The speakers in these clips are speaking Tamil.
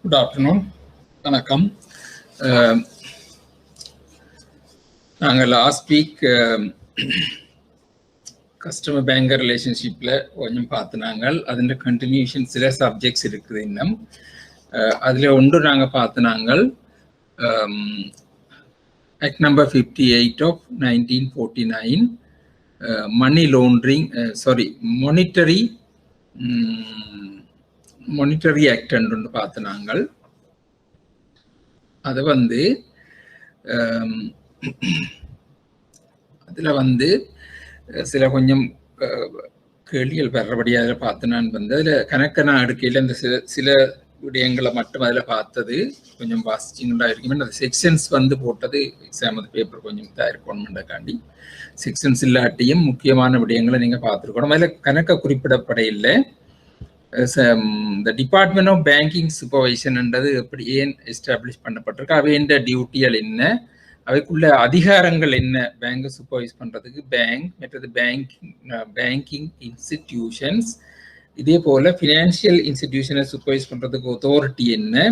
Good afternoon. வணக்கம். நாங்கள் லாஸ்ட் வீக் கஸ்டமர் பேங்கர் ரிலேஷன்ஷிப்பில் கொஞ்சம் பார்த்துனாங்க. அதில் கண்டினியூஷன் சில சப்ஜெக்ட்ஸ் இருக்குது. இன்னும் அதில் ஒன்று நாங்கள் பார்த்துனாங்க. Act number 58 of 1949 money laundering monetary act ஒன்று பார்த்துனாங்க. அது அதில் சில கொஞ்சம் கேள்விகள் வர்றபடியாக பார்த்து நான் அதில் கணக்க நான் எடுக்கையில் இந்த சில விடயங்களை மட்டும் அதில் பார்த்தது கொஞ்சம் வாசிச்சிங்களா இருக்குமே. அந்த செக்ஷன்ஸ் போட்டது எக்ஸாம் பேப்பர் கொஞ்சம் இதாக இருக்கணும்ன்றக்காண்டி செக்ஷன்ஸ் இல்லாட்டியும் முக்கியமான விடயங்களை நீங்கள் பார்த்துருக்கணும். அதில் கணக்க குறிப்பிடப்பட இல்லை. இந்த டிபார்ட்மெண்ட் ஆஃப் பேங்கிங் சூப்பர்வைஷன்ன்றது எப்படி ஏன் எஸ்டாப்ளிஷ் பண்ணப்பட்டிருக்கு, அவைன்ற டியூட்டிகள் என்ன, அவைக்குள்ள அதிகாரங்கள் என்ன, பேங்கை சூப்பர்வைஸ் பண்றதுக்கு பேங்க், மற்றது பேங்கிங் இன்ஸ்டிடியூஷன்ஸ், இதே போல ஃபினான்சியல் இன்ஸ்டிடியூஷனை சூப்பர்வைஸ் பண்றதுக்கு அத்தாரிட்டி என்ன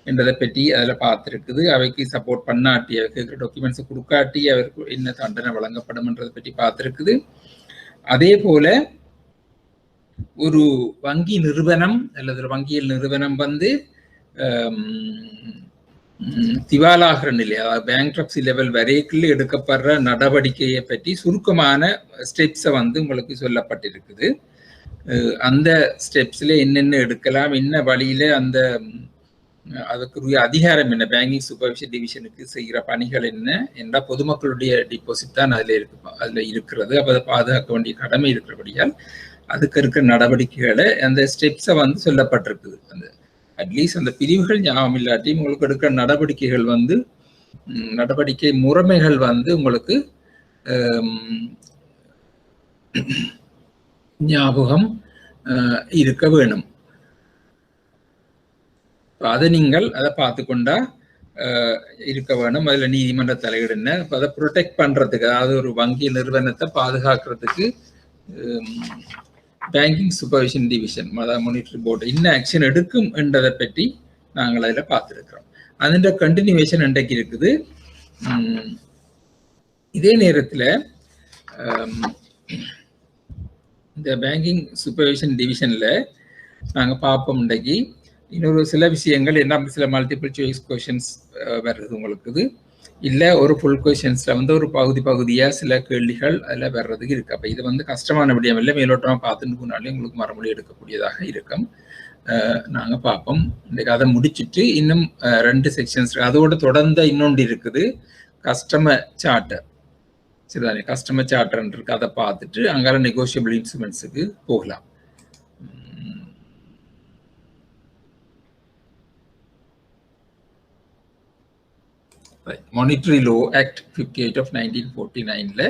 என்றதை பற்றி அதில் பார்த்துருக்குது. அவைக்கு சப்போர்ட் பண்ணாட்டி, அவைக்கு டாக்குமெண்ட்ஸை கொடுக்காட்டி அவருக்கு என்ன தண்டனை வழங்கப்படும்ன்றதை பற்றி பார்த்துருக்குது. அதே போல ஒரு வங்கி நிறுவனம் அல்லது ஒரு வங்கியல் நிறுவனம் திவாலாகிற நிலை, அதாவது பேங்க்ரப்சி லெவல் வரைக்குள்ள எடுக்கப்படுற நடவடிக்கையை பற்றி சுருக்கமான ஸ்டெப்ஸை உங்களுக்கு சொல்லப்பட்டிருக்குது. அந்த ஸ்டெப்ஸ்ல என்னென்ன எடுக்கலாம், என்ன வழியில அந்த அதுக்குரிய அதிகாரம் என்ன, பேங்கிங் சூப்பர்விஷன் டிவிஷனுக்கு செய்கிற பணிகள் என்ன என்ற பொதுமக்களுடைய டிபாசிட் தான் அதுல இருக்கிறது. அப்போ அதை பாதுகாக்க வேண்டிய கடமை இருக்கிறபடியால் அதுக்கு இருக்கிற நடவடிக்கைகளை அந்த ஸ்டெப்ஸை சொல்லப்பட்டிருக்குது. அந்த அட்லீஸ்ட் அந்த பிரிவுகள் ஞாபகம் இல்லாட்டி உங்களுக்கு எடுக்கிற நடவடிக்கைகள் நடவடிக்கை முறைமைகள் உங்களுக்கு ஞாபகம் இருக்க வேணும். அதை நீங்கள் அதை பார்த்து கொண்டா இருக்க வேணும். அதில் நீதிமன்ற தலையீடு என்ன, அதை ப்ரொடெக்ட் பண்றதுக்கு, அதாவது ஒரு வங்கி நிறுவனத்தை பாதுகாக்கிறதுக்கு பேங்கிங் சூப்பர்விஷன் டிவிஷன், அதாவது மானிட்டரி போர்டு என்ன ஆக்ஷன் எடுக்கும் என்றதை பற்றி நாங்கள் அதில் பார்த்துருக்கிறோம். அதோட கண்டினியூவேஷன் இன்றைக்கு இருக்குது. இதே நேரத்தில் இந்த பேங்கிங் சூப்பர்விஷன் டிவிஷனில் நாங்கள் பார்ப்போம் இன்றைக்கு இன்னொரு சில விஷயங்கள் என்ன, சில மல்டிபிள் சாய்ஸ் கொஷின்ஸ் வருது உங்களுக்கு, இல்லை ஒரு ஃபுல் கொஷின்ஸில் ஒரு பகுதியாக சில கேள்விகள் அதில் வர்றதுக்கு இருக்குது. அப்போ இது கஷ்டமான விடயம் இல்லை, மேலோட்டமாக பார்த்துட்டு போனாலே உங்களுக்கு மறுமொழி எடுக்கக்கூடியதாக இருக்கும். நாங்கள் பார்ப்போம். இன்றைக்கு அதை முடிச்சுட்டு இன்னும் 2 செக்ஷன்ஸ் அதோடு தொடர்ந்த இன்னொன்று இருக்குது, கஸ்டமர் சார்ட்டர். சரிதானே, கஸ்டமர் சார்ட்டர்ன்னு இருக்கு. அதை பார்த்துட்டு அங்கே நெகோஷியபிள் இன்ஸ்ட்ருமெண்ட்ஸுக்கு போகலாம். மானிட்டரி லோ ஆக்ட் 58 of 1949ல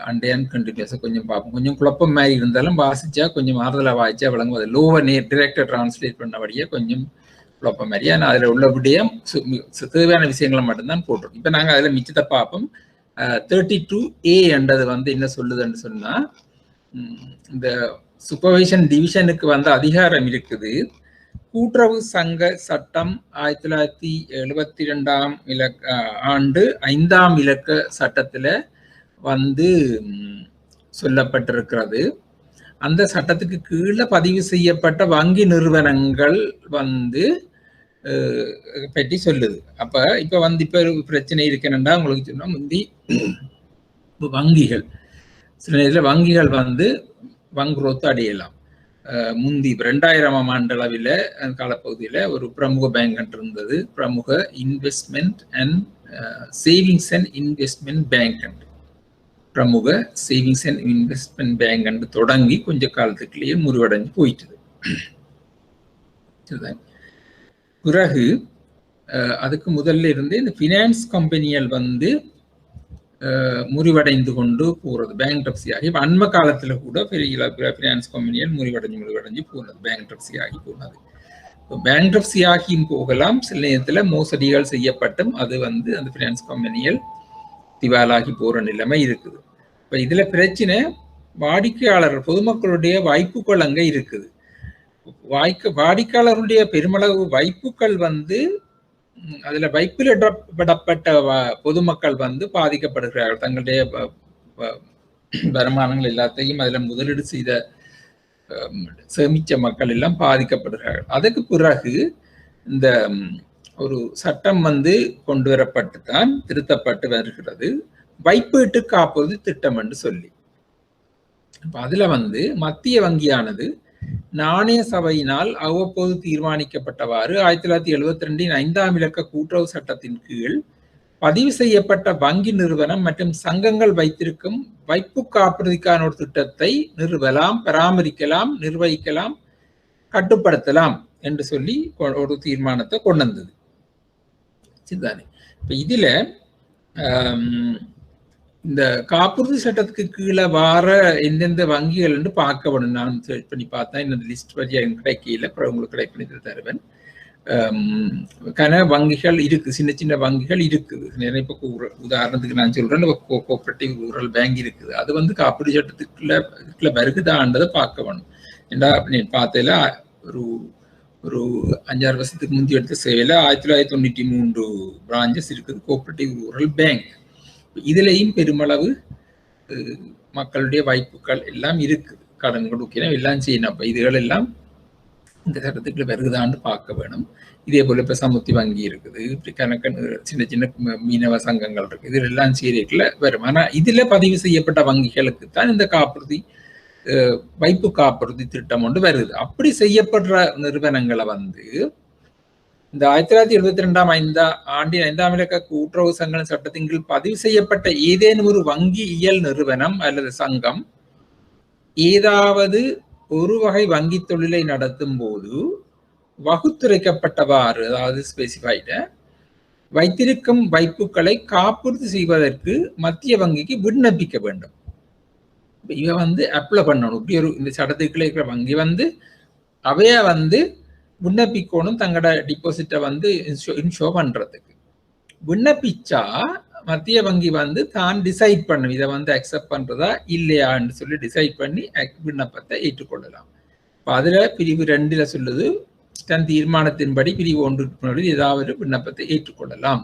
அண்டே அண்ட் கண்டினியூஸாக கொஞ்சம் பார்ப்போம். கொஞ்சம் குழப்பம் மாதிரி இருந்தாலும் வாசிச்சா கொஞ்சம் ஆறுதலாக வாசிச்சா விளங்குவது. லோவை டிரெக்டாக டிரான்ஸ்லேட் பண்ணபடியே கொஞ்சம் குழப்பம் மாதிரி. ஆனால் அதில் உள்ள விடயம் தேவையான விஷயங்களை மட்டும்தான் போட்டிருக்கோம். இப்போ நாங்கள் அதில் மிச்சத்தை பார்ப்போம். 32A என்றது என்ன சொல்லுதுன்னு சொன்னால், இந்த சூப்பர்விஷன் டிவிஷனுக்கு அதிகாரம் இருக்குது. கூட்டுறவு சங்க சட்டம் 1972 ஆண்டு 5ஆம் இலக்க சட்டத்துல சொல்லப்பட்டிருக்கிறது. அந்த சட்டத்துக்கு கீழே பதிவு செய்யப்பட்ட வங்கி நிறுவனங்கள் பற்றி சொல்லுது. அப்ப இப்ப ஒரு பிரச்சனை இருக்குன்னா உங்களுக்கு சொன்னா, முந்தி வங்கிகள் சில நேரத்தில் வங்கிகள் வங்குரோத்து அடையலாம். முந்தி 2000ஆம் ஆண்டு அளவில் காலப்பகுதியில் ஒரு பிரமுக பேங்க் இருந்தது, Pramuka investment and savings and investment bank, Pramuka savings and investment bank தொடங்கி கொஞ்ச காலத்துக்குள்ளேயே முறிவடைஞ்சு போயிட்டுது. பிறகு அதுக்கு முதல்ல இருந்து இந்த ஃபினான்ஸ் கம்பெனிகள் முறிவடைந்து கொண்டு போறது, பேங்க்ரப்சி ஆகி அண்ம காலத்துல கூட பெரிய ஃபினான்ஸ் கம்பெனிகள் முறிவடைஞ்சு போனது, பேங்க்ரப்சி ஆகி போனது. பேங்க்ரப்சி ஆகியும் போகலாம், சில நேரத்துல மோசடிகள் செய்யப்பட்டும் அது அந்த ஃபினான்ஸ் கம்பெனிகள் திவாலாகி போற நிலைமை இருக்குது. இப்ப இதுல பிரச்சனை வாடிக்கையாளர் பொதுமக்களுடைய வாய்ப்புகள் அங்க இருக்குது. வாடிக்கையாளருடைய பெருமளவு வைப்புகள் வந்து அதுல வைப்பிலிடப்பட்ட பொதுமக்கள் வந்து பாதிக்கப்படுகிறார்கள். தங்களுடைய வருமானங்கள் எல்லாத்தையும் அதுல முதலீடு செய்த சேமிச்ச மக்கள் எல்லாம் பாதிக்கப்படுகிறார்கள். அதுக்கு பிறகு இந்த ஒரு சட்டம் வந்து கொண்டு வரப்பட்டு தான் திருத்தப்பட்டு வருகிறது, வைப்பீட்டு காப்புறுதி திட்டம் என்று சொல்லி. அதுல வந்து மத்திய வங்கியானது நாணய சபையினால் அவ்வப்போது தீர்மானிக்கப்பட்டவாறு 1972 5ஆம் இலக்க கூட்டுறவு சட்டத்தின் கீழ் பதிவு செய்யப்பட்ட வங்கி நிறுவனம் மற்றும் சங்கங்கள் வைத்திருக்கும் வைப்பு காப்புறுதிக்கான ஒரு திட்டத்தை நிறுவலாம், பராமரிக்கலாம், நிர்வகிக்கலாம், கட்டுப்படுத்தலாம் என்று சொல்லி ஒரு தீர்மானத்தை கொண்டு வந்தது. சரிதானே? இப்ப இதுல இந்த காப்புறுதி சட்டத்துக்கு கீழே வார எந்தெந்த வங்கிகள் என்று பார்க்க வேணும். நான் சர்ச் பண்ணி பார்த்தேன், இந்த லிஸ்ட் வழியா கிடைக்கல, அப்புறம் உங்களுக்கு கிடை பண்ணி தருவேன். வங்கிகள் இருக்கு, சின்ன சின்ன வங்கிகள் இருக்குது. நிறைய இப்போ உதாரணத்துக்கு நான் சொல்றேன், கோஆபரேட்டிவ் ரூரல் பேங்க் இருக்குது. அது வந்து காப்புறுதி சட்டத்துக்குள்ள வருகுதான்றதை பார்க்க வேணும். ஏண்டா பார்த்ததுல ஒரு 5-6 வருஷத்துக்கு முந்தி எடுத்த சேவையில 1993 பிரான்ச்சஸ் இருக்குது கோஆபரேட்டிவ் ரூரல் பேங்க். இதுலயும் பெருமளவு மக்களுடைய வாய்ப்புகள் எல்லாம் இருக்குது, கடன் கொடுக்கணும், எல்லாம் செய்யணும். அப்ப இதுகள் எல்லாம் இந்த சட்டத்துக்குள்ள வருகுதான்னு பார்க்க வேணும். இதே போல இப்ப சமுத்தி வங்கி இருக்குது, இப்படி சின்ன சின்ன மீனவ சங்கங்கள் இருக்கு, இதுல எல்லாம் சீரியக்குள்ள வரும். ஆனா இதுல பதிவு செய்யப்பட்ட வங்கிகளுக்கு தான் இந்த காப்புறுதி வைப்பு காப்புறுதி திட்டம் ஒன்று வருது. அப்படி செய்யப்படுற நிறுவனங்களை வந்து இந்த 1972 ஆண்டின் 5ஆம் இலக்க கூட்டுறவு சங்க சட்டத்தின் கீழ் பதிவு செய்யப்பட்ட ஏதேனும் ஒரு வங்கியியல் நிறுவனம் அல்லது சங்கம் ஏதாவது ஒரு வகை வங்கி தொழிலை நடத்தும் போது வகுத்துரைக்கப்பட்டவாறு, அதாவது ஸ்பெசிஃபைட வைத்திருக்கும் வைப்புகளை காப்புறுதி செய்வதற்கு மத்திய வங்கிக்கு விண்ணப்பிக்க வேண்டும். இவ வந்து அப்ளை பண்ணணும். இப்படி ஒரு இந்த சட்டத்துக்குள்ள இருக்கிற வங்கி வந்து அவைய வந்து விண்ணப்பிக்கணும், தங்களோட டிபாசிட்டை வந்து இன்ஷோ பண்றதுக்கு. விண்ணப்பிச்சா மத்திய வங்கி வந்து தான் டிசைட் பண்ணும், இதை வந்து அக்செப்ட் பண்றதா இல்லையான்னு சொல்லி டிசைட் பண்ணி விண்ணப்பத்தை ஏற்றுக்கொள்ளலாம். இப்போ அதுல பிரிவு 2 சொல்லுது, தன் தீர்மானத்தின்படி பிரிவு 1 ஏதாவது விண்ணப்பத்தை ஏற்றுக்கொள்ளலாம்.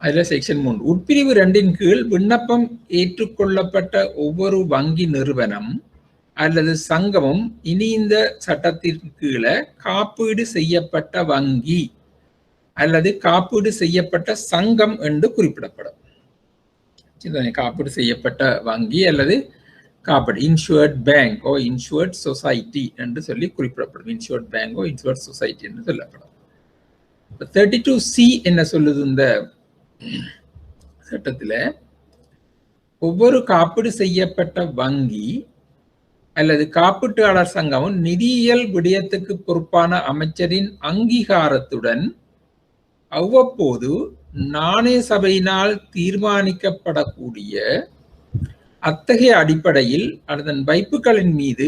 அதுல செக்ஷன் 3 உட்பிரிவு 2 கீழ் விண்ணப்பம் ஏற்றுக்கொள்ளப்பட்ட ஒவ்வொரு வங்கி நிறுவனம் அல்லது சங்கமும் இனி இந்த சட்டத்திற்கு கீழே காப்பீடு செய்யப்பட்ட வங்கி அல்லது காப்பீடு செய்யப்பட்ட சங்கம் என்று குறிப்பிடப்படும். காப்பீடு செய்யப்பட்ட வங்கி அல்லது காப்பீடு இன்சூர்ட் பேங்க் ஓ இன்சூர்ட் சொசைட்டி என்று சொல்லி குறிப்பிடப்படும். இன்சூர்ட் பேங்க் ஓ இன்சூர்ட் சொசைட்டி என்று சொல்லப்படும். 32C என்ன சொல்லுது இந்த சட்டத்துல? ஒவ்வொரு காப்பீடு செய்யப்பட்ட வங்கி அல்லது காப்பீட்டாளர் சங்கமும் நிதியியல் விடயத்துக்கு பொறுப்பான அமைச்சரின் அங்கீகாரத்துடன் அவ்வப்போது நாணய சபையினால் தீர்மானிக்கப்படக்கூடிய அத்தகைய அடிப்படையில் அதன் வைப்புகளின் மீது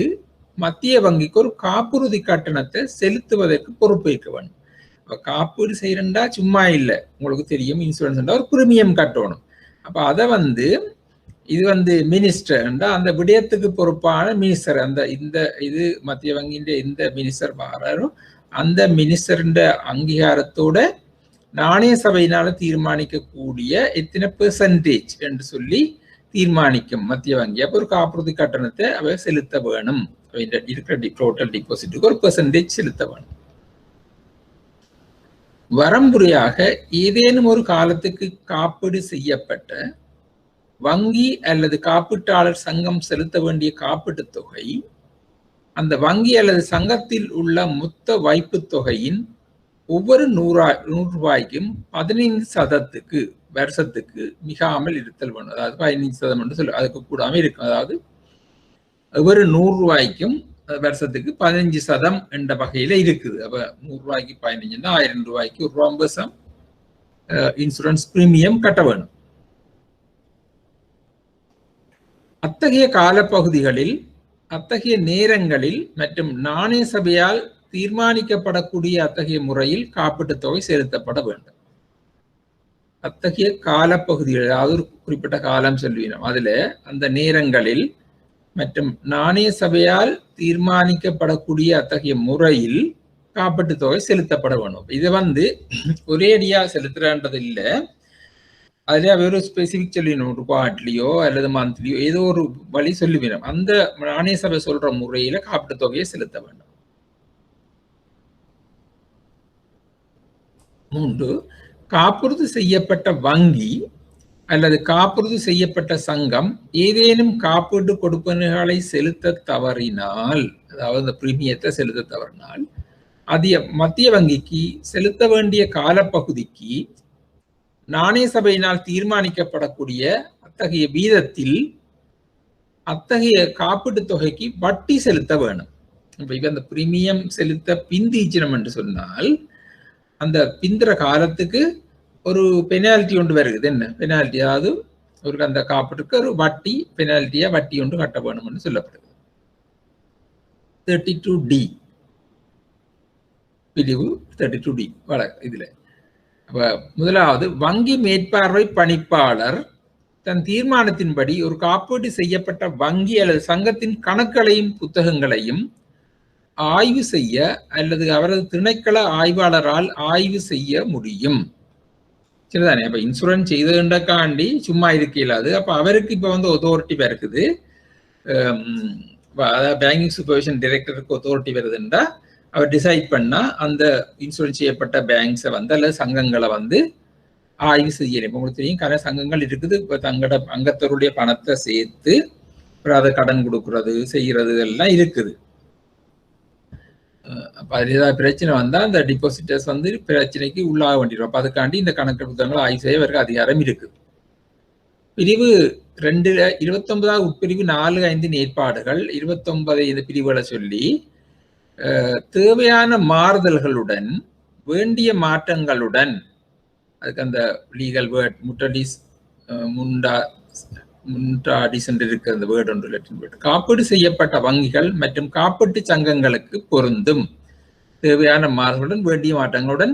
மத்திய வங்கிக்கு ஒரு காப்புறுதி கட்டணத்தை செலுத்துவதற்கு பொறுப்பேற்க வேண்டும். காப்பீடு செய்யறா சும்மா இல்லை, உங்களுக்கு தெரியும், இன்சூரன்ஸ் ஒரு பிரீமியம் கட்டணும். அப்ப அதை வந்து இது வந்து மினிஸ்டர் அந்த விடயத்துக்கு பொறுப்பான மினிஸ்டர், அந்த இந்த இது மத்திய வங்கியின் இந்த மினிஸ்டர் வராரோ அந்த மினிஸ்டரின் அங்கீகாரத்தோட நாணய சபையினால தீர்மானிக்கக்கூடிய எத்தனை பெர்சன்டேஜ் என்று சொல்லி தீர்மானிக்கும் மத்திய வங்கி. அப்போ ஒரு காப்புறுதி கட்டணத்தை அவை செலுத்த வேணும், இருக்கிற டோட்டல் டிபாசிட்டுக்கு ஒரு பெர்சன்டேஜ் செலுத்த வேணும். வரம்புறையாக ஏதேனும் ஒரு காலத்துக்கு காப்பீடு செய்யப்பட்ட வங்கி அல்லது காப்பீட்டாளர் சங்கம் செலுத்த வேண்டிய காப்பீட்டு தொகை அந்த வங்கி அல்லது சங்கத்தில் உள்ள மொத்த வைப்பு தொகையின் ஒவ்வொரு 100 ரூபாய்க்கும் 15% வருஷத்துக்கு மிகாமல் இருத்தல் வேணும். அதாவது 15% என்று சொல்லு, அதுக்கு கூடாம இருக்கும். அதாவது ஒவ்வொரு 100 ரூபாய்க்கும் வருஷத்துக்கு 15% என்ற வகையில இருக்குது. அப்ப 100 ரூபாய்க்கு 15 1000 ரூபாய்க்கு 1 ரூபாய் இன்சூரன்ஸ் பிரீமியம் கட்ட வேணும். அத்தகைய காலப்பகுதிகளில் அத்தகைய நேரங்களில் மற்றும் நாணய சபையால் தீர்மானிக்கப்படக்கூடிய அத்தகைய முறையில் காப்பீட்டுத் தொகை செலுத்தப்பட வேண்டும். அத்தகைய காலப்பகுதிகள், அதாவது ஒரு குறிப்பிட்ட காலம் சொல்லுவீனம், அதுல அந்த நேரங்களில் மற்றும் நாணய சபையால் தீர்மானிக்கப்படக்கூடிய அத்தகைய முறையில் காப்பீட்டு தொகை செலுத்தப்பட வேணும். இதை ஒரேடியா செலுத்துறன்றது இல்லை, அதுல ஒரு ஸ்பெசிபிக் சொல்லிடணும், ரூபாட்லியோ அல்லது மந்த்லியோ ஏதோ ஒரு வழி சொல்லி வேணும். அந்த நாணய சபை சொல்ற முறையில காப்பீட்டு தொகையை செலுத்த வேண்டும். 3, காப்புறுதி செய்யப்பட்ட வங்கி அல்லது காப்புறுதி செய்யப்பட்ட சங்கம் ஏதேனும் காப்பீட்டு கொடுப்பனர்களை செலுத்த தவறினால், அதாவது அந்த பிரீமியத்தை செலுத்த தவறினால், மத்திய வங்கிக்கு செலுத்த வேண்டிய காலப்பகுதிக்கு நாணய சபையினால் தீர்மானிக்கப்படக்கூடிய அத்தகைய வீதத்தில் அத்தகைய காப்பீட்டு தொகைக்கு வட்டி செலுத்த வேணும். இப்ப அந்த பிரீமியம் செலுத்த பிந்திச்சினம் என்று சொன்னால் அந்த பிந்திர காலத்துக்கு ஒரு பெனால்டி ஒன்று வருகிறது. என்ன பெனால்டி? அதாவது ஒரு அந்த காப்பீட்டுக்கு ஒரு வட்டி பெனால்ட்டியா வட்டி ஒன்று கட்ட வேணும்னு சொல்லப்படுது. 32D பிரிவு 32D இதுல முதலாவது, வங்கி மேற்பார்வை பணிப்பாளர் தன் தீர்மானத்தின்படி ஒரு காப்பீடு செய்யப்பட்ட வங்கி அல்லது சங்கத்தின் கணக்குகளையும் புத்தகங்களையும் ஆய்வு செய்ய அல்லது அவரது திணைக்கள ஆய்வாளரால் ஆய்வு செய்ய முடியும். சரிதானே? அப்ப இன்சூரன்ஸ் செய்ததுக்காண்டி சும்மா இருக்க இயலாது. அப்ப அவருக்கு இப்ப அத்தாரிட்டி இருக்குது, அதாவது பேங்கிங் சூப்பர்விஷன் டைரக்டருக்கு அத்தாரிட்டி வருதுன்றா அவர் டிசைட் பண்ணா அந்த இன்சூரன்ஸ் செய்யப்பட்ட பேங்க்ஸை அல்லது சங்கங்களை ஆய்வு செய்யணும். இப்போ உங்களுக்கு தெரியும், கரை சங்கங்கள் இருக்குது. இப்போ தங்களோட அங்கத்தருடைய பணத்தை சேர்த்து அதை கடன் கொடுக்கறது செய்யறது எல்லாம் இருக்குது. அப்போ அதில் ஏதாவது பிரச்சனை வந்தால் அந்த டிபாசிட்டர்ஸ் பிரச்சனைக்கு உள்ளாக வேண்டிடும். அப்போ அதுக்காண்டி இந்த கணக்கு புத்தகங்களை ஆய்வு செய்ய அவருக்கு அதிகாரம் இருக்குது. பிரிவு 2 29வது உட்பிரிவு 4.5 ஏற்பாடுகள் 29 இந்த பிரிவுகளை சொல்லி தேவையான மாறுதல்களுடன் வேண்டிய மாற்றங்களுடன், அதுக்கு அந்த லீகல் வேர்ட் முண்டாடிஸ் என்று இருக்கிற அந்த வேர்டு ஒன்று லெட்டின் வேர்டு, காப்பீடு செய்யப்பட்ட வங்கிகள் மற்றும் காப்பீட்டு சங்கங்களுக்கு பொருந்தும். தேவையான மாறுதலுடன் வேண்டிய மாற்றங்களுடன்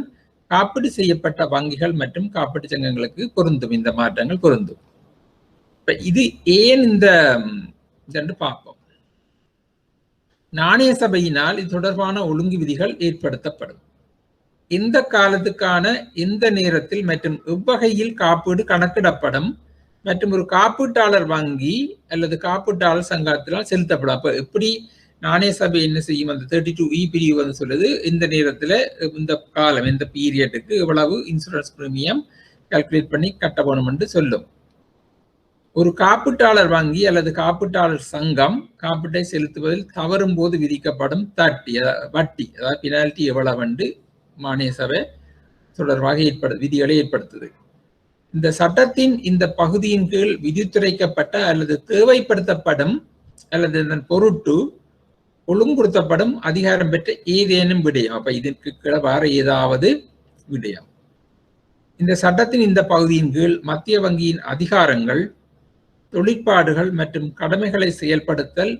காப்பீடு செய்யப்பட்ட வங்கிகள் மற்றும் காப்பீட்டு சங்கங்களுக்கு பொருந்தும். இந்த மாற்றங்கள் பொருந்தும். இப்ப இது ஏன் இந்த பார்ப்போம். நாணய சபையினால் இது தொடர்பான ஒழுங்கு விதிகள் ஏற்படுத்தப்படும். எந்த காலத்துக்கான எந்த நேரத்தில் மற்றும் எவ்வகையில் காப்பீடு கணக்கிடப்படும் மற்றும் ஒரு காப்பீட்டாளர் வங்கி அல்லது காப்பீட்டாளர் சங்கத்தினால் செலுத்தப்படும். அப்ப எப்படி நாணய சபை என்ன செய்யும்? அந்த 32E பிரிவு சொல்லுது, இந்த நேரத்துல இந்த காலம் இந்த பீரியடுக்கு எவ்வளவு இன்சூரன்ஸ் பிரீமியம் கால்குலேட் பண்ணி கட்ட வேணும் என்று சொல்லும். ஒரு காப்பீட்டாளர் வங்கி அல்லது காப்பீட்டாளர் சங்கம் காப்பீட்டை செலுத்துவதில் தவறும் போது விதிக்கப்படும் வட்டி, அதாவது பெனால்டி எவ்வளவு நாணய சபை தொடர்பாக விதிகளை ஏற்படுத்துது. இந்த சட்டத்தின் இந்த பகுதியின் கீழ் விதித்துரைக்கப்பட்ட அல்லது தேவைப்படுத்தப்படும் அல்லது இதன் பொருட்டு ஒழுங்குபடுத்தப்படும் அதிகாரம் பெற்ற ஏதேனும் விடயம். அப்ப இதற்கு கீழே வேற ஏதாவது விடயம். இந்த சட்டத்தின் இந்த பகுதியின் கீழ் மத்திய வங்கியின் அதிகாரங்கள், தொழிற்பாடுகள் மற்றும் கடமைகளை செயல்படுத்தல்,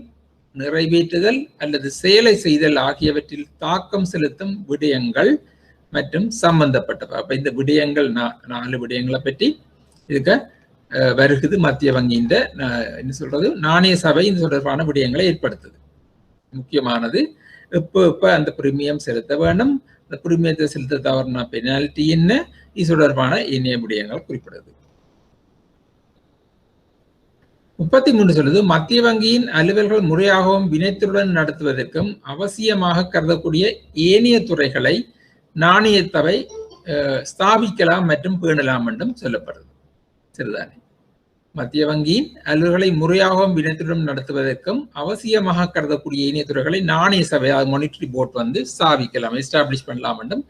நிறைவேற்றுதல் அல்லது செயலை செய்தல் ஆகியவற்றில் தாக்கம் செலுத்தும் விடயங்கள் மற்றும் சம்பந்தப்பட்டவை. அப்ப இந்த விடயங்கள் 4 விடயங்களை பற்றி இதுக்கு வருகுது. மத்திய வங்கியின் என்ன சொல்றது, நாணய சபை இந்த தொடர்பான விடயங்களை ஏற்படுத்துது. முக்கியமானது எப்ப அந்த பிரீமியம் செலுத்த வேண்டும், அந்த பிரீமியத்தை செலுத்த தவறுனா பெனால்டி என்ன, இது தொடர்பான இணைய விடயங்கள் குறிப்பிடுது. 33 சொல்லுது, மத்திய வங்கியின் அலுவல்கள் முறையாகவும் வினைத்துடன் நடத்துவதற்கும் அவசியமாக கருதக்கூடிய ஏனைய துறைகளை நாணய சபை ஸ்தாபிக்கலாம் மற்றும் பேணலாம் என்றும் சொல்லப்படுது. சரிதானே? மத்திய வங்கியின் அலுவல்களை முறையாகவும் வினைத்துடன் நடத்துவதற்கும் அவசியமாக கருதக்கூடிய ஏனைய துறைகளை நாணய சபை மானிட்டரி போர்ட் ஸ்தாபிக்கலாம், எஸ்டாப்ளிஷ் பண்ணலாம் என்றும்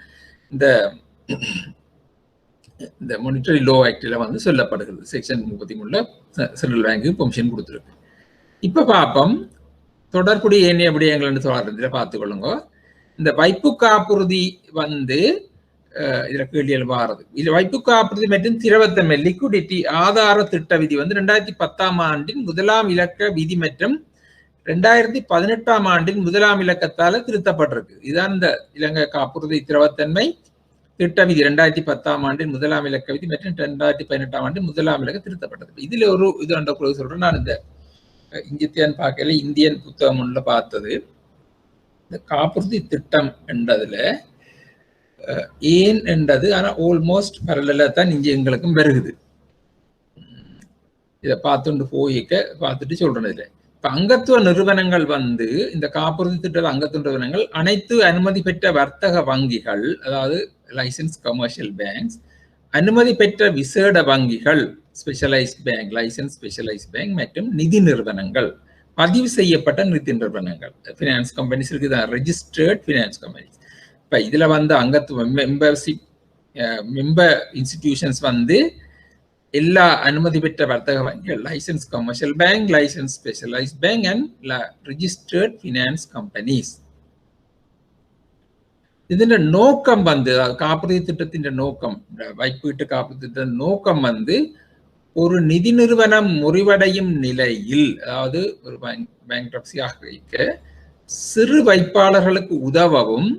இந்த மானிட்டரி லோ ஆக்டில் சொல்லப்படுகிறது. செக்ஷன் 33 சென்ட்ரல் பேங்க்கு பெர்மிஷன் கொடுத்துருக்கு. இப்ப பார்ப்போம் தொடர்புடைய ஏனைய விடயங்கள் தொடர்றதுல பார்த்துக்கொள்ளுங்க. இந்த வைப்பு காப்புறுதி இதுல கேள்விகள் வாரது. இதுல வைப்பு காப்புறுதி மற்றும் திரவத்தன்மை லிக்விடிட்டி ஆதார திட்ட விதி 2010ஆம் ஆண்டின் 1ஆம் இலக்க விதி மற்றும் 2018ஆம் ஆண்டின் 1ஆம் இலக்கத்தால திருத்தப்பட்டிருக்கு. இதுதான் இந்த இலங்கை காப்புறுதி திரவத்தன்மை திட்ட விதி 2010ஆம் ஆண்டின் 1ஆம் இலக்க விதி மற்றும் 2018ஆம் ஆண்டின் 1ஆம் இலக்க திருத்தப்பட்டது. இதுல ஒரு இது சொல்றேன் நான். இந்த இங்கித்தியான் பார்க்கல இந்தியன் புத்தகம் ஒன்றில் பார்த்தது. இந்த காப்புறுதி திட்டம் என்றதுல ஏன் என்றது ஆனால் ஆல்மோஸ்ட் பரலலா தான் இங்கே எங்களுக்கும் வருகுது. இதை பார்த்துட்டு சொல்றேன். இதில் இப்போ அங்கத்துவ நிறுவனங்கள் வந்து இந்த காப்புறுதி திட்ட அங்கத்துவ நிறுவனங்கள் அனைத்து அனுமதி பெற்ற வர்த்தக வங்கிகள், அதாவது லைசன்ஸ் கமர்ஷியல் பேங்க்ஸ், அனுமதி பெற்ற விசேட வங்கிகள் specialised bank, licence specialised bank மற்றும் நிதி நிறுவனங்கள், பதிவு செய்யப்பட்ட நிதி நிறுவனங்கள், ஃபினான்ஸ் கம்பெனிஸ் இருக்குது, ரெஜிஸ்டர்ட் ஃபினான்ஸ் கம்பெனிஸ். இப்போ இதில் வந்து அங்கத்துவ மெம்பர் இன்ஸ்டிடியூஷன்ஸ் வந்து எல்லா அனுமதி பெற்ற வர்த்தக வங்கிகள், licence commercial bank, licence specialised bank and registered finance companies. ഇതിന്റെ നോക്കം வந்து காப்புறுதி திட்டத்தின் நோக்கம், வைப்பீட்டு காப்புறுதி திட்ட நோக்கம் வந்து ஒரு நிதி நிறுவனம் முறிவடையும் நிலையில், அதாவது ஒரு பேங்க்ரப்சி ஆக சிறு வைப்பாளர்களுக்கு உதவவும்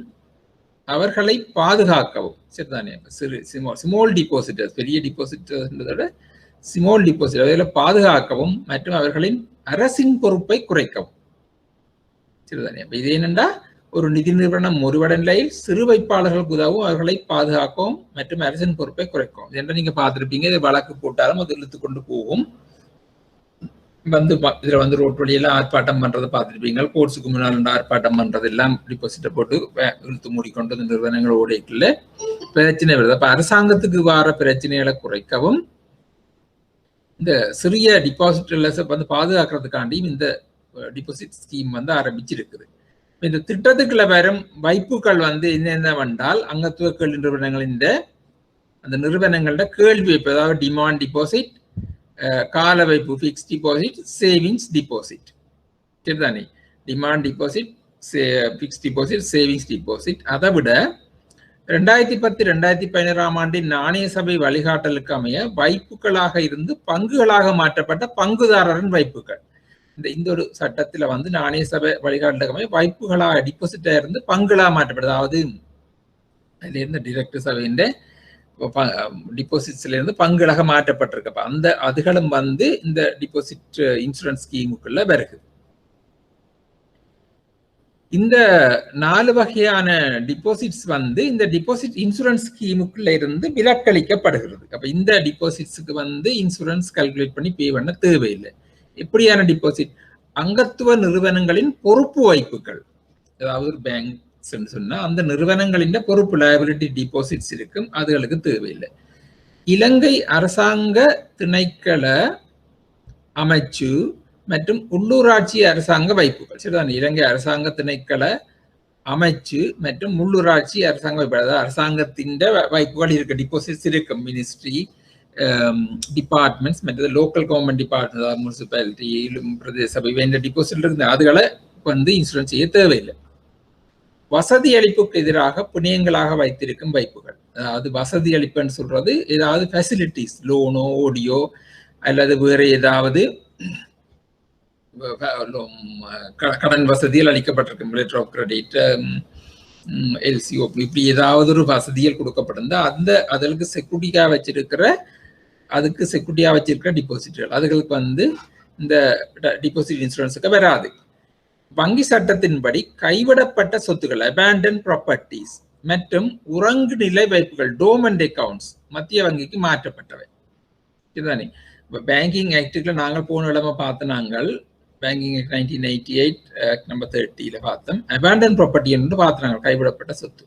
அவர்களை பாதுகாக்கவும். சரிதானே? சிறு ஸ்மால் டிபாசிட்டர்ஸ், பெரிய டிபாசிட்டர்ன்றதோட ஸ்மால் டிபாசிட்டர் அதில் பாதுகாக்கவும் மற்றும் அவர்களின் அரசின் பொறுப்பை குறைக்கவும். சரிதானே? இது என்னென்றா ஒரு நிதி நிறுவனம் முறிவடையும் நிலையில் சிறு வைப்பாளர்களுக்கு உதவும் அவர்களை பாதுகாக்கவும் மற்றும் அரசின் பொறுப்பை குறைக்கவும். என்று நீங்க பார்த்துருப்பீங்க. இது வழக்கு போட்டாலும் அது இழுத்து கொண்டு போகும். வந்து இதுல வந்து ரோட் வழியெல்லாம் ஆர்ப்பாட்டம் பண்றதை பார்த்துருப்பீங்க. கோர்ட்ஸுக்கு முன்னால் ஆர்ப்பாட்டம் பண்றது எல்லாம் டிபாசிட்டை போட்டு இழுத்து மூடிக்கொண்டு இந்த நிறுவனங்கள் ஓடைக்குள்ள பிரச்சனை வருது. அப்ப அரசாங்கத்துக்கு வர பிரச்சனைகளை குறைக்கவும் இந்த சிறிய டிபாசிட்டர்ஸை வந்து பாதுகாக்கிறதுக்காண்டியும் இந்த டிபாசிட் ஸ்கீம் வந்து ஆரம்பிச்சிருக்குது. இந்த திட்டத்துக்குள்ள வரும் வைப்புகள் வந்து என்னென்ன வந்தால் அங்கத்துவ கேள்வி நிறுவனங்களின் அந்த நிறுவனங்களோட கேள்வி வைப்பு, அதாவது டிமாண்ட் டிபாசிட், கால வைப்பு ஃபிக்ஸ் டிபாசிட், சேவிங்ஸ் டிபாசிட். சரிதானே? Demand deposit, fix deposit, savings deposit. அதை விட 2010-2011 ஆண்டின் நாணய சபை வழிகாட்டலுக்கு அமைய வைப்புகளாக இருந்து பங்குகளாக மாற்றப்பட்ட பங்குதாரரின் வைப்புகள். இந்த ஒரு சட்டத்துல வந்து நாணய சபை வழிகாட்டலுக்கு வைப்புகளா டிபாசிட்டா இருந்து பங்குகளா மாற்றப்படுது. அதாவது அதுல இருந்து டிரெக்டர் சபையின் டிபாசிட்ஸ்ல இருந்து பங்குகளாக மாற்றப்பட்டிருக்கு. அந்த அதுகளும் வந்து இந்த டிபாசிட் இன்சூரன்ஸ் ஸ்கீமுக்குள்ள வருது. இந்த 4 வகையான டிபாசிட்ஸ் வந்து இந்த டிபாசிட் இன்சூரன்ஸ் ஸ்கீமுக்குள்ள இருந்து விலக்களிக்கப்படுகிறது. அப்ப இந்த டிபாசிட்ஸுக்கு வந்து இன்சூரன்ஸ் கால்குலேட் பண்ணி பே பண்ண தேவையில்லை. எப்படியான டிபாசிட்? அங்கத்துவ நிறுவனங்களின் பொறுப்பு வைப்புகள், அதாவது பேங்க்ஸ் சொன்னா அந்த நிறுவனங்களின் பொறுப்பு லயபிலிட்டி டிபாசிட்ஸ் இருக்கும், அதுகளுக்கு தேவையில்லை. இலங்கை அரசாங்க திணைக்கள அமைச்சு மற்றும் உள்ளூராட்சி அரசாங்க வைப்புகள். சரிதான்? இலங்கை அரசாங்க திணைக்கள அமைச்சு மற்றும் உள்ளூராட்சி அரசாங்க வைப்புகள், அதாவது அரசாங்கத்தின் வைப்புகள் இருக்கு, டிபாசிட்ஸ் இருக்கும். மினிஸ்ட்ரி, டிபார்ட்மெண்ட்ஸ், மற்றது லோக்கல் கவர்மெண்ட் டிபார்ட்மெண்ட், முனிசிபாலிட்டி, பிரதேச சபை வேண்ட டிபாசிட் இருக்கு, அதுகளை வந்து இன்சூரன்ஸ் செய்ய தேவையில்லை. வசதி அளிப்புக்கு எதிராக புனியங்களாக வைத்திருக்கும் வைப்புகள், அதாவது வசதி அளிப்புன்னு சொல்றது ஏதாவது ஃபெசிலிட்டிஸ், லோனோ ஓடியோ அல்லது வேற ஏதாவது கடன் வசதிகள் அளிக்கப்பட்டிருக்கும், லெட்டர் ஆஃப் கிரெடிட், எல்சிஓ, இப்படி ஏதாவது ஒரு வசதிகள் கொடுக்கப்பட்டிருந்தா அந்த அதற்கு செக்யூரிட்டியா வச்சிருக்கிற டிபாசிட்கள் அதுகளுக்கு வந்து இந்த டிபாசிட் இன்சூரன்ஸுக்கு வராது. வங்கி சட்டத்தின்படி கைவிடப்பட்ட சொத்துக்கள், அபேண்டன் ப்ராப்பர்ட்டிஸ் மற்றும் உறங்கு நிலை வைப்புகள், டோர்மெண்ட் அக்கவுண்ட்ஸ் மத்திய வங்கிக்கு மாற்றப்பட்டவை. இதுதானே? இப்போ பேங்கிங் ஆக்டுக்குள்ள நாங்கள் போன இடமா பார்த்த நாங்கள் பேங்கிங் ஆக்ட் 1988 நம்பர் 30 பார்த்தோம். அபேண்டன் ப்ராப்பர்ட்டி என்று பார்த்தாங்க, கைவிடப்பட்ட சொத்து.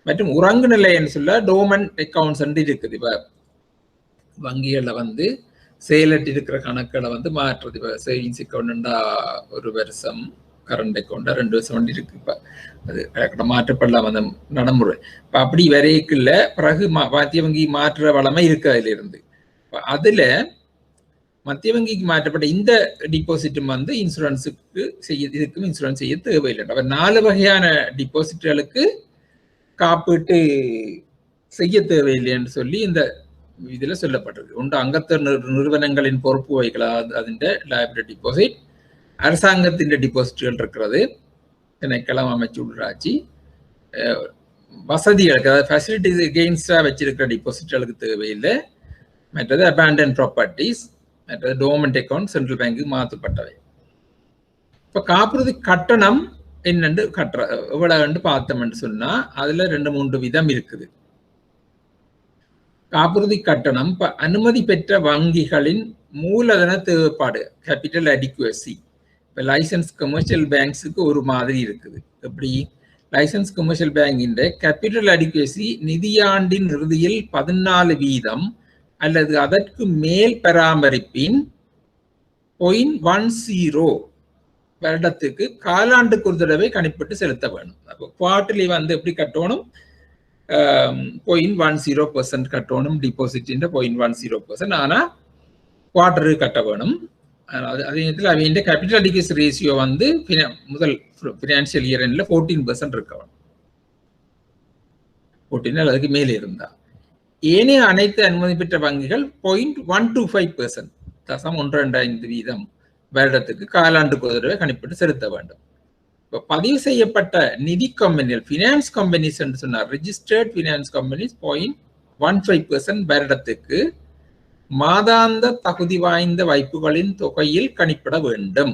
மற்றும் உறங்கு நிலை என்று சொல்ல டோர்மெண்ட் அக்கவுண்ட்ஸ் என்று இருக்குது. இப்போ வங்கிகளில் வந்து செயலற்று இருக்கிற கணக்குகளை வந்து மாற்றுறது. இப்போ சேவிங்ஸ் அக்கௌண்ட்டா 1 வருஷம், கரண்ட் அக்கௌண்ட்டா 2 வருஷம் வந்து இருக்கு. இப்போ அது மாற்றப்படலாம் அந்த நடைமுறை. இப்போ அப்படி வரைக்குள்ள பிறகு மத்திய வங்கி மாற்றுற வளமை இருக்கு. அதுல இருந்து அதுல மத்திய வங்கிக்கு மாற்றப்பட்ட இந்த டிபாசிட்டும் வந்து இன்சூரன்ஸுக்கு இதுக்கும் இன்சூரன்ஸ் செய்ய தேவையில்லை. அப்ப 4 வகையான டிபாசிட்களுக்கு காப்பீட்டு செய்ய தேவையில்லைன்னு சொல்லி இந்த இதுல சொல்லப்பட்டிருக்கு. ஒன்று அங்கத்த நிறுவனங்களின் பொறுப்பு வைக்கலாம், அதிண்ட லயபிலிட்டி டிபாசிட். அரசாங்கத்தின் டிபாசிட்கள் இருக்கிறது, திணைக்களம் அமைச்சு உள்ளாட்சி. வசதிகளுக்கு, அதாவது ஃபெசிலிட்டிஸ் எகெயின்ஸ்டா வச்சிருக்கிற டிபாசிட்களுக்கு தேவையில்லை. மற்றது அபேண்டன் ப்ராப்பர்ட்டிஸ், மற்றது டோர்மெண்ட் அக்கௌண்ட் சென்ட்ரல் பேங்க்கு மாற்றப்பட்டவை. இப்போ காப்புறுதி கட்டணம் என்னென்று எவ்வளவு பார்த்தோம்னு சொன்னா அதுல 2-3 விதம் இருக்குது. காப்புறுதி கட்டணம் இப்ப அனுமதி பெற்ற வங்கிகளின் மூலதன தேவைப்பாடு, கேபிட்டல் அடிக்குவசி. இப்போ லைசன்ஸ் கமர்ஷியல் பேங்க்ஸுக்கு ஒரு மாதிரி இருக்குது. எப்படி லைசன்ஸ் கமர்ஷியல் பேங்கின் கேபிட்டல் அடிக்குவசி நிதியாண்டின் இறுதியில் 14% அல்லது அதற்கு மேல் பராமரிப்பின் 0.10 வருடத்துக்கு காலாண்டுக்கு ஒரு தடவை கணிப்பிட்டு செலுத்த வேணும். அப்போ குவார்டர்லி எப்படி கட்டணும், 0.10% கட்டணும் டிபாசிட் 0.10%. ஆனா குவார்டருக்கு கட்ட வேணும். அதே நேரத்தில் அவங்க கேபிட்டல் அடிக்குவசி ரேஷியோ முதல் ஃபினான்ஷியல் இயர் எண்ட்ல 14% இருக்க வேணும். 14 அதுக்கு மேலே இருந்தா. ஏனைய அனைத்து அனுமதி பெற்ற வங்கிகள் 0.125%, 0.125% வருடத்துக்கு காலாண்டுக்கு ஒரு தடவை கணிப்பிட்டு செலுத்த வேண்டும். இப்போ பதிவு செய்யப்பட்ட நிதி கம்பெனிகள், ஃபினான்ஸ் கம்பெனிஸ் என்று சொன்னார், ரிஜிஸ்டர்ட் ஃபினான்ஸ் கம்பெனிஸ் 0.15% வருடத்துக்கு மாதாந்த தகுதி வாய்ந்த வைப்புகளின் தொகையில் கணிப்பிட வேண்டும்.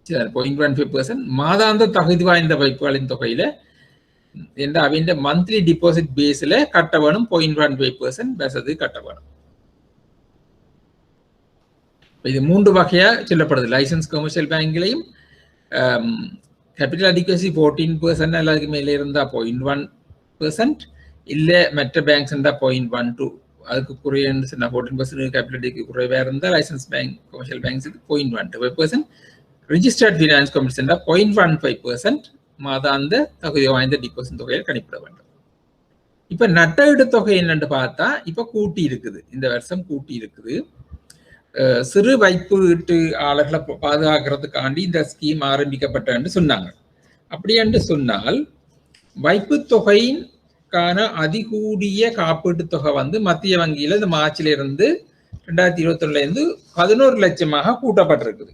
0.15% மாதாந்த தகுதி வாய்ந்த வைப்புகளின் தொகையில அவங்க மந்த்லி டிபாசிட் பேஸ்ல கட்ட வேணும். 0.15% வசதி கட்ட வேணும். இது 3 வகையா சொல்லப்படுது. லைசன்ஸ் கமர்ஷியல் பேங்க்லையும் கேபிட்டல் அடிக்குவசி 14% அல்லதுக்கு மேலே இருந்தா 0.1%, இல்ல மற்ற பேங்க்ஸ் இருந்தா 0.12, அதுக்கு குறையன்னு சொன்னா 14% கேபிட்டல் அடிக்கு குறைவா இருந்தா லைசன்ஸ் பேங்க் கமர்ஷியல் பேங்க்ஸுக்கு 0.15%, ரிஜிஸ்டர்ட் ஃபினான்ஸ் கம்பெனிஸ் இருந்தா 0.15% மாதாந்த தகுதி வாய்ந்த டிபாசிட் தொகையை கணிப்பிட வேண்டும். இப்ப நட்டஈடு தொகை என்னன்னு பார்த்தா இப்ப கூட்டி இருக்குது, இந்த வருஷம் கூட்டி இருக்குது. சிறு வைப்பீட்டாளர்களை பாதுகாக்கிறதுக்காண்டி இந்த ஸ்கீம் ஆரம்பிக்கப்பட்டன்னு சொன்னாங்க. அப்படி என்று சொன்னால் வைப்பு தொகைக்கான அதிகூடிய காப்பீட்டு தொகை மத்திய வங்கியில இந்த மார்ச்ல இருந்து 2021 இருந்து 11 லட்சமாக கூட்டப்பட்டிருக்குது.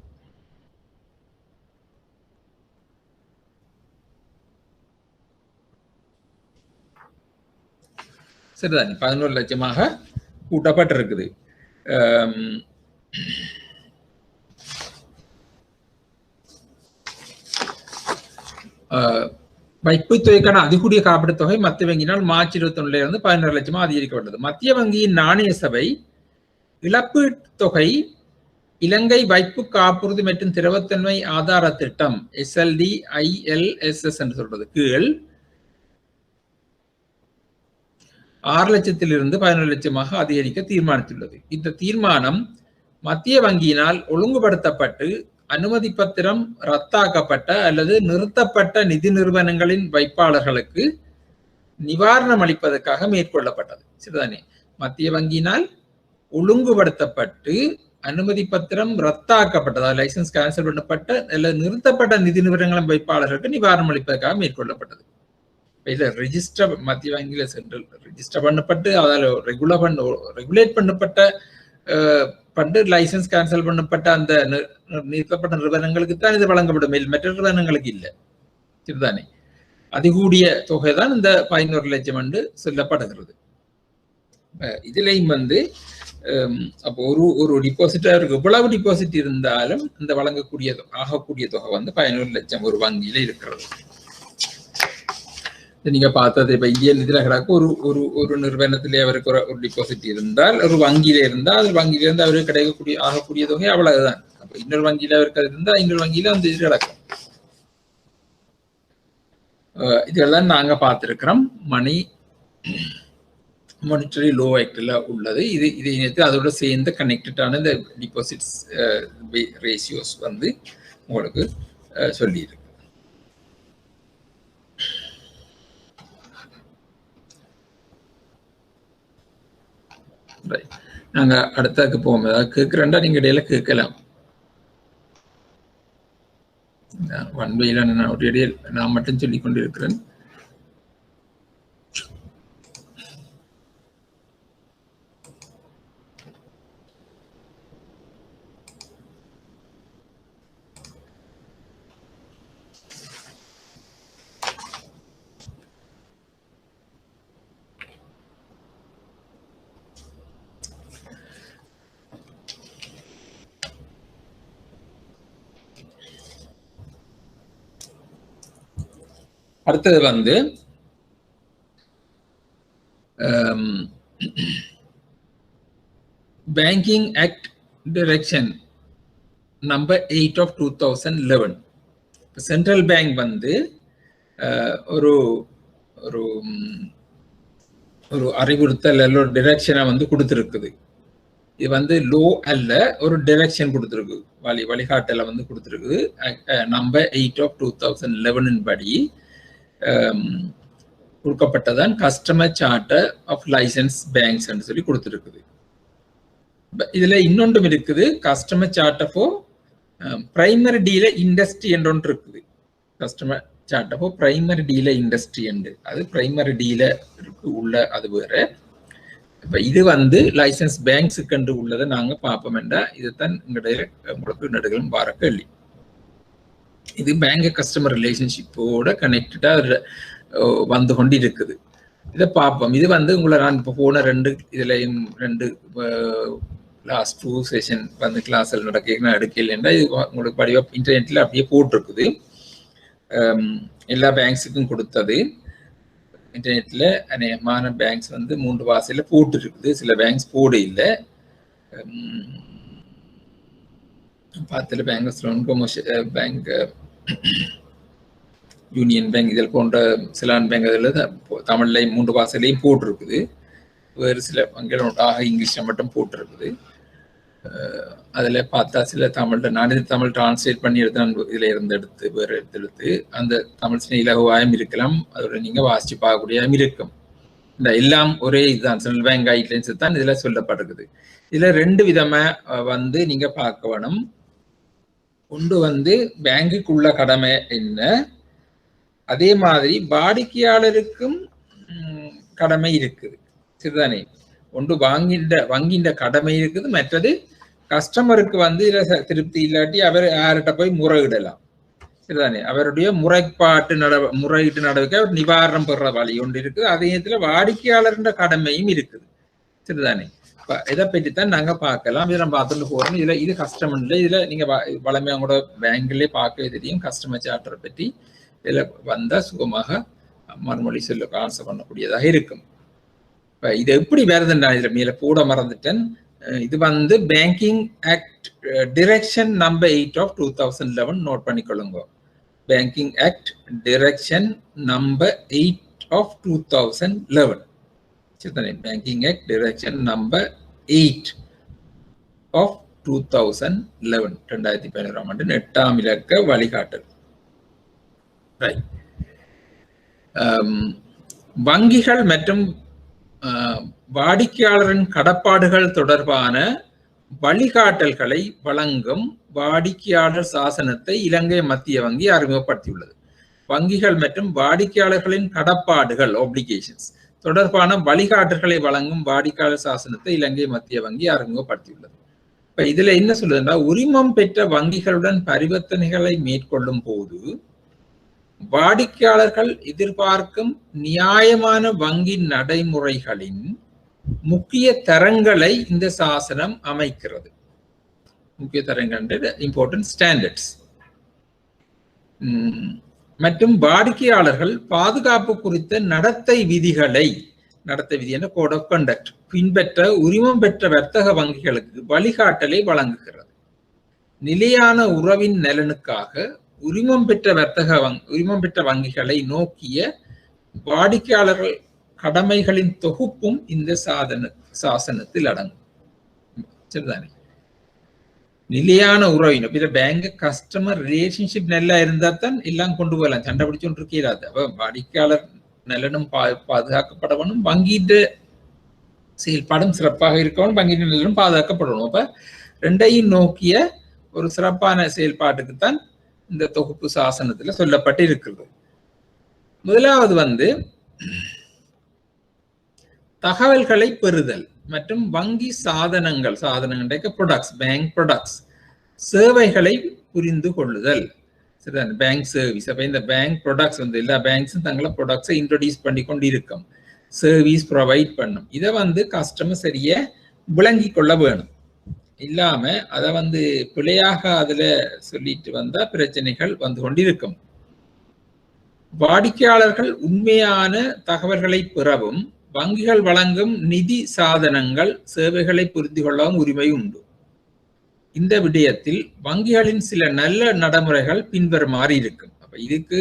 சரிதானே, 11 லட்சமாக கூட்டப்பட்டிருக்குது. வைப்பு தொகைக்கான அதிகூடிய காப்பீட்டு தொகை மத்திய வங்கியினால் மார்ச் 21 இருந்து 11 லட்சமா அதிகரிக்கப்பட்டது. மத்திய வங்கியின் நாணய சபை இழப்பீட்டு தொகை இலங்கை வைப்பு காப்புறுதி மற்றும் திரவத்தன்மை ஆதார திட்டம் SLDILSS என்று சொல்றது கீழ் 6 லட்சத்திலிருந்து 11 லட்சமாக அதிகரிக்க தீர்மானித்துள்ளது. இந்த தீர்மானம் மத்திய வங்கியினால் ஒழுங்குபடுத்தப்பட்டு அனுமதி பத்திரம் ரத்தாக்கப்பட்ட அல்லது நிறுத்தப்பட்ட நிதி நிறுவனங்களின் வைப்பாளர்களுக்கு நிவாரணம் அளிப்பதற்காக மேற்கொள்ளப்பட்டது. சரிதானே, மத்திய வங்கியினால் ஒழுங்குபடுத்தப்பட்டு அனுமதி பத்திரம் ரத்தாக்கப்பட்டது, லைசன்ஸ் கேன்சல் பண்ணப்பட்ட அல்லது நிறுத்தப்பட்ட நிதி நிறுவனங்களின் வைப்பாளர்களுக்கு நிவாரணம் அளிப்பதற்காக மேற்கொள்ளப்பட்டது. இதுல ரெஜிஸ்டர் மத்திய வங்கியில சென்ட்ரல் ரெஜிஸ்டர் பண்ணப்பட்டு அதால ரெகுலேட் பண்ணப்பட்ட பண்டு லைசன்ஸ் கேன்சல் பண்ணப்பட்ட அந்த நிறுத்தப்பட்ட நிறுவனங்களுக்கு தான் இது வழங்கப்படும், மற்ற நிறுவனங்களுக்கு இல்லை. சரிதானே, அதிகூடிய தொகை தான் இந்த 11 லட்சம் என்று சொல்லப்படுகிறது. இதுலையும் அப்போ ஒரு டிபாசிட்டருக்கு எவ்வளவு டிபாசிட் இருந்தாலும் இந்த வழங்கக்கூடிய ஆகக்கூடிய தொகை 11 லட்சம் ஒரு வங்கியில இருக்கிறது. நீங்க பார்த்தது இப்ப இந்திய நிதியில கிடக்கு ஒரு நிறுவனத்திலே அவருக்கு ஒரு டிபாசிட் இருந்தால், ஒரு வங்கியில இருந்தால் அது வங்கியில இருந்து அவருக்கு கிடைக்கக்கூடிய ஆகக்கூடிய தொகை அவ்வளவுதான். அப்ப இன்னொரு வங்கியில அவருக்கு இருந்தா இன்னொரு வங்கியில அந்த இது கிடக்கும். இதெல்லாம் நாங்க பார்த்திருக்கிறோம். மணி மானிட்டரி லோ ஆக்ட்ல உள்ளது. இது அதோட சேர்ந்து கனெக்டடான இந்த டிபாசிட்ஸ் ரேஷியோஸ் உங்களுக்கு சொல்லியிருக்கு. நாங்க அடுத்ததுக்கு போவோம். ஏதாவது கேட்கிறேன்டா நீங்க இடையில கேட்கலாம். ஒன்வேல நான் மட்டும் சொல்லிக் கொண்டிருக்கிறேன். அடுத்தது வந்து banking act direction number 8 of 2011. Central bank வந்து ஒரு ஒரு ஒரு அறிவுறுத்தல் அல்ல ஒரு டிரெக்ஷனை வந்து கொடுத்துருக்குது. இது வந்து லோ அல்ல, ஒரு டிரெக்ஷன் கொடுத்துருக்கு, வழிகாட்டலை வந்து கொடுத்துருக்குது. நம்பர் 8 of 2011 படி கொடுக்கப்பட்டதான் customer charter of license banks சொல்லி கொடுத்துருக்குது. இதுல இன்னொன்றும் இருக்குது, customer charter for primary dealer industry என்று ஒன்று இருக்குது. Customer charter for primary dealer industry என்று, அது பிரைமரி டீலருக்கு உள்ள அது வேற. இப்ப இது வந்து லைசன்ஸ் பேங்க்ஸுக்கு என்று உள்ளதை நாங்க பார்ப்போம் என்றா, இதுதான் உங்களுக்கு நடுகளும் வார கேள்வி. இது பேங்க் கஸ்டமர் ரிலேஷன்ஷிப்போட கனெக்டடா வந்து கொண்டு இருக்குது. இதை பார்ப்போம். இது வந்து உங்களை நான் இப்போ போன ரெண்டு லாஸ்ட் 2 செஷன் வந்து கிளாஸில் நடக்க எடுக்கலைன்னா இது உங்களுக்கு படிவாக இன்டர்நெட்டில் அப்படியே போட்டிருக்குது. எல்லா பேங்க்ஸுக்கும் கொடுத்தது இன்டர்நெட்டில் அநேகமான பேங்க்ஸ் வந்து 3 வாசையில் போட்டுருக்குது, சில பேங்க்ஸ் போட இல்லை. பார்த்துல bank loan commercial bank, union bank, இதில் போன்ற சிலான் பேங்க் அதில் தமிழ்லையும் 3 வாசலையும் போட்டிருக்குது. வேறு சில வங்கிகளோட இங்கிலீஷில் மட்டும் போட்டிருக்குது. அதில் பார்த்தா சில நான் இது தமிழ் டிரான்ஸ்லேட் பண்ணி எடுத்து இதில் இருந்து எடுத்து வேறு எடுத்து அந்த தமிழ் சின்ன இலகுவாயம் இருக்கலாம், அதோட நீங்கள் வாசித்து பார்க்கக்கூடியதும் இருக்கும். இந்த எல்லாம் ஒரே இதுதான், சென்ட்ரல் பேங்க் கைட்லைன்ஸ் தான் இதில் சொல்லப்பட்டிருக்குது. இதில் 2 விதமாக வந்து நீங்கள் பார்க்க வேணும். ஒன்று வந்து பேங்குக்குள்ள கடமை என்ன, அதே மாதிரி வாடிக்கையாளருக்கும் கடமை இருக்குது, சரிதானே. ஒன்று வங்கின்ற கடமை இருக்குது, மற்றது கஸ்டமருக்கு வந்து இதில் திருப்தி இல்லாட்டி அவர் யார்கிட்ட போய் முறையிடலாம், சரிதானே. அவருடைய முறையீட்டு நடவடிக்கை அவர் நிவாரணம் பெற வழி ஒன்று இருக்குது. அதே நேரத்தில் வாடிக்கையாளர்ன்ற கடமையும் இருக்குது, சரிதானே. இதை பற்றித்தான் நாங்கள் பார்க்கலாம். இதை நம்ம பார்த்துட்டு போகிறோம். இது கஸ்டமர்ல இதில் நீங்கள் வளமையாக கூட பேங்க்லேயே பார்க்கவே தெரியும். கஸ்டமர் சார்ட்டரை பற்றி இதில் வந்தால் சுகமாக மறுமொழி சொல்ல ஆன்சர் பண்ணக்கூடியதாக இருக்கும். இப்போ இது எப்படி வருதுன்னா இதில் மேலே போட மறந்துட்டேன். இது வந்து banking act direction number 8 of 2011 note பண்ணிக்கொள்ளுங்க. Banking act direction number 8 of 2011, சரிதானே. Banking act direction number 8 of 2011, 2011 ஆண்டு 8ஆம் இலக்க வழிகாட்டல். வங்கிகள் மற்றும் வாடிக்கையாளரின் கடப்பாடுகள் தொடர்பான வழிகாட்டல்களை வழங்கும் வாடிக்கையாளர் சாசனத்தை இலங்கை மத்திய வங்கி அறிமுகப்படுத்தியுள்ளது. வங்கிகள் மற்றும் வாடிக்கையாளர்களின் கடப்பாடுகள் ஆப்ளிகேஷன்ஸ் தொடர்பான வழிகாட்டல்களை வழங்கும் வாடிக்கையாளர் சாசனத்தை இலங்கை மத்திய வங்கி அறிமுகப்படுத்தியுள்ளது. இப்ப இதுல என்ன சொல்லுதுன்னா, உரிமம் பெற்ற வங்கிகளுடன் பரிவர்த்தனைகளை மேற்கொள்ளும் போது வாடிக்கையாளர்கள் எதிர்பார்க்கும் நியாயமான வங்கி நடைமுறைகளின் முக்கிய தரங்களை இந்த சாசனம் அமைக்கிறது. முக்கிய தரங்கள் இம்பார்ட்டன்ட் ஸ்டாண்டர்ட்ஸ். மற்றும் வாடிக்கையாளர்கள் பாதுகாப்பு குறித்த நடத்தை விதி என்ற கோட் ஆஃப் கண்டக்ட் பின்பற்ற உரிமம் பெற்ற வர்த்தக வங்கிகளுக்கு வழிகாட்டலை வழங்குகிறது. நிலையான உறவின் நலனுக்காக உரிமம் பெற்ற வங்கிகளை நோக்கிய வாடிக்கையாளர்கள் கடமைகளின் தொகுப்பும் இந்த சாசனத்தில் அடங்கும், சரிதானே. நிலையான உறவின் பேங்க் கஸ்டமர் ரிலேஷன்ஷிப் நல்லா இருந்தா தான் எல்லாம் கொண்டு போகலாம், சண்டை பிடிச்சொன்று இருக்கிறாது. வாடிக்கையாளர் நலனும் பாதுகாக்கப்படணும், வங்கியின் செயல்பாடும் சிறப்பாக இருக்கணும், வங்கியின் நலனும் பாதுகாக்கப்படணும். அப்ப ரெண்டையும் நோக்கிய ஒரு சிறப்பான செயல்பாட்டுக்குத்தான் இந்த தொகுப்பு சாசனத்துல சொல்லப்பட்டு இருக்கிறது. முதலாவது வந்து தகவல்களை பெறுதல் மற்றும் வங்கி சாதனங்கள் ப்ராடக்ட்ஸ், பேங்க் ப்ராடக்ட்ஸ், சேவைகளை புரிந்து கொள்ளுதல், சரிதான். Bank service. அப்ப இந்த பேங்க் ப்ராடக்ட்ஸ் வந்து எல்லா பேங்க்ஸும் தங்களை ப்ராடக்ட்ஸை இன்ட்ரோடியூஸ் பண்ணி கொண்டு இருக்கும், சர்வீஸ் ப்ரொவைட் பண்ணும். இதை வந்து கஸ்டமர் சரியா விளங்கி கொள்ள வேணும். இல்லாம அதை வந்து பிழையாக அதுல சொல்லிட்டு வந்தா பிரச்சனைகள் வந்து கொண்டிருக்கும். வாடிக்கையாளர்கள் உண்மையான தகவல்களை பெறவும் வங்கிகள் வழங்கும் நிதி சாதனங்கள் சேவைகளை புரிந்து கொள்ளவும் உரிமை உண்டு. இந்த விடயத்தில் வங்கிகளின் சில நல்ல நடைமுறைகள் பின்வருமாறு இருக்கும். அப்ப இதுக்கு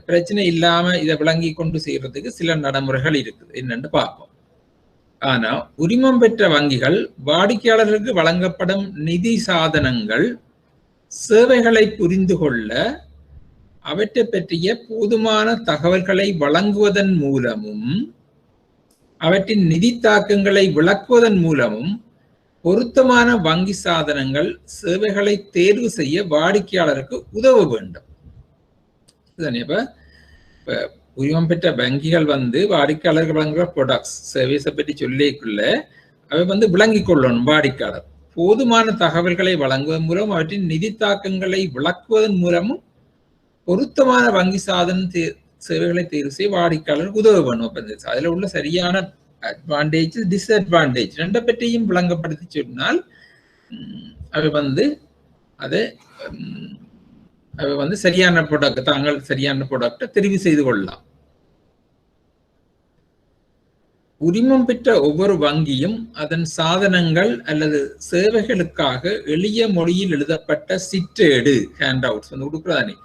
பிரச்சனை இல்லாம இதை விளங்கி கொண்டு செய்யறதுக்கு சில நடைமுறைகள் இருக்குது, என்னன்னு பார்ப்போம். ஆனா உரிமம் பெற்ற வங்கிகள் வாடிக்கையாளர்களுக்கு வழங்கப்படும் நிதி சாதனங்கள் சேவைகளை புரிந்து கொள்ள அவற்றை பற்றிய போதுமான தகவல்களை வழங்குவதன் மூலமும் அவற்றின் நிதி தாக்கங்களை விளக்குவதன் மூலமும் பொருத்தமான வங்கி சாதனங்கள் சேவைகளை தேர்வு செய்ய வாடிக்கையாளருக்கு உதவ வேண்டும். இப்ப உரிமம் பெற்ற வங்கிகள் வாடிக்கையாளர்கள் வழங்குற ப்ராடக்ட்ஸ் சர்வீஸை பற்றி சொல்லிக்குள்ள அவை விளங்கிக் கொள்ளணும். வாடிக்கையாளர் போதுமான தகவல்களை வழங்குவதன் மூலம் அவற்றின் நிதி தாக்கங்களை விளக்குவதன் மூலமும் பொருத்தமான வங்கி சாதன சேவைகளை தேர்வு செய்ய வாடிக்கையாளருக்கு உதவ வேணும். அதுல உள்ள சரியான அட்வான்டேஜ் டிஸ்அட்வான்டேஜ் ரெண்டை பற்றியும் விளங்கப்படுத்தி சொன்னால் அவை சரியான ப்ராடக்ட் தாங்கள் சரியான ப்ராடக்டை தெரிவு செய்து கொள்ளலாம். உரிமம் பெற்ற ஒவ்வொரு வங்கியும் அதன் சாதனங்கள் அல்லது சேவைகளுக்காக எளிய மொழியில் எழுதப்பட்ட சிற்றேடு ஹேண்ட் அவுட்ஸ் கொடுக்குறதானே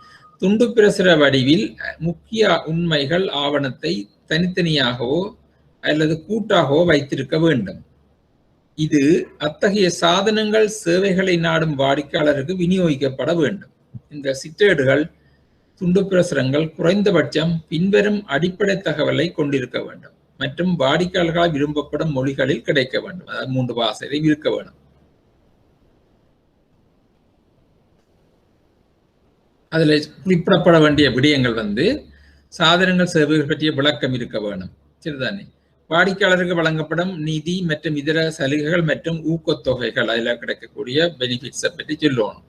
துண்டு பிரசுர வடிவில் முக்கிய உண்மைகள் ஆவணத்தை தனித்தனியாகவோ அல்லது கூட்டாகவோ வைத்திருக்க வேண்டும். இது அத்தகைய சாதனங்கள் சேவைகளை நாடும் வாடிக்கையாளருக்கு விநியோகிக்கப்பட வேண்டும். இந்த சிற்றேடுகள் துண்டு பிரசுரங்கள் குறைந்தபட்சம் பின்வரும் அடிப்படை தகவலை கொண்டிருக்க வேண்டும் மற்றும் வாடிக்கையாளர்களால் விரும்பப்படும் மொழிகளில் கிடைக்க வேண்டும். அதாவது 3 பாஷையில் இருக்க வேண்டும். அதுல குறிப்பிடப்பட வேண்டிய விடயங்கள் சாதனங்கள் சேவைகள் பற்றிய விளக்கம் இருக்க வேணும். சரிதானே? வாடிக்கையாளருக்கு வழங்கப்படும் நிதி மற்றும் இதர சலுகைகள் மற்றும் ஊக்கத்தொகைகள் அதில் கிடைக்கக்கூடிய பெனிஃபிட்ஸை பற்றி சொல்லணும்.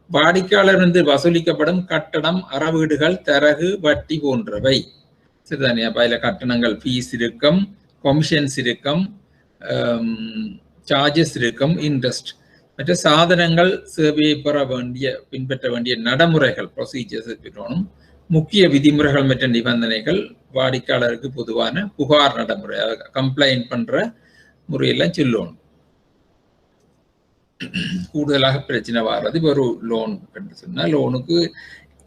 வாடிக்கையாளர் வசூலிக்கப்படும் கட்டணம், அறவீடுகள், தரகு, வட்டி போன்றவை. சரிதானே? அப்ப அதில் கட்டணங்கள் ஃபீஸ் இருக்கும், கமிஷன்ஸ் இருக்கும், சார்ஜஸ் இருக்கும், இன்ட்ரெஸ்ட். மற்ற சாதனங்கள் சேவையை பின்பற்ற வேண்டிய நடைமுறைகள் ப்ரொசீஜர்ஸ் பெறணும். முக்கிய விதிமுறைகள் மற்றும் நிபந்தனைகள், வாடிக்கையாளருக்கு பொதுவான புகார் நடைமுறை கம்ப்ளைண்ட் பண்ற முறையெல்லாம் சொல்லணும். கூடுதலாக பிரச்சனை வர்றது ஒரு லோன் சொன்னா லோனுக்கு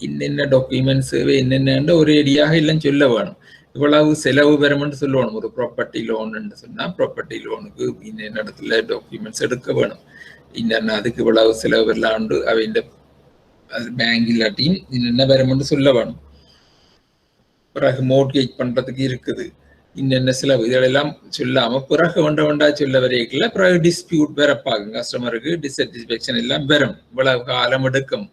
என்னென்ன டாக்குமெண்ட்ஸ் சேவை என்னென்ன ஒரேடியாக எல்லாம் சொல்ல வேணும். இவ்வளவு செலவு பெறும்னு சொல்லணும். ஒரு ப்ராப்பர்ட்டி லோன் சொன்னா ப்ராப்பர்ட்டி லோனுக்கு இன்னென்ன இடத்துல டாக்குமெண்ட்ஸ் எடுக்க வேணும், இன்னென்ன அதுக்கு இவ்வளவு செலவு வரலாண்டு அவை இந்த பேங்க் இல்லாட்டியும் என்னென்ன வரும்னு சொல்ல வேணும். பிறகு மோட்கேஜ் பண்றதுக்கு இருக்குது இன்னென்ன செலவு, இதெல்லாம் சொல்லாம பிறகு வேண்டா சொல்ல வரைக்கல. பிறகு டிஸ்பியூட் வரப்பாகும், கஸ்டமருக்கு டிஸ்சாட்டிஸ்பேக்ஷன் எல்லாம் வரும், இவ்வளவு காலம் எடுக்கும்.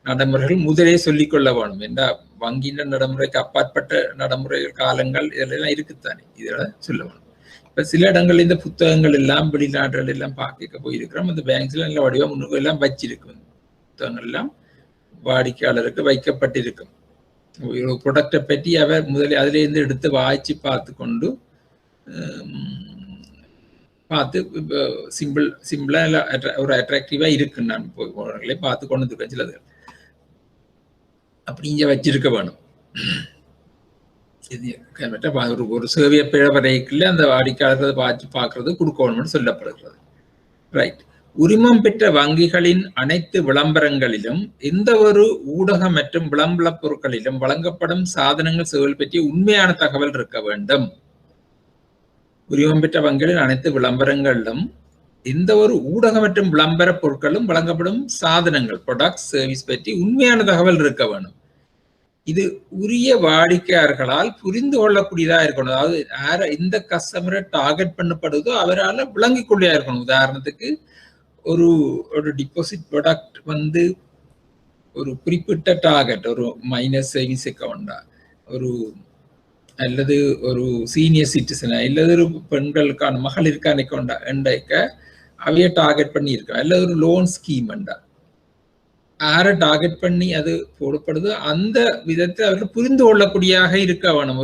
நடைமுறைகள் முதலே சொல்லிக்கொள்ள வேணும். ஏன்னா வங்கியின் நடைமுறைக்கு அப்பாற்பட்ட நடைமுறைகள் காலங்கள் இதெல்லாம் இருக்குத்தானே, இதெல்லாம் சொல்ல வேணும். இப்ப சில இடங்கள் இந்த புத்தகங்கள் எல்லாம் வெளிநாடுகள் எல்லாம் பார்க்க போயிருக்கிறோம். அந்த பேங்க்ஸ்ல நல்ல வடிவம் முன்னுக்கு எல்லாம் வச்சிருக்கும். புத்தகங்கள் எல்லாம் வாடிக்கையாளருக்கு வைக்கப்பட்டிருக்கும். ஒரு ப்ராடக்டை பற்றி அவர் முதலில் அதிலிருந்து எடுத்து வாய்ச்சி பார்த்து சிம்பிளா ஒரு அட்ராக்டிவா இருக்கு. நான் பார்த்து கொண்டு இருக்கேன். சிலது அப்படி இங்க வச்சிருக்க வேணும். ஒரு சேவையை பிழவரைக்குள்ள அந்த வாடிக்கையாளர்களை பார்க்கறது கொடுக்கணும்னு சொல்லப்படுகிறது. ரைட். உரிமம் பெற்ற வங்கிகளின் அனைத்து விளம்பரங்களிலும் எந்த ஒரு ஊடக மற்றும் விளம்பர பொருட்களிலும் வழங்கப்படும் சாதனங்கள் சேவைகள் பற்றிய உண்மையான தகவல் இருக்க வேண்டும். உரிமம் பெற்ற வங்கிகளின் அனைத்து விளம்பரங்களிலும் எந்த ஒரு ஊடக மற்றும் விளம்பர பொருட்களும் வழங்கப்படும் சாதனங்கள் ப்ராடக்ட் சர்வீஸ் பற்றி உண்மையான தகவல் இருக்க வேணும். இது உரிய வாடிக்கையாளர்களால் புரிந்து கொள்ளக்கூடியதா இருக்கணும். அதாவது யார எந்த கஸ்டமரை டார்கெட் பண்ணப்படுதோ அவரால் விளங்கிக் கொள்ளையா இருக்கணும். உதாரணத்துக்கு ஒரு டிபாசிட் ப்ராடக்ட் ஒரு குறிப்பிட்ட டார்கெட், ஒரு மைனர் சேவிங்ஸ் அக்கௌண்டா, அல்லது ஒரு சீனியர் சிட்டிசனா, இல்லது ஒரு பெண்களுக்கான மகளிருக்கான அக்கௌண்டா என்றைக்க அவைய டார்கெட் பண்ணி இருக்கா, அல்லது ஒரு லோன் ஸ்கீம் என்றா யாரை டார்கெட் பண்ணி அது போடப்படுதோ அந்த விதத்தை அவர்கள் புரிந்து கொள்ளக்கூடியதாக இருக்க வேணும்.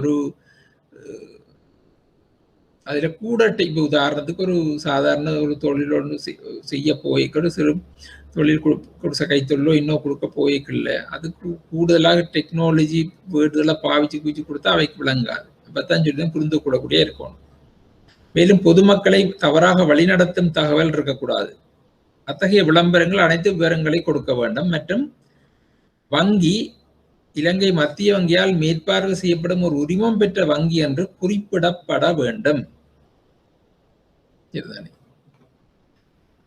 அதுல கூட இப்ப உதாரணத்துக்கு ஒரு சாதாரண ஒரு தொழில் ஒன்று செய்ய போய்க்க சிறு தொழில் கொடுத்த கைத்தொழிலோ இன்னும் கொடுக்க போய்க்கில்ல, அதுக்கு கூடுதலாக டெக்னாலஜி வேர்டுகளை பாவிச்சு குவிச்சு கொடுத்தா அவைக்கு விளங்காது. அப்பதான் சொல்லி புரிந்து கொள்ளக்கூடிய இருக்கணும். மேலும் பொதுமக்களை தவறாக வழிநடத்தும் தகவல் இருக்கக்கூடாது. அத்தகைய விளம்பரங்கள் அனைத்து விவரங்களை கொடுக்க வேண்டும். மற்றும் வங்கி இலங்கை மத்திய வங்கியால் மேற்பார்வை செய்யப்படும் ஒரு உரிமம் பெற்ற வங்கி என்று குறிப்பிடப்பட வேண்டும்.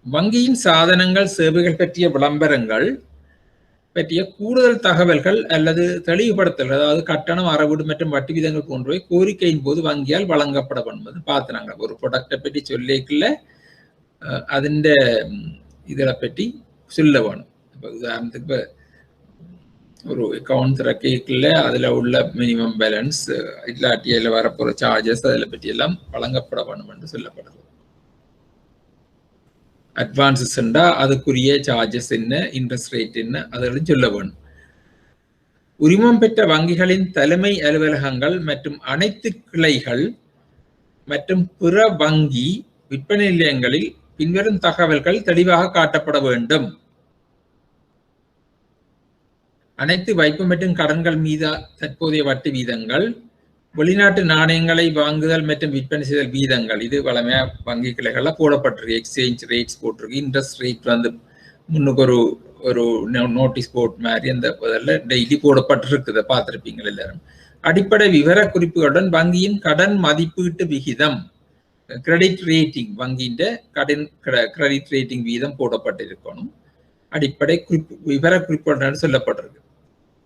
வங்கியின் சாதனங்கள் சேவைகள் பற்றிய விளம்பரங்கள் பற்றிய கூடுதல் தகவல்கள் அல்லது தெளிவுபடுத்தல், அதாவது கட்டணம், அறவீடு மற்றும் வட்டி விதங்கள் போன்றவை கோரிக்கையின் போது வங்கியால் வழங்கப்பட வேண்டும். பார்த்து நாங்கள் ஒரு ப்ராடக்டை பற்றி சொல்லிக்கல அதிண்ட இதில் பற்றி சொல்ல வேணும். இப்போ உதாரணத்துக்கு இப்போ ஒரு அக்கௌண்ட் திறக்கல அதில் உள்ள மினிமம் பேலன்ஸ் இல்லாட்டி அதில் வரப்போகிற சார்ஜஸ் அதில் பற்றி எல்லாம் வழங்கப்பட வேண்டும் என்று சொல்லப்படுது. அட்வான்ஸஸ் அதுக்குரிய சார்ஜஸ் என்ன, இன்ட்ரெஸ்ட் ரேட் என்ன, அதெல்லாம் சொல்ல வேணும். உரிமம் பெற்ற வங்கிகளின் தலைமை அலுவலகங்கள் மற்றும் அனைத்து கிளைகள் மற்றும் பிற வங்கி விற்பனை நிலையங்களில் பின்வரும் தகவல்கள் தெளிவாக காட்டப்பட வேண்டும். அனைத்து வைப்பு மற்றும் கடன்கள் மீது தற்போதைய வட்டி வீதங்கள், வெளிநாட்டு நாணயங்களை வாங்குதல் மற்றும் விற்பனை செய்தல் வீதங்கள், இது வளமையா வங்கி கிளைகள்ல போடப்பட்டிருக்கு. எக்ஸ்சேஞ்ச் ரேட்ஸ் போட்டிருக்கு. இன்ட்ரெஸ்ட் ரேட் வந்து முன்னுக்கு ஒரு நோட்டீஸ் போர்ட் மாதிரி அந்த டெய்லி போடப்பட்டிருக்குது, பார்த்துருப்பீங்க எல்லாரும். அடிப்படை விவர குறிப்புகளுடன் வங்கியின் கடன் மதிப்பீட்டு விகிதம், கிரெடிட் ரேட்டிங், வங்கியின் கிரெடிட் ரேட்டிங் வீதம் போடப்பட்டிருக்கணும். அடிப்படை விவர குறிப்புடன் சொல்லப்பட்டிருக்கு.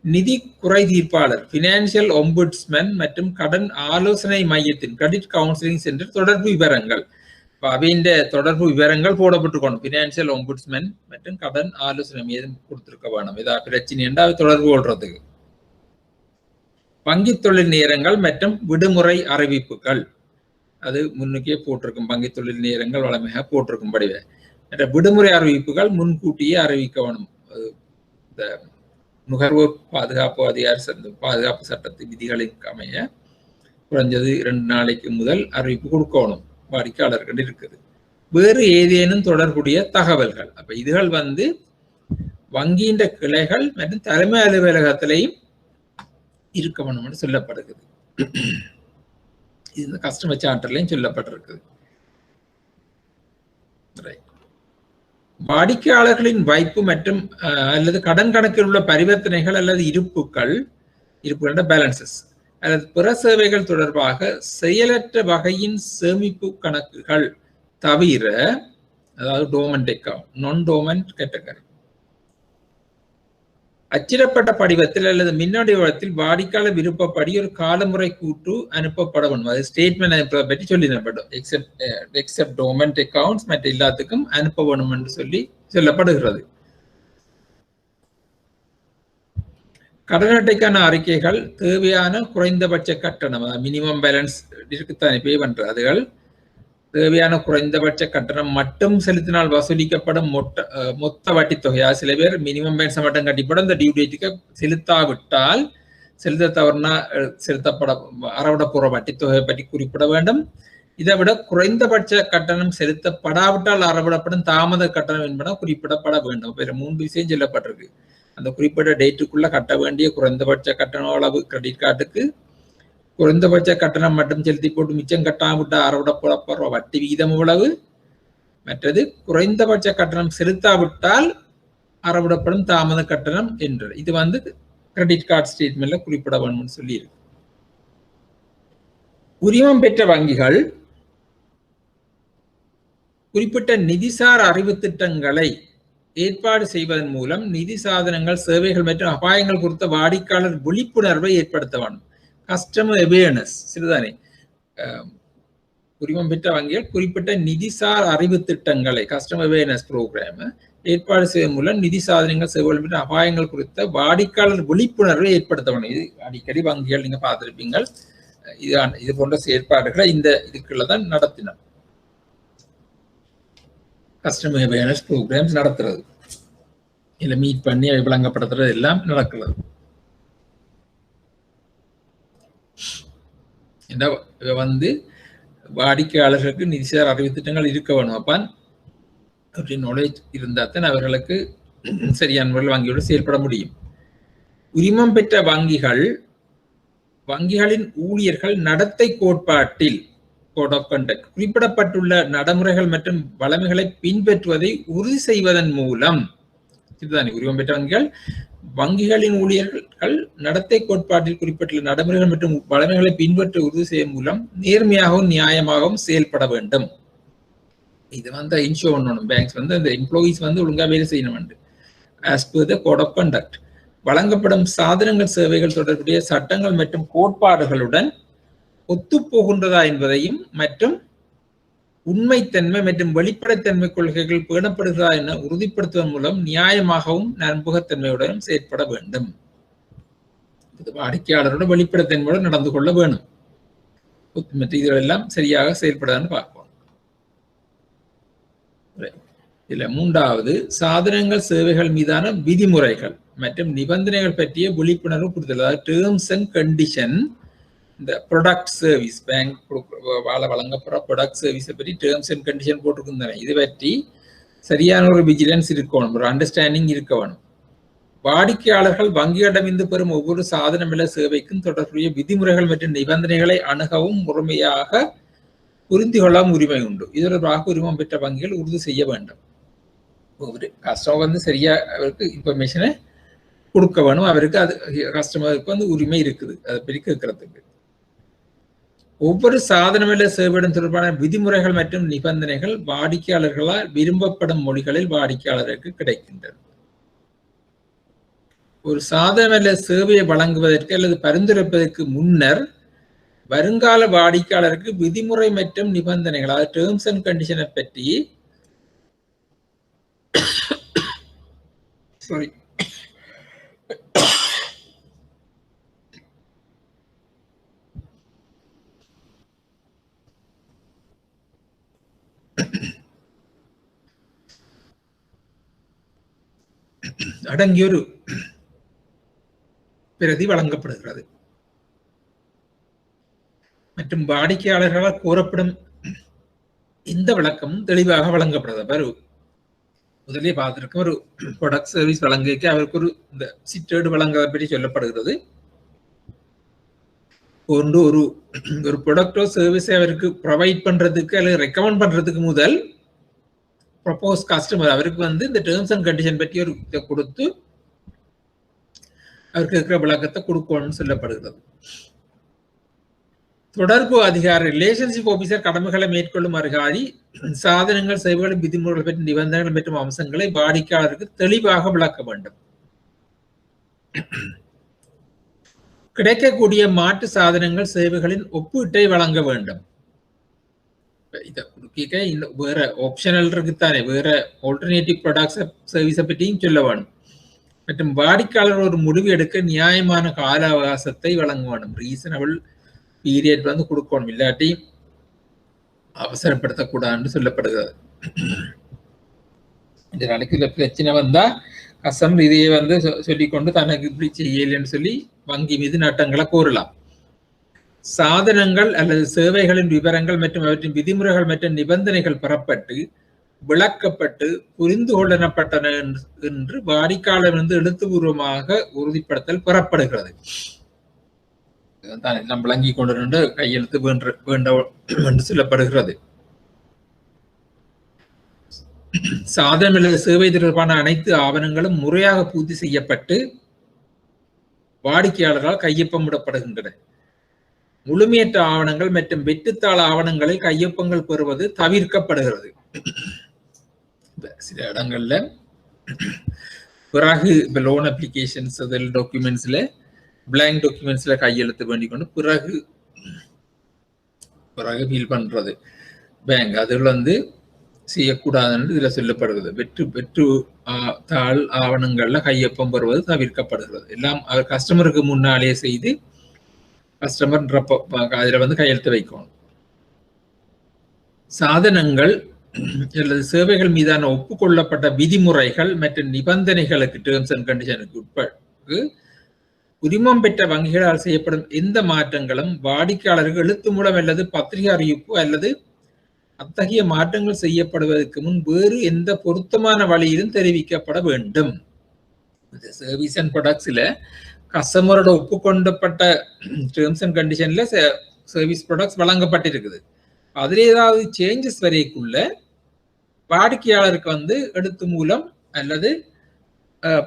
நிதி குறை தீர்ப்பாளர், பினான்சியல் ஒம்புட்ஸ்மேன் மற்றும் கடன் ஆலோசனை மையத்தின் கிரெடிட் கவுன்சிலிங் சென்டர் தொடர்பு விவரங்கள், அவையின் தொடர்பு விவரங்கள் போடப்பட்டிருக்கணும். பினான்சியல் ஒம்புட்ஸ்மேன் மற்றும் கடன் ஆலோசனை மையம் கொடுத்திருக்க வேணும். ஏதாவது பிரச்சனை என்றால் தொடர்பு கொள்றதுக்கு. வங்கி தொழில் நேரங்கள் மற்றும் விடுமுறை அறிவிப்புகள், அது முன்னுக்கே போட்டிருக்கும். வங்கி தொழில் நேரங்கள் வளமையாக போட்டிருக்கும்படிவே. மற்ற விடுமுறை அறிவிப்புகள் முன்கூட்டியே அறிவிக்க வேணும். இந்த நுகர்வோர் பாதுகாப்பு பாதுகாப்பு சட்டத்தின் விதிகளின் அமைய குறைஞ்சது 2 நாளைக்கு முதல் அறிவிப்பு கொடுக்கணும் வாடிக்கையாளர்கள் இருக்குது. வேறு ஏதேனும் தொடர்புடைய தகவல்கள், அப்ப இதுகள் வந்து வங்கியின் கிளைகள் மற்றும் தலைமை அலுவலகத்திலையும் இருக்க வேணும்னு சொல்லப்படுகிறது. இது கஸ்டமர் சார்ட்டர்லையும் சொல்லப்பட்டிருக்குது. வாடிக்கையாளர்களின் வைப்பு மற்றும் அல்லது கடன் கணக்கில் உள்ள பரிவர்த்தனைகள் அல்லது இருப்புகள் பேலன்சஸ் அல்லது பிற சேவைகள் தொடர்பாக செயலற்ற வகையின் சேமிப்பு கணக்குகள் தவிர, அதாவது டோமன்ட் அக்கவுண்ட், நான் டோமன்ட் கேட்டகரி, அச்சிடப்பட்ட படிவத்தில் அல்லது மின்னணு வடிவத்தில் வாடிக்கையாளர் விருப்பப்படி ஒரு காலமுறை கூட்டு அனுப்பப்பட வேண்டும். அது ஸ்டேட்மெண்ட் பற்றி சொல்லிடப்படும். எக்ஸெப்ட் டோமன்ட் அக்கவுண்ட்ஸ் மற்ற எல்லாத்துக்கும் அனுப்ப வேணும் என்று சொல்லப்படுகிறது. கடன் அட்டைக்கான அறிக்கைகள் தேவையான குறைந்தபட்ச கட்டணம், மினிமம் பேலன்ஸ் இருக்குத்தானே பே பண்ற, அதுகள் தேவையான குறைந்தபட்ச கட்டணம் மட்டும் செலுத்தினால் வசூலிக்கப்படும் மொத்த வட்டி தொகையா. சில பேர் மினிமம் பேலன்ஸ் மட்டும் கட்டிப்படும், இந்த டியூ டேட்டுக்கு செலுத்தாவிட்டால், செலுத்த தவறுனா செலுத்தப்பட அறவிட போற வட்டி தொகையை பற்றி குறிப்பிட வேண்டும். இதை விட குறைந்தபட்ச கட்டணம் செலுத்தப்படாவிட்டால் அறவிடப்படும் தாமத கட்டணம் என்பன குறிப்பிடப்பட வேண்டும். வேற 3 விஷயம் சொல்லப்பட்டிருக்கு. அந்த குறிப்பிட்ட டேட்டுக்குள்ள கட்ட வேண்டிய குறைந்தபட்ச கட்டண அளவு கிரெடிட் கார்டுக்கு, குறைந்தபட்ச கட்டணம் மட்டும் செலுத்தி போட்டு மிச்சம் கட்டாவிட்ட அறவிடப்படுற வட்டி விகிதம் எவ்வளவு, மற்றது குறைந்தபட்ச கட்டணம் செலுத்தாவிட்டால் அறவிடப்படும் தாமத கட்டணம் என்று. இது வந்து கிரெடிட் கார்டு ஸ்டேட்மெண்ட்ல குறிப்பிட வேணும்னு சொல்லி இருக்கு. உரிமம் பெற்ற வங்கிகள் குறிப்பிட்ட நிதிசார் அறிவு திட்டங்களை ஏற்பாடு செய்வதன் மூலம் நிதி சாதனங்கள், சேவைகள் மற்றும் அபாயங்கள் குறித்த வாடிக்கையாளர் விழிப்புணர்வை ஏற்படுத்த வேண்டும். கஸ்டமர் அவேர்னஸ் சிறுதானே. உரிமம் பெற்ற வங்கிகள் குறிப்பிட்ட நிதிசார் அறிவு திட்டங்களை, கஸ்டமர் அவேர்னஸ் ப்ரோக்ராம் ஏற்பாடு செய்வதன் மூலம் நிதி சாதனங்கள், சேவைகள் மற்றும் அபாயங்கள் குறித்த வாடிக்கையாளர் விழிப்புணர்வை ஏற்படுத்த வேண்டும். இது அடிக்கடி வங்கிகள் நீங்க பார்த்திருப்பீங்க. இது போன்ற செயற்பாடுகளை இந்த இதுக்குள்ளதான் நடத்தினோம். கஸ்டமர் அவேர்னஸ் ப்ரோக்ராம்ஸ் நடத்துறது, இல்ல மீட் பண்ணி விளங்கப்படுத்துறது எல்லாம் நடக்கிறது. வந்து வாடிக்கையாளர்களுக்கு நிதிசார் அறிவு திட்டங்கள் இருக்க வேணும். அப்ப அப்படி நாலேஜ் இருந்தால் தான் அவர்களுக்கு சரியான முறையில் வங்கியோடு செயல்பட முடியும். உரிமம் பெற்ற வங்கிகளின் ஊழியர்கள் நடத்தை கோட்பாட்டில் கோட் ஆஃப் கண்டக்ட் குறிப்பிடப்பட்டுள்ள நடைமுறைகள் மற்றும் வளமைகளை பின்பற்றுவதை உறுதி செய்வதன் மூலம், இதுதானே உரிமம் பெற்ற வங்கிகளின் ஊழியர்கள் நடத்தை கோட்பாட்டில் குறிப்பிட்டுள்ள நடைமுறைகள் மற்றும் வளமைகளை பின்பற்ற உறுதி செய்யும் மூலம் நேர்மையாகவும் நியாயமாகவும் செயல்பட வேண்டும். இது இன்ஷூர் பண்ணணும். பேங்க்ஸ் அந்த எம்ப்ளாயீஸ் ஒழுங்கா வேலை செய்யணும். As per the code of conduct வழங்கப்படும் சாதனங்கள் சேவைகள் தொடர்புடைய சட்டங்கள் மற்றும் கோட்பாடுகளுடன் ஒத்துப்போகின்றதா என்பதையும் மற்றும் உண்மைத்தன்மை மற்றும் வெளிப்படைத்தன்மை கொள்கைகள் பேணப்படுகிறதா என உறுதிப்படுத்துவதன் மூலம் நியாயமாகவும் நம்பகத்தன்மையுடனும் செயற்பட வேண்டும். வாடிக்கையாளரோட வெளிப்படைத்தன்மையுடன் நடந்து கொள்ள வேணும். மற்ற இதெல்லாம் சரியாக செயல்படாதுன்னு பார்ப்போம். இதுல மூன்றாவது, சாதனங்கள் சேவைகள் மீதான விதிமுறைகள் மற்றும் நிபந்தனைகள் பற்றிய விழிப்புணர்வு கொடுத்தல். அதாவது டேர்ம்ஸ் அண்ட் கண்டிஷன். இந்த ப்ரொடக்ட் சர்வீஸ் பேங்க் வழங்கப்படுற ப்ரொடக்ட் சர்வீஸை பற்றி டேர்ம்ஸ் அண்ட் கண்டிஷன் போட்டிருக்குந்தானே, இதை பற்றி சரியான ஒரு விஜிலன்ஸ் இருக்கணும், ஒரு அண்டர்ஸ்டாண்டிங் இருக்க வேணும். வாடிக்கையாளர்கள் வங்கியிடமிருந்து பெறும் ஒவ்வொரு சாதனமில்ல சேவைக்கும் தொடர்புடைய விதிமுறைகள் மற்றும் நிபந்தனைகளை அணுகவும் முழுமையாக புரிந்து கொள்ளாம உரிமை உண்டு. இதற்காக உரிமம் பெற்ற வங்கிகள் உறுதி செய்ய வேண்டும். ஒரு கஸ்டமர் சரியா அவருக்கு இன்ஃபர்மேஷனை கொடுக்க வேணும். அவருக்கு அது கஸ்டமருக்கு உரிமை இருக்குது அதை பற்றி கேட்கறதுக்கு. ஒவ்வொரு சாதனமில்ல சேவையுடன் தொடர்பான விதிமுறைகள் மற்றும் நிபந்தனைகள் வாடிக்கையாளர்களால் விரும்பப்படும் மொழிகளில் வாடிக்கையாளருக்கு கிடைக்கின்றன. ஒரு சாதனமில்ல சேவையை வழங்குவதற்கு அல்லது பரிந்துரைப்பதற்கு முன்னர் வருங்கால வாடிக்கையாளருக்கு விதிமுறை மற்றும் நிபந்தனைகள், அதாவது டேர்ம்ஸ் அண்ட் கண்டிஷனை பற்றி அடங்கிய ஒரு பிரதி வழங்கப்படுகிறது. மற்றும் வாடிக்கையாளர்களால் கோரப்படும் இந்த விளக்கமும் தெளிவாக வழங்கப்படுறது. முதலே பார்த்திருக்க ஒரு ப்ராடக்ட் சர்வீஸ் வழங்கிக்க அவருக்கு ஒரு இந்த சிட்டேடு வழங்குவதை பற்றி சொல்லப்படுகிறது. ஒரு ப்ராடக்டோ சர்வீஸை அவருக்கு ப்ரொவைட் பண்றதுக்கு அல்லது ரெக்கமெண்ட் பண்றதுக்கு முதல் ப்ரொபோஸ் கஸ்டமர் அவருக்கு இந்த டேர்ம்ஸ் அண்ட் கண்டிஷன் பற்றி ஒரு இதை கொடுத்து அவருக்கு இருக்கிற விளக்கத்தை கொடுக்கணும்னு சொல்லப்படுகிறது. தொடர்பு அதிகாரி ரிலேஷன்ஷிப் ஆபீசர் கடமைகளை மேற்கொள்ளும் அதிகாரி சாதனங்கள் சேவைகள் விதிமுறைகள் பற்றி நிபந்தனைகள் மற்றும் அம்சங்களை வாடிக்கையாளருக்கு தெளிவாக விளக்க வேண்டும். கிடைக்கக்கூடிய மாற்று சாதனங்கள் சேவைகளின் ஒப்பீட்டை வழங்க வேண்டும். இதை கொடுக்க வேற ஆப்ஷனல் இருக்குத்தானே, வேற ஆல்டர்னேட்டிவ் ப்ராடக்ட்ஸ் சர்வீஸை பற்றியும் சொல்ல வேணும். மற்றும் வாடிக்கையாளர் ஒரு முடிவு எடுக்க நியாயமான கால அவகாசத்தை வழங்க வேண்டும். ரீசனபிள் பீரியட் கொடுக்கணும், இல்லாட்டி அவசரப்படுத்தக்கூடாதுன்னு சொல்லப்படுகிறது. இந்த நாளைக்கு பிரச்சனை வந்தா கஸ்டமர் இதையே சொல்லிக்கொண்டு தனக்கு இப்படி செய்யலன்னு சொல்லி வங்கி மீது நட்டங்களை கோரலாம். சாதனங்கள் அல்லது சேவைகளின் விவரங்கள் மற்றும் அவற்றின் விதிமுறைகள் மற்றும் நிபந்தனைகள் பெறப்பட்டு விளக்கப்பட்டு புரிந்து கொள்ளப்பட்டன என்று வாடிக்கையாளர் எழுத்துப்பூர்வமாக உறுதிப்படுத்தல் பெறப்படுகிறது. எல்லாம் விளங்கி கொண்டு கையெழுத்து வேண்டும் என்று சொல்லப்படுகிறது. சாதனம் அல்லது சேவை தொடர்பான அனைத்து ஆவணங்களும் முறையாக பூர்த்தி செய்யப்பட்டு வாடிக்கையாளரால் கையொப்பமிடப்படுகின்றன. முழுமையற்ற ஆவணங்கள் மற்றும் வெற்றுத்தாள ஆவணங்களில் கையொப்பங்கள் பெறுவது தவிர்க்கப்படுகிறது. சில இடங்கள்ல பிறகு லோன் அப்ளிகேஷன்ஸ் டாக்குமெண்ட்ஸ்ல பிளாங்க் டாக்குமெண்ட்ஸ்ல கையெழுத்து வேண்டிக் கொண்டு பிறகு ஃபீல் பண்றது பேங்க் அதுல செய்யக்கூடாதுன்னு இதுல சொல்லப்படுகிறது. வெற்று தாள் ஆவணங்கள்ல கையொப்பம் பெறுவது தவிர்க்கப்படுகிறது. எல்லாம் அவர் கஸ்டமருக்கு முன்னாலே செய்து கஸ்டமர் அதுல கையெழுத்து வைக்கணும். சாதனங்கள் அல்லது சேவைகள் மீதான ஒப்புக்கொள்ளப்பட்ட விதிமுறைகள் மற்றும் நிபந்தனைகளுக்கு டேர்ம்ஸ் அண்ட் கண்டிஷனுக்கு உட்பட்டு உரிமம் பெற்ற வங்கிகளால் செய்யப்படும் எந்த மாற்றங்களும் வாடிக்கையாளருக்கு எழுத்து மூலம் அல்லது பத்திரிகை அறிவிப்பு அல்லது அத்தகைய மாற்றங்கள் செய்யப்படுவதற்கு முன் வேறு எந்த பொருத்தமான வழியிலும் தெரிவிக்கப்பட வேண்டும். சர்வீஸ் அண்ட் ப்ராடக்ட்ஸ்ல கஸ்டமரோட ஒப்புக்கொண்டப்பட்ட டேர்ம்ஸ் அண்ட் கண்டிஷன்ல சர்வீஸ் ப்ராடக்ட்ஸ் வழங்கப்பட்டிருக்குது. அதுல ஏதாவது சேஞ்சஸ் வரைக்குள்ள வாடிக்கையாளருக்கு எழுத்து மூலம் அல்லது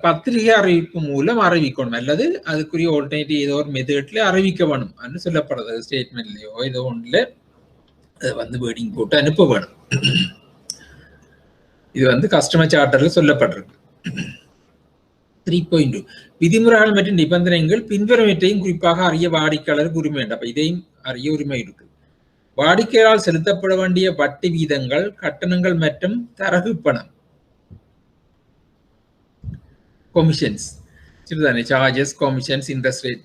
பத்திரிகை அறிவிப்பு மூலம் அறிவிக்கணும், அல்லது அதுக்குரிய ஆல்டர்னேட்டிவ் ஏதோ ஒரு மெத்தட்ல அறிவிக்க வேணும் சொல்லப்படுறது. ஸ்டேட்மெண்ட்லயோ ஏதோ ஒன்றுல வேர்டிங் போட்டு அனுப்ப வேணும். இது கஸ்டமர் சார்ட்டர்ல சொல்லப்பட்டிருக்கு. 3.2 விதிமுறைகள் மற்றும் நிபந்தனைகள் பின்வருவற்றையும் குறிப்பாக அறிய வாடிக்கையாளருக்கு உரிமை உண்டு. அப்ப இதையும் அறிய உரிமை இருக்கு. வாடிக்கையாளர் செலுத்தப்பட வேண்டிய வட்டி வீதங்கள், கட்டணங்கள் மற்றும் தரகு பணம், கொமிஷன்ஸ், சார்ஜஸ், கமிஷன்ஸ், இன்ட்ரெஸ்ட் ரேட்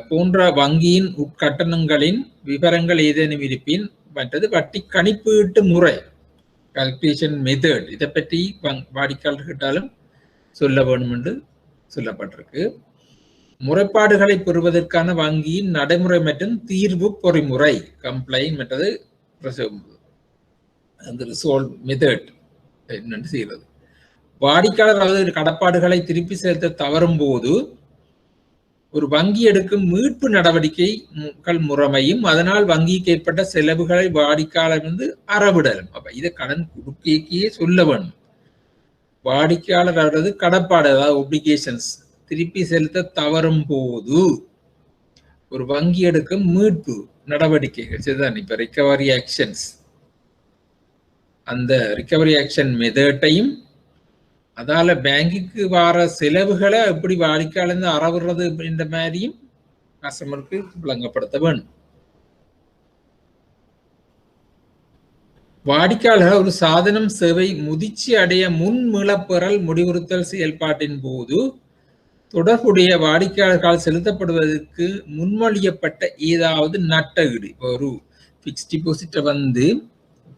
போன்ற வங்கியின் உட்கட்டணங்களின் விவரங்கள் ஏதேனும் இருப்பின், மற்றது வட்டி கணிப்பீட்டு முறை, கால்குலேஷன் மெத்தட், இதை பற்றி வாடிக்கையாளர்கிட்டாலும் சொல்ல வேண்டும் என்று சொல்லப்பட்டிருக்கு. முறைப்பாடுகளை பெறுவதற்கான வங்கியின் நடைமுறை மற்றும் தீர்வு பொறிமுறை, கம்ப்ளைண்ட், மற்றது ரிசால்வ் மெத்தட் என்னன்னு செய்வது. வாடிக்கையாளர் அல்லது கடப்பாடுகளை திருப்பி செலுத்த தவறும் போது ஒரு வங்கி எடுக்கும் மீட்பு நடவடிக்கைகள் முறைமையும் அதனால் வங்கிக்கு ஏற்பட்ட செலவுகளை வாடிக்கையாளர் அறவிடலும். அப்ப இதை கடன் கொடுக்கையே சொல்ல வேணும். வாடிக்கையாளர் அவரது கடப்பாடு, அதாவது ஒப்ளிகேஷன்ஸ் திருப்பி செலுத்த தவறும் போது ஒரு வங்கி எடுக்கும் மீட்பு நடவடிக்கைகள், சரிதான், இப்ப ரிகவரி ஆக்ஷன்ஸ், அந்த ரிகவரி ஆக்ஷன் மெத்தட்டையும் அதால பேங்குக்கு வர செலவுகளை எப்படி வாடிக்கையாளர் அறவிடுறது அப்படின்ற மாதிரியும் கஸ்டமருக்கு விளங்கப்படுத்த வேணும். வாடிக்கையாளர் ஒரு சாதனம் சேவை முதிர்ச்சி அடைய முன் மீளப்பெறல் முடிவுறுத்தல் செயல்பாட்டின் போது தொடர்புடைய வாடிக்கையாளர்களால் செலுத்தப்படுவதற்கு முன்மொழியப்பட்ட ஏதாவது நட்டஈடு, ஒரு பிக்ஸ் டிபாசிட்டை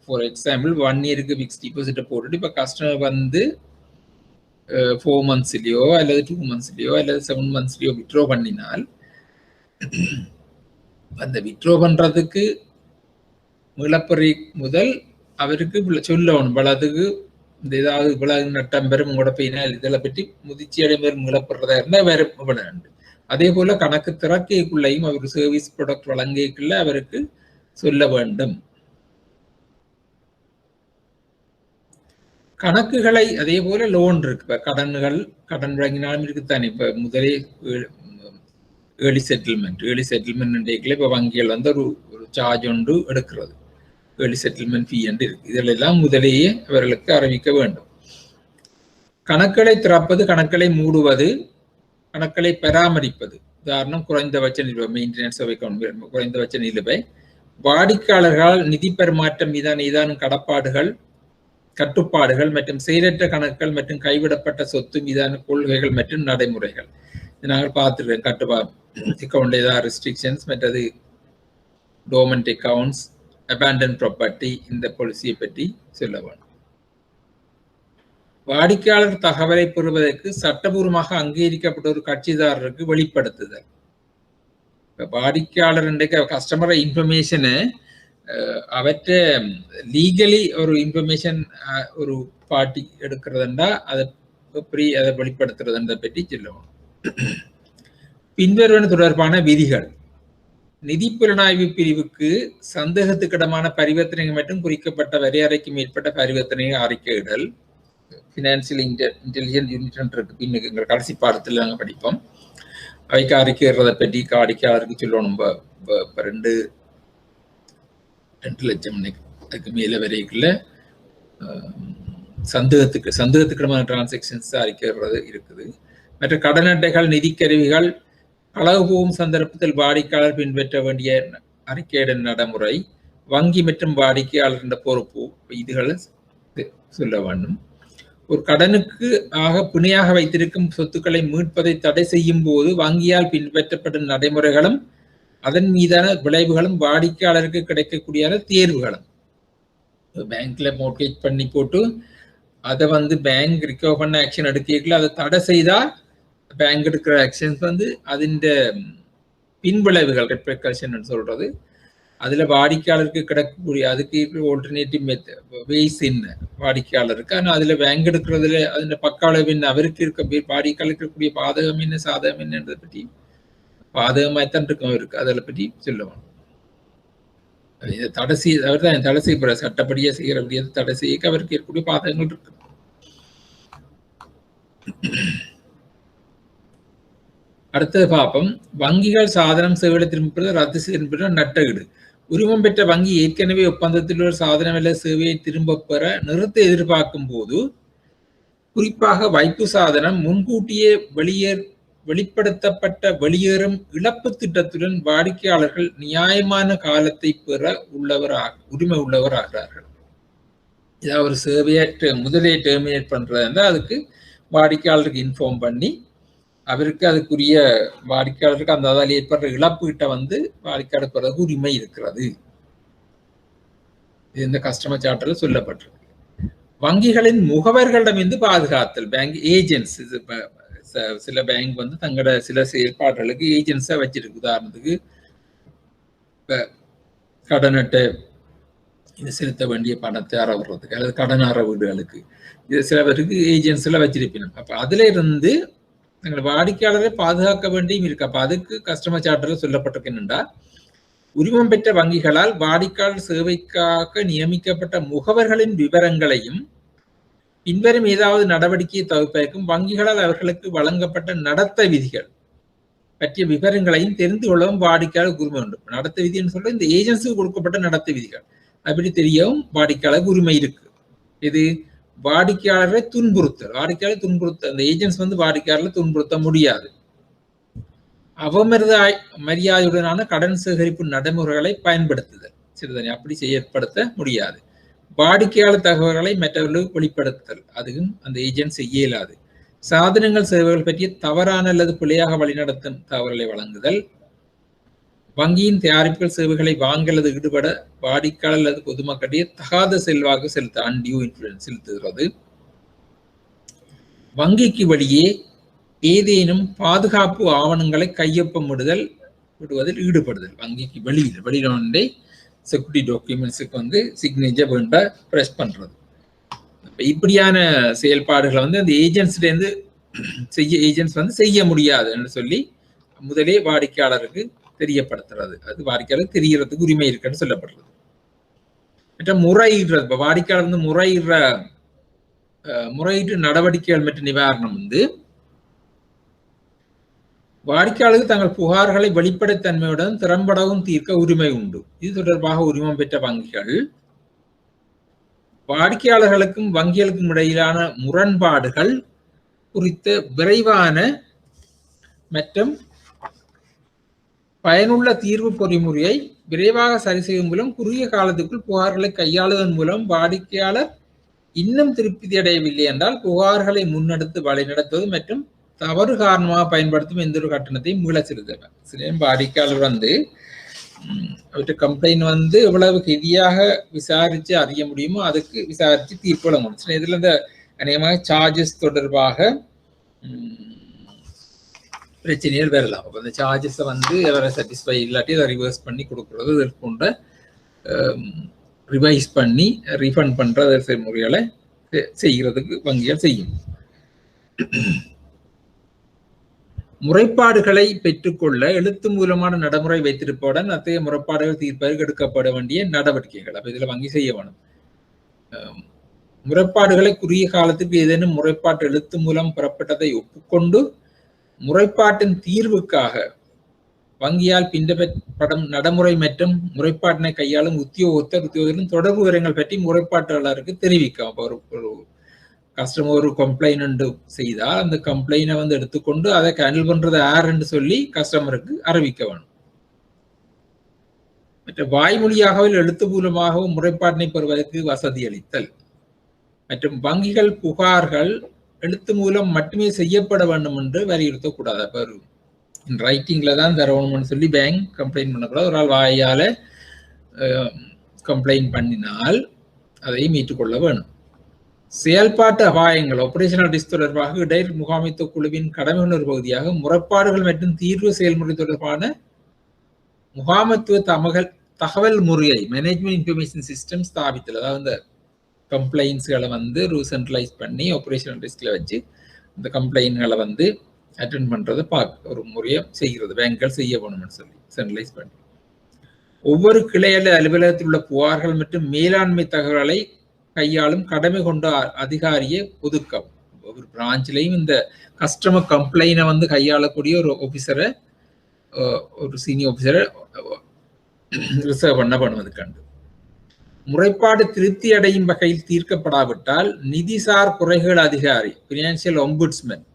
ஃபார் எக்ஸாம்பிள் 1 இயருக்கு பிக்ஸ் டிபாசிட்டை போட்டுட்டு இப்ப கஸ்டமர் 4 மந்த்ஸ்லயோ அல்லது 2 மந்த்ஸ்லயோ அல்லது 7 மந்த்ஸ்லயோ வித்ட்ரோ பண்ணினால் அந்த வித்ட்ரோ பண்றதுக்கு மீளப்பெறி முதல் அவருக்கு சொல்லணும், இவ்வளவுக்கு இந்த ஏதாவது இவ்வளவு நட்டம் பெறும் உங்களோட பெயினால் இதெல்லாம் பற்றி முதிர்ச்சி அடைமரும் மீளப்படுறதா இருந்தால் வேற இவ்வளவு. அதே போல கணக்கு திறக்கைக்குள்ளையும் அவர் சர்வீஸ் ப்ராடக்ட் வழங்கிக்குள்ள அவருக்கு சொல்ல வேண்டும். கணக்குகளை அதே போல லோன் இருக்கு, இப்ப கடன் வழங்கினாலும் இருக்குத்தானே. இப்ப முதலே ஏர்லி செட்டில்மெண்ட் இப்ப வங்கிகள் ஒரு சார்ஜ் ஒன்று எடுக்கிறது, ஏர்லி செட்டில்மெண்ட் ஃபீ என்று இருக்கு. இதிலெல்லாம் முதலேயே அவர்களுக்கு அறிவிக்க வேண்டும். கணக்குகளை திறப்பது, கணக்குகளை மூடுவது, கணக்குகளை பராமரிப்பது, உதாரணம் குறைந்தபட்ச நிலுவை, மெயின்டெனன்ஸ் ஆஃப் அக்கவுண்ட், குறைந்தபட்ச நிலுவை, வாடிக்கையாளர்களால் நிதி பரிமாற்றம் மீதான ஏதானும் கட்டுப்பாடுகள் மற்றும் செயலற்ற கணக்குகள் மற்றும் கைவிடப்பட்ட சொத்து மீதான கொள்கைகள் மற்றும் நடைமுறைகள். நாங்கள் பார்த்துருக்கோம். அக்கவுண்ட் ஏதாவது ரெஸ்ட்ரிக்ஷன்ஸ், மற்றது டோர்மெண்ட் அக்கவுண்ட்ஸ், அபேண்டன் ப்ராப்பர்ட்டி, இந்த பாலிசியை பற்றி சொல்ல வேண்டும். வாடிக்கையாளர் தகவலை பெறுவதற்கு சட்டபூர்வமாக அங்கீகரிக்கப்பட்ட ஒரு கட்சிதாரருக்கு வெளிப்படுத்துதல். வாடிக்கையாளர் கஸ்டமர் இன்ஃபர்மேஷனை அவற்றை லீகலி ஒரு இன்ஃபர்மேஷன் ஒரு பார்ட்டி எடுக்கிறதுண்டா அதை எப்படி அதை வெளிப்படுத்துறதுன்றதை பற்றி சொல்லுவோம். பின்வருவன தொடர்பான விதிகள். நிதி புலனாய்வு பிரிவுக்கு சந்தேகத்துக்கிடமான பரிவர்த்தனைகள் மற்றும் குறிக்கப்பட்ட வரையறைக்கு மேற்பட்ட பரிவர்த்தனையை அறிக்கையிடல். ஃபினான்சியல் இன்டெலிஜென்ஸ் யூனிட் இருக்கு, பின்னுக்கு எங்கள் கடைசி பாடத்தில் நாங்கள் படிப்போம். அவைக்கு அறிக்கையிடுறதை பற்றி வாடிக்கையாளருக்கு சொல்லணும். 2 லட்சம் அதுக்கு மேல வரைக்குள்ள சந்தேகத்துக்கிடமான டிரான்சாக்ஷன்ஸ் அறிக்கைறது இருக்குது. மற்ற கடன் அட்டைகள், நிதி கருவிகள், களவு போகும் சந்தர்ப்பத்தில் வாடிக்கையாளர் பின்பற்ற வேண்டிய அறிக்கையிடல் நடைமுறை, வங்கி மற்றும் வாடிக்கையாளர் என்ற பொறுப்பு, இதுகளை சொல்ல வேண்டும். ஒரு கடனுக்கு பிணையாக வைத்திருக்கும் சொத்துக்களை மீட்பதை தடை செய்யும் போது வங்கியால் பின்பற்றப்படும் நடைமுறைகளும் அதன் மீதான விளைவுகளும் வாடிக்கையாளருக்கு கிடைக்கக்கூடிய தேர்வுகளும். பேங்க்ல மோர்கேஜ் பண்ணி போட்டு அதை பேங்க் ரிகவர் பண்ண ஆக்ஷன் எடுக்கல, அதை தடை செய்தா பேங்க் எடுக்கிற ஆக்ஷன்ஸ் அதின் பின்விளைவுகள் ரெப்ரிகேஷன் சொல்றது, அதுல வாடிக்கையாளருக்கு கிடைக்கக்கூடிய அதுக்கு ஆல்டர்னேட்டிவ் வேஸ் என்ன வாடிக்கையாளருக்கு. ஆனா அதுல பேங்க் எடுக்கிறதுல அதுல பக்காளவு என்ன, அவருக்கு இருக்க வாடிக்கையாளருக்கு இருக்கக்கூடிய பாதகம் என்ன சாதகம் என்னன்றதை பற்றி பாதகமாய்த்தான் இருக்கும் அவருக்கு, அதில் பற்றி சொல்லுவாங்க. இதை தடை செய்ய அவர் தான் தடை செய்யப்படுற சட்டப்படியா செய்யறபடியா தடை செய்ய அவருக்கு இருக்கக்கூடிய பாதகங்கள் இருக்கு. அடுத்தது பார்ப்போம். வங்கிகள் சாதனம் சேவைகளை திரும்பி ரத்து செய்ய நட்டஈடு. உரிமம் பெற்ற வங்கி ஏற்கனவே ஒப்பந்தத்தில் ஒரு சாதனம் அல்ல சேவையை திரும்ப பெற நிறுத்த எதிர்பார்க்கும் போது, குறிப்பாக வைப்பு சாதனம் முன்கூட்டியே வெளிப்படுத்தப்பட்ட வெளியேறும் இழப்பு திட்டத்துடன் வாடிக்கையாளர்கள் நியாயமான காலத்தை பெற உரிமை உள்ளவர் ஆகிறார்கள். ஏதாவது ஒரு சேவையை முதலே டெர்மினேட் பண்றதா இருந்தால் அதுக்கு வாடிக்கையாளருக்கு இன்ஃபார்ம் பண்ணி அவருக்கு அதுக்குரிய வாடிக்கையாளருக்கு அந்த அதால் ஏற்படுற இழப்பு கிட்ட வாடிக்கையாளர் பிறகு உரிமை இருக்கிறது. இது இந்த கஸ்டமர் சார்ட்டர்ல சொல்லப்பட்டிருக்கு. வங்கிகளின் முகவர்களிடமிருந்து பாதுகாத்தல். பேங்க் ஏஜென்ட்ஸ், சில பேங்க் தங்களோட சில செயல்பாடுகளுக்கு ஏஜென்ட்ஸா வச்சிருக்கு. உதாரணத்துக்கு கடன் அட்டை இது செலுத்த வேண்டிய பணத்தை அறவுறதுக்கு அல்லது கடன் அறவீடுகளுக்கு இது சில பேருக்கு ஏஜென்ட்ஸ் எல்லாம் வச்சிருப்பினோம். அப்ப அதுல இருந்து தங்களை வாடிக்கையாளரை பாதுகாக்க வேண்டியும் இருக்கு. அப்ப அதுக்கு கஸ்டமர் சார்ட்டர்ல சொல்லப்பட்டிருக்கு என்னன்னா, உரிமம் பெற்ற வங்கிகளால் வாடிக்கையாளர் சேவைக்காக நியமிக்கப்பட்ட முகவர்களின் விவரங்களையும் பின்வரும் ஏதாவது நடவடிக்கையை தவிர்ப்பதற்கும் வங்கிகளால் அவர்களுக்கு வழங்கப்பட்ட நடத்த விதிகள் பற்றிய விவரங்களையும் தெரிந்து கொள்ளவும் வாடிக்கையாளர் உரிமை உண்டு. நடத்த விதின்னு சொல்ற இந்த ஏஜென்சிக்கு கொடுக்கப்பட்ட நடத்த விதிகள் அப்படி தெரியவும் வாடிக்கையாளருக்கு உரிமை இருக்கு. இது வாடிக்கையாளரை துன்புறுத்தல். வாடிக்கையாளர் துன்புறுத்த அந்த ஏஜென்ட்ஸ் வாடிக்கையாளரை துன்புறுத்த முடியாது. மரியாதையுடனான கடன் சேகரிப்பு நடைமுறைகளை பயன்படுத்துதல் சிறிதனை அப்படி செயற்படுத்த முடியாது. வாடிக்கையாளர் தகவல்களை மற்றவர்களுக்கு வெளிப்படுத்துதல் அதுவும் அந்த ஏஜென்ட் செய்ய இயலாது. சாதனங்கள் சேவைகள் பற்றிய தவறான அல்லது பிழையாக வழிநடத்தும் தகவல்களை வழங்குதல். வங்கியின் தயாரிப்புகள் சேவைகளை வாங்க அல்லது ஈடுபட வாடிக்கையாளர் அல்லது பொதுமக்களிடையே தகாத செல்வாக்கு செலுத்த அன்டியூ இன்ஃப்ளூயன்ஸ் செலுத்துகிறது. வங்கிக்கு வெளியே ஏதேனும் பாதுகாப்பு ஆவணங்களை விடுவதில் ஈடுபடுதல். வங்கிக்கு வெளியில ஒன்றே செக்யூரிட்டி டாக்குமெண்ட்ஸுக்கு சிக்னேச்சர் வேண்ட பிரஸ் பண்றது. இப்படியான செயல்பாடுகளை அந்த ஏஜென்ட்ஸ்லேருந்து ஏஜென்ட்ஸ் செய்ய முடியாது என்று சொல்லி முதலே வாடிக்கையாளருக்கு தெரியப்படுத்துறது. அது வாடிக்கையாளருக்கு தெரியறதுக்கு உரிமை இருக்குன்னு சொல்லப்படுறது. மற்ற முறையிடுறது, இப்ப வாடிக்கையாளர் முறையீட்டு நடவடிக்கைகள் மற்றும் நிவாரணம் வாடிக்கையாளருக்கு தங்கள் புகார்களை வெளிப்படைத்தன்மையுடன் திறம்படவும் தீர்க்க உரிமை உண்டு. இது தொடர்பாக உரிமம் பெற்ற வங்கிகள் வாடிக்கையாளர்களுக்கும் வங்கிகளுக்கும் இடையிலான முரண்பாடுகள் குறித்த விரைவான மற்றும் பயனுள்ள தீர்வு பொறிமுறையை விரைவாக சரி செய்யும் மூலம் குறுகிய காலத்துக்குள் புகார்களை கையாளுவதன் மூலம் வாடிக்கையாளர் இன்னும் திருப்தி அடையவில்லை என்றால் புகார்களை முன்னெடுத்து வழிநடத்துவது மற்றும் தவறு காரணமாக பயன்படுத்தும் எந்த ஒரு கட்டணத்தையும் மீள செலுத்துவார். சில வாடிக்கையாளர் அவற்றை கம்ப்ளைண்ட் எவ்வளவு ஹெவியாக விசாரிச்சு அறிய முடியுமோ அதுக்கு விசாரிச்சு தீர்ப்பு வழங்க முடியும். இதுல இந்த அநேகமாக சார்ஜஸ் தொடர்பாக பிரச்சனைகள் வரலாம். அப்போ அந்த சார்ஜஸை எவரை சாட்டிஸ்ஃபை இல்லாட்டி அதை ரிவர்ஸ் பண்ணி கொடுக்குறது இது போன்ற ரிவைஸ் பண்ணி ரீஃபண்ட் பண்ற முறைகளை செய்கிறதுக்கு வங்கிகள் செய்யும். முறைப்பாடுகளை பெற்றுக்கொள்ள எழுத்து மூலமான நடைமுறை வைத்திருப்பவுடன் அத்தகைய முறைப்பாடுகள் தீர்ப்பதற்கு எடுக்கப்பட வேண்டிய நடவடிக்கைகள் அப்ப இதுல வங்கி செய்ய வேணும். முறைப்பாடுகளை குறுகிய காலத்துக்கு ஏதேனும் முறைப்பாட்டு எழுத்து மூலம் பெறப்பட்டதை ஒப்புக்கொண்டு முறைப்பாட்டின் தீர்வுக்காக வங்கியால் பின்பற்றப்படும் நடைமுறை மற்றும் முறைப்பாட்டினை கையாளும் உத்தியோகத்தரும் தொடர்பு விவரங்கள் பற்றி முறைப்பாட்டாளருக்கு தெரிவிக்கும். ஒரு கஸ்டமர் ஒரு கம்ப்ளைண்ட் செய்தால் அந்த கம்ப்ளைண்டை எடுத்துக்கொண்டு அதை ஹேண்டில் பண்றது யாருன்னு சொல்லி கஸ்டமருக்கு அறிவிக்க வேணும். மற்ற வாய்மொழியாகவும் எழுத்து மூலமாகவும் முறைப்பாட்டினை பெறுவதற்கு வசதி அளித்தல் மற்றும் வங்கிகள் புகார்கள் எழுத்து மூலம் மட்டுமே செய்யப்பட வேண்டும் என்று வலியுறுத்தக்கூடாது. அப்ப ரைட்டிங்ல தான் தரணும்னு சொல்லி பேங்க் கம்ப்ளைண்ட் பண்ணக்கூடாது. ஒரு ஆள் வாயால கம்ப்ளைண்ட் பண்ணினால் அதை மீட்டுக்கொள்ள வேணும். செயல்பாட்டு அபாயங்கள் ஆபரேஷனல் ரிஸ்க் தொடர்பாக இடர் முகாமைத்துவ குழுவின் கடமைகள் ஒரு பகுதியாக முறைப்பாடுகள் மற்றும் தீர்வு செயல்முறை தொடர்பான முகாமைத்துவ தகவல் முறையை மேனேஜ்மெண்ட் இன்ஃபர்மேஷன் சிஸ்டம் ஸ்தாபித்தல், அதாவது இந்த கம்ப்ளைண்ட்ஸ்களை வந்து ஒரு சென்ட்ரலைஸ் பண்ணி ஆப்ரேஷனல் ரிஸ்கில் வச்சு இந்த கம்ப்ளைண்ட்களை வந்து அட்டென்ட் பண்ணுறதை ஒரு முறையை செய்கிறது பேங்குகள் செய்ய வேணும்னு சொல்லி சென்ட்ரலைஸ் பண்ணி ஒவ்வொரு கிளையில அலுவலகத்தில் உள்ள புகார்கள் மற்றும் மேலாண்மை தகவல்களை கையாளும் கடமை கொண்ட அதிகாரியை ஒதுக்கம். ஒரு பிரான்ச்லையும் இந்த கஸ்டமர் கம்ப்ளைண்டை வந்து கையாளக்கூடிய ஒரு ஆஃபீஸரை, ஒரு சீனியர் ஆஃபீஸரை ரிசர்வ் பண்ணுவதுக்காண்டு. முறைப்பாடு திருப்தி அடையும் வகையில் தீர்க்கப்படாவிட்டால் நிதிசார் குறைகள் அதிகாரி பினான்சியல் ஒம்புட்ஸ்மேன்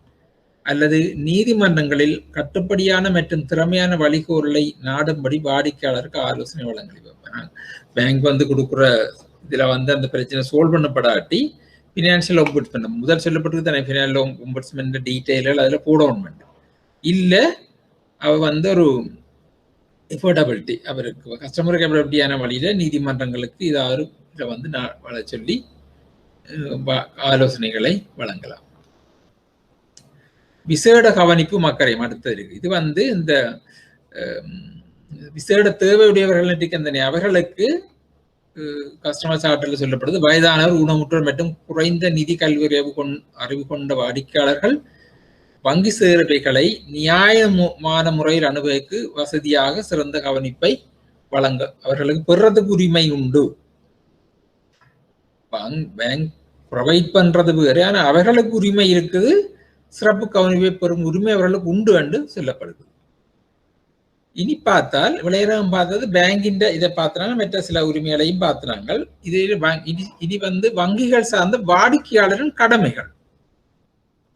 அல்லது நீதிமன்றங்களில் கட்டுப்படியான மற்றும் திறமையான வழிகோரலை நாடும்படி வாடிக்கையாளருக்கு ஆலோசனை வழங்கலாம். பேங்க் வந்து கொடுக்குற இதுல வந்து அந்த பிரச்சனை சால்வ் பண்ணப்படாட்டி பினான்சியல் ஒம்புட்ஸ்மேன் முதல் சொல்லப்பட்டிருக்கு தானே, பினான்சியல் ஒம்புட்ஸ்மேன் டீட்டெயில்கள் அதில் போடணும். இல்லை அவ வந்து ஒரு எஃபோர்டபிலிட்டி அவருக்கு கஸ்டமருக்கு எப்படியான வழியில நீதிமன்றங்களுக்கு இதாவது இதை வந்து சொல்லி ஆலோசனைகளை வழங்கலாம். விசேட கவனிப்பு மக்கரையும் அடுத்தது இருக்கு. இது வந்து இந்த விசேட தேவையுடையவர்கள் அவர்களுக்கு கஸ்டமர் சார்ட்டில் சொல்லப்படுது வயதானவர், ஊனமுற்றோர் மற்றும் குறைந்த நிதி கல்வி அறிவு கொண்ட வாடிக்கையாளர்கள் வங்கி சேவைகளை நியாயமான முறையில் அனுபவிக்கு வசதியாக சிறந்த கவனிப்பை வழங்க அவர்களுக்கு பெறதுக்கு உரிமை உண்டு. பேங்க் ப்ரொவைட் பண்றது வேறு, ஆனா அவர்களுக்கு உரிமை இருக்குது, சிறப்பு கவனிப்பை பெறும் உரிமை அவர்களுக்கு உண்டு என்று சொல்லப்படுது. இனி பார்த்தால் விளையாடம் பார்த்தது பேங்கின் இதை பார்த்தாங்க, மற்ற சில உரிமைகளையும் பார்த்தாங்க. இனி வந்து வங்கிகள் சார்ந்த வாடிக்கையாளரின் கடமைகள்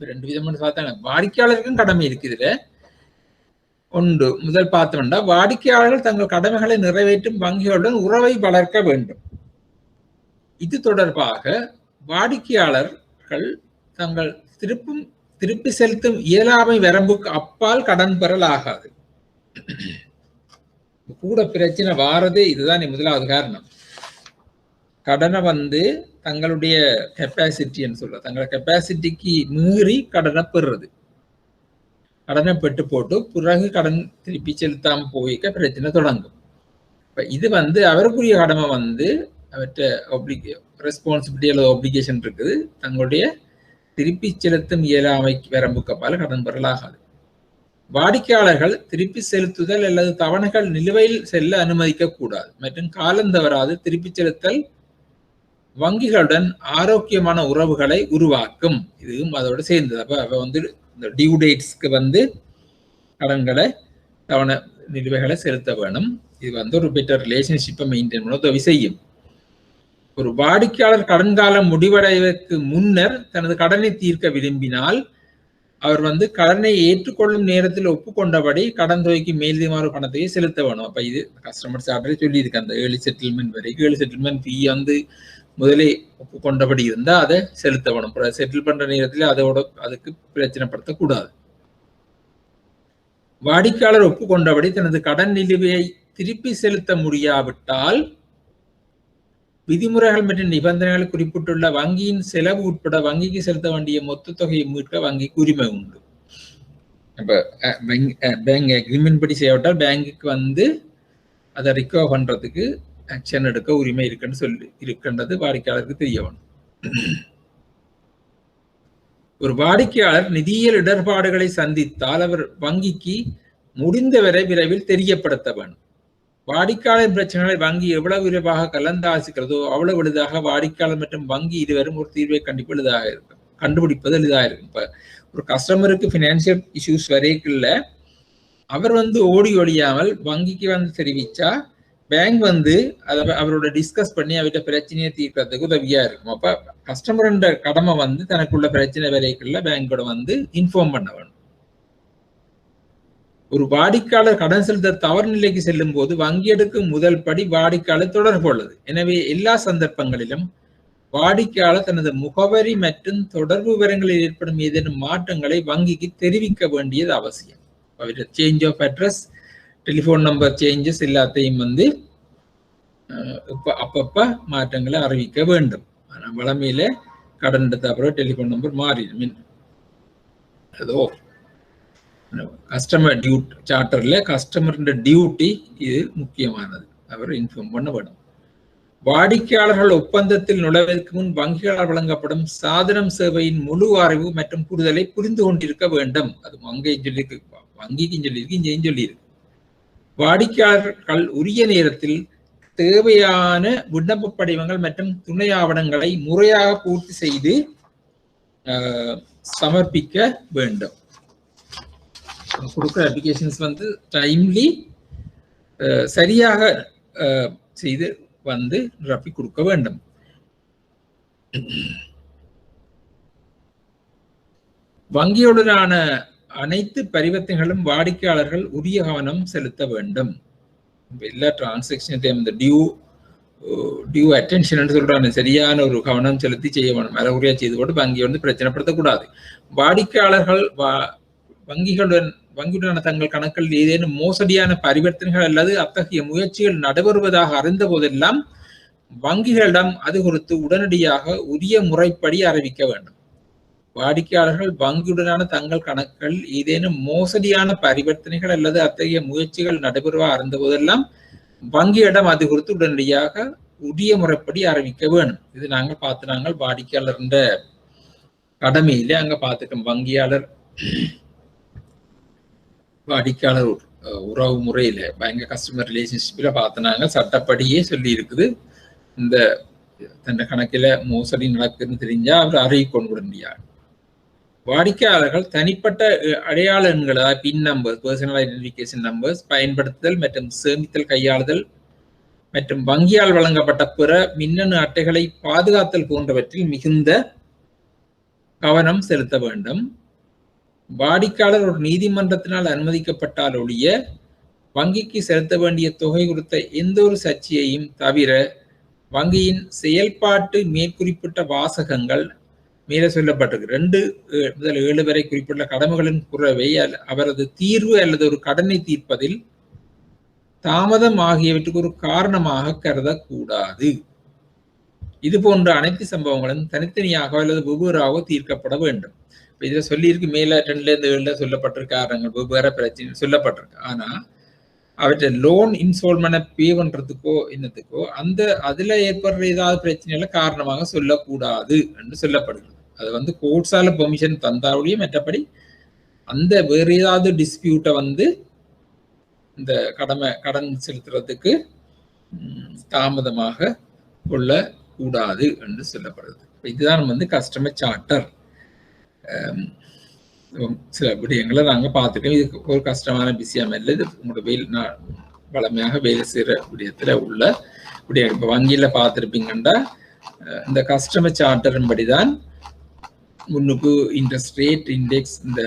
ரெண்டு விதமான பார்த்தாங்க. வாடிக்கையாளருக்கும் கடமை இருக்கு. இதுல ஒன்று முதல் பார்த்தோம்னா வாடிக்கையாளர்கள் தங்கள் கடமைகளை நிறைவேற்றும் வங்கிகளுடன் உறவை வளர்க்க வேண்டும். இது தொடர்பாக வாடிக்கையாளர்கள் தங்கள் திருப்பி செலுத்தும் இயலாமை வரம்புக்கு அப்பால் கடன் பெறல் ஆகாது. கூட பிரச்சனை வாரதே இதுதான் முதலாவது காரணம். கடனை வந்து தங்களுடைய கெப்பாசிட்டின்னு சொல்ற தங்களோட கெப்பாசிட்டிக்கு மீறி கடனை பெறுறது, கடனை பெற்று போட்டு பிறகு கடன் திருப்பி செலுத்தாம போய்க்க பிரச்சனை தொடங்கும். இப்ப இது வந்து அவருக்குரிய கடமை வந்து அவற்றை ரெஸ்பான்சிபிலிட்டி அல்லது ஒப்ளிகேஷன் இருக்குது, தங்களுடைய திருப்பி செலுத்தும் இயலாமை வரம்புக்கு அப்பால் கடன் பெறலாகாது. வாடிக்கையாளர்கள் திருப்பி செலுத்துதல் அல்லது தவணைகள் நிலுவையில் செல்ல அனுமதிக்க கூடாது மற்றும் காலந்தவராது திருப்பி செலுத்தல் வங்கிகளுடன் ஆரோக்கியமான உறவுகளை உருவாக்கும். இதுவும் அதோட சேர்ந்தது. அப்ப அவ வந்து இந்த டியூ டேட்ஸ்க்கு வந்து கடன்களை தவணை நிலுவைகளை செலுத்த வேணும். இது வந்து ஒரு பெட்டர் ரிலேஷன்ஷிப்பை மெயின்டைன் பண்ண உதவி செய்யும். ஒரு வாடிக்கையாளர் கடன் காலம் முடிவடைவதற்கு முன்னர் தனது கடனை தீர்க்க விரும்பினால் அவர் வந்து கடனை ஏற்றுக்கொள்ளும் நேரத்தில் ஒப்புக்கொண்டபடி கடன் தொகைக்கு மேலதிகமான பணத்தையே செலுத்த வேணும். அப்ப இது கஸ்டமர் சார்ட்டே சொல்லி இருக்கு, அந்த ஏர்லி செட்டில்மெண்ட் வரைக்கும் ஏர்லி செட்டில்மெண்ட் ஃபீ வந்து முதலே ஒப்புக்கொண்டபடி இருந்தா அதை செலுத்த வேணும். செட்டில் பண்ற நேரத்தில் அதுக்கு பிரச்சனைப்படுத்தக்கூடாது. வாடிக்கையாளர் ஒப்புக்கொண்டபடி தனது கடன் நிலுவையை திருப்பி செலுத்த முடியாவிட்டால் விதிமுறைகள் மற்றும் நிபந்தனைகள் குறிப்பிட்டுள்ள வங்கியின் செலவு உட்பட வங்கிக்கு செலுத்த வேண்டிய மொத்த தொகையை மீட்க வங்கிக்கு உரிமை உண்டு. இப்ப பேங்க் அக்ரிமெண்ட் படி செய்யப்பட்டால் பேங்குக்கு வந்து அதை ரிகவர் பண்றதுக்கு ஆக்ஷன் எடுக்க உரிமை இருக்கின்றது வாடிக்கையாளருக்கு தெரிய வேணும். ஒரு வாடிக்கையாளர் நிதியியல் இடர்பாடுகளை சந்தித்தால் அவர் வங்கிக்கு முடிந்தவரை விரைவில் தெரியப்படுத்த வேண்டும். வாடிக்கையாளர் பிரச்சனைகளை வங்கி எவ்வளவு விரைவாக கலந்தாசிக்கிறதோ அவ்வளவு எளிதாக வாடிக்கையாளர் மற்றும் வங்கி இருவரும் ஒரு தீர்வை கண்டுபிடிப்பது எளிதாக இருக்கும். இப்ப ஒரு கஸ்டமருக்கு பினான்சியல் இஷ்யூஸ் வரைக்குள்ள அவர் வந்து ஓடி ஒழியாமல் வங்கிக்கு வந்து தெரிவிச்சா பேங்க் வந்து அவரோட டிஸ்கஸ் பண்ணி அவர்கிட்ட பிரச்சனையை தீர்க்கிறதுக்கு உதவியா இருக்கும். அப்ப கஸ்டமரோட கடமை வந்து தனக்குள்ள பிரச்சனை வரைக்குள்ள பேங்கோட வந்து இன்ஃபார்ம் பண்ண வேணும். ஒரு வாடிக்கையாளர் கடன் செலுத்த தவறு நிலைக்கு செல்லும் போது வங்கி எடுக்கும் முதல் படி வாடிக்கையாளர் தொடர்பு உள்ளது. எனவே எல்லா சந்தர்ப்பங்களிலும் வாடிக்கையாளர் தனது முகவரி மற்றும் தொடர்பு விவரங்களில் ஏற்படும் ஏதேனும் மாற்றங்களை வங்கிக்கு தெரிவிக்க வேண்டியது அவசியம். Change of address, telephone number changes எல்லாத்தையும் வந்து அப்பப்ப மாற்றங்களை அறிவிக்க வேண்டும். ஆனால் வளமையில கடன் எடுத்த அப்புறம் டெலிஃபோன் நம்பர் மாறிடும். அதோ கஸ்டமர் சார்ட்டர்ல கஸ்டமர் டியூட்டி இது முக்கியமானது. அவர் இன்ஃபார்ம் பண்ண வேண்டும். வாடிக்கையாளர்கள் ஒப்பந்தத்தில் நுழைவதற்கு முன் வங்கிகளால் வழங்கப்படும் சாதனம் சேவையின் முழு அறிவு மற்றும் புரிதலை புரிந்து கொண்டிருக்க வேண்டும். அது அங்கேயும் சொல்லியிருக்கு, வங்கிக்கும் சொல்லியிருக்கு, இங்கேயும் சொல்லியிருக்கு. வாடிக்கையாளர்கள் உரிய நேரத்தில் தேவையான விண்ணப்ப படிவங்கள் மற்றும் துணை ஆவணங்களை முறையாக பூர்த்தி செய்து சமர்ப்பிக்க வேண்டும். கொடுக்குற அப்ளிகேஷன்ஸ் வந்து டைம்லி சரியாக செய்து வந்து நிரப்பி கொடுக்க வேண்டும். வங்கியுடனான அனைத்து பரிவர்த்தனைகளும் வாடிக்கையாளர்கள் உரிய கவனம் செலுத்த வேண்டும். எல்லா டிரான்சாக்ஷன் டைம் இந்த டியூ அட்டென்ஷன் சொல்றாங்க, சரியான ஒரு கவனம் செலுத்தி செய்ய வேணும். அறகுறையா செய்து போட்டு வங்கியை வந்து பிரச்சனைப்படுத்தக்கூடாது. வாடிக்கையாளர்கள் வங்கியுடனான தங்கள் கணக்கில் ஏதேனும் மோசடியான பரிவர்த்தனைகள் அல்லது அத்தகைய முயற்சிகள் நடைபெறுவதாக அறிந்த போதெல்லாம் வங்கிகளிடம் அது குறித்து உடனடியாக உரிய முறைப்படி அறிவிக்க வேண்டும். வாடிக்கையாளர்கள் வங்கியுடனான தங்கள் கணக்கில் ஏதேனும் மோசடியான பரிவர்த்தனைகள் அல்லது அத்தகைய முயற்சிகள் நடைபெறுவதாக அறிந்த போதெல்லாம் வங்கியிடம் அது குறித்து உடனடியாக உரிய முறைப்படி அறிவிக்க வேண்டும். இது நாங்கள் பார்த்து நாங்கள் வாடிக்கையாளர் கடமையிலே அங்க பார்த்துட்டோம். வாடிக்கையாளர் உறவு முறையில பயங்கர கஸ்டமர் ரிலேஷன்ஷிப்ல பார்த்தினாங்க. சட்டப்படியே சொல்லி இருக்குது, இந்த தன் கணக்கில மோசடி நடக்குதுன்னு தெரிஞ்சா அவர் அறிவிக்கொண்டு உடனடியாக. வாடிக்கையாளர்கள் தனிப்பட்ட அடையாள எண்கள், அதாவது பின் நம்பர்ஸ், பர்சனல் ஐடென்டிஃபிகேஷன் நம்பர்ஸ் பயன்படுத்துதல் மற்றும் சேமித்தல், கையாளுதல் மற்றும் வங்கியால் வழங்கப்பட்ட பிற மின்னணு அட்டைகளை பாதுகாத்தல் போன்றவற்றில் மிகுந்த கவனம் செலுத்த வேண்டும். வாடிக்கையாளர் ஒரு நீதிமன்றத்தினால் அனுமதிக்கப்பட்டால் ஒழிய வங்கிக்கு செலுத்த வேண்டிய தொகை குறித்த எந்த ஒரு சர்ச்சையையும் தவிர வங்கியின் செயல்பாட்டு மேற்குறிப்பிட்ட வாசகங்கள் மேலே சொல்லப்பட்டிருக்கு 2 முதல் 7 வரை குறிப்பிட்ட கடமைகளின் குறைவை அவரது தீர்வு அல்லது ஒரு கடனை தீர்ப்பதில் தாமதம் ஆகியவற்றுக்கு ஒரு காரணமாக கருதக்கூடாது. இது போன்ற அனைத்து சம்பவங்களும் தனித்தனியாக அல்லது வெவ்வேறாக தீர்க்கப்பட வேண்டும். இதுல சொல்லியிருக்கு, மேல 2ல இருந்து 7ல சொல்லப்பட்டிருக்க காரணங்கள் வெவ்வேறு பிரச்சனை சொல்லப்பட்டிருக்கு. ஆனா அவற்றை லோன் இன்ஸ்டால்மெண்ட் பே பண்றதுக்கோ என்னத்துக்கோ அதுல ஏற்படுற ஏதாவது பிரச்சனைகளை காரணமாக சொல்லக்கூடாது என்று சொல்லப்படுகிறது. அது வந்து கோர்ட்ஸால பெர்மிஷன் தந்தாவுடைய மற்றபடி அந்த வேற ஏதாவது டிஸ்பியூட்டை வந்து இந்த கடன் செலுத்துறதுக்கு தாமதமாக கொள்ளக்கூடாது என்று சொல்லப்படுது. இதுதான் வந்து கஸ்டமர் சார்ட்டர். சில விடயங்களை நாங்கள் பார்த்துட்டோம். இதுக்கு ஒரு கஷ்டமான விஷயம் இல்லை. இது உங்களோட வளமையாக வேலை செய்கிற விடயத்தில் உள்ள விடயம். இப்போ வங்கியில் பார்த்துருப்பீங்கன்னா இந்த கஸ்டமர் சார்ட்டரின் படிதான் முன்னுக்கு இன்ட்ரெஸ்ட் ரேட் இண்டெக்ஸ், இந்த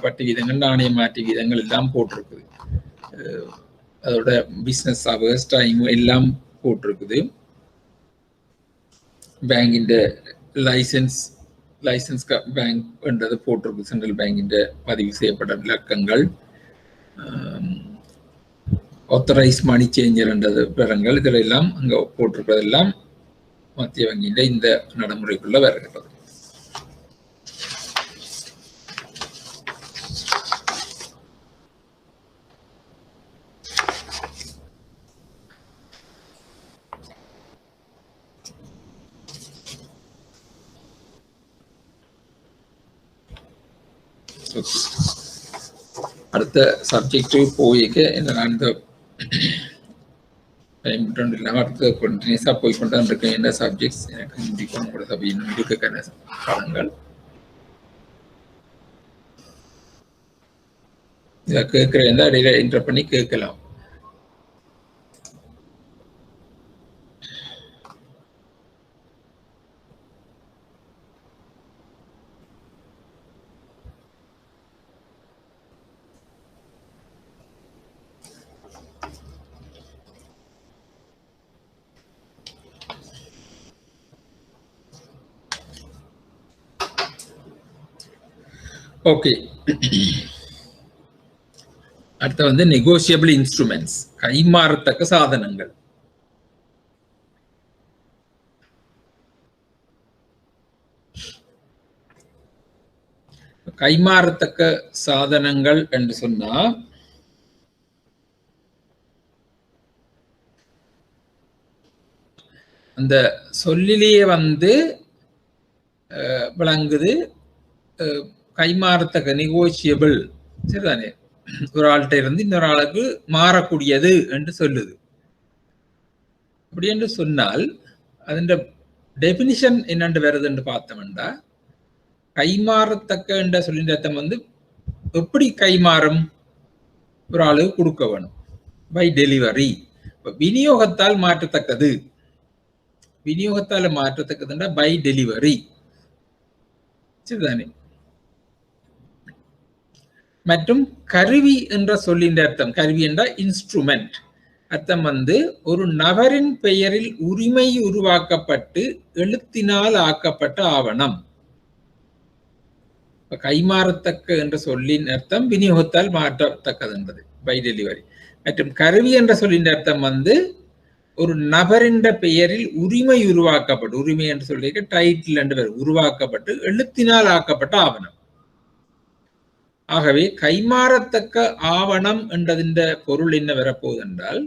வட்டி விதங்கள், நாணய மாற்றி விதங்கள் எல்லாம் போட்டிருக்குது. அதோட பிஸ்னஸ் ஹவர்ஸ் டைம் எல்லாம் போட்டிருக்குது. பேங்கின் லைசன்ஸ் பேங்க் என்றது போட்டிருக்கு. சென்ட்ரல் பேங்கின் பதிவு செய்யப்பட்ட விளக்கங்கள், ஆத்தரைஸ் மணி சேஞ்சர் என்றது விவரங்கள், இதில் எல்லாம் அங்கே போட்டிருப்பதெல்லாம் மத்திய வங்கியின் இந்த நடைமுறைக்குள்ள வருகிறது. அடுத்த சப்ஜெக்ட் போயிக்க நான் இந்த டைம் இல்லாமல் அடுத்த கண்டினியூஸாக போய்கொண்டு இருக்கேன். என்ன சப்ஜெக்ட்ஸ் எனக்கு முடிக்கும் உங்களோட சபை இன்னும் இருக்க பாடங்கள் இதை கேட்குறேன், இடையில இன்டர் பண்ணி கேட்கலாம். ஓகே, அடுத்த வந்து நெகோசியபிள் இன்ஸ்ட்ருமெண்ட்ஸ், கைமாறத்தக்க சாதனங்கள். கைமாறத்தக்க சாதனங்கள் என்று சொன்னா அந்த சொல்லிலேயே வந்து விளங்குது கைமாறத்தக்க நெகோசியபிள், சரிதானே, ஒரு ஆள்கிட்ட இருந்து இன்னொரு ஆளுக்கு மாறக்கூடியது என்று சொல்லுது. அப்படி என்று சொன்னால் அதன் டெபினிஷன் என்னென்று வருதுன்னு பார்த்தோம்னா, கைமாறத்தக்க என்ற சொல்லின் அர்த்தம் வந்து எப்படி கைமாறும், ஒரு ஆளுக்கு கொடுக்க வேணும், பை டெலிவரி. விநியோகத்தால் மாற்றத்தக்கது, விநியோகத்தால் மாற்றத்தக்கதுன்னா பை டெலிவரி, சரிதானே. மற்றும் கருவி என்ற சொல்லின் அர்த்தம், கருவி என்றால் இன்ஸ்ட்ருமெண்ட், அர்த்தம் வந்து ஒரு நபரின் பெயரில் உரிமை உருவாக்கப்பட்டு எழுத்தினால் ஆக்கப்பட்ட ஆவணம். கைமாறத்தக்க என்ற சொல்லின் அர்த்தம் விநியோகத்தால் மாற்றத்தக்கது என்பது பை டெலிவரி. மற்றும் கருவி என்ற சொல்லின் அர்த்தம் வந்து ஒரு நபரின் பெயரில் உரிமை உருவாக்கப்பட்டு, உரிமை என்று சொல்லி டைட்டில் என்று உருவாக்கப்பட்டு எழுத்தினால் ஆக்கப்பட்ட ஆவணம். ஆகவே கைமாறத்தக்க ஆவணம் என்றதின் பொருள் என்ன வரப்போகுது என்றால்,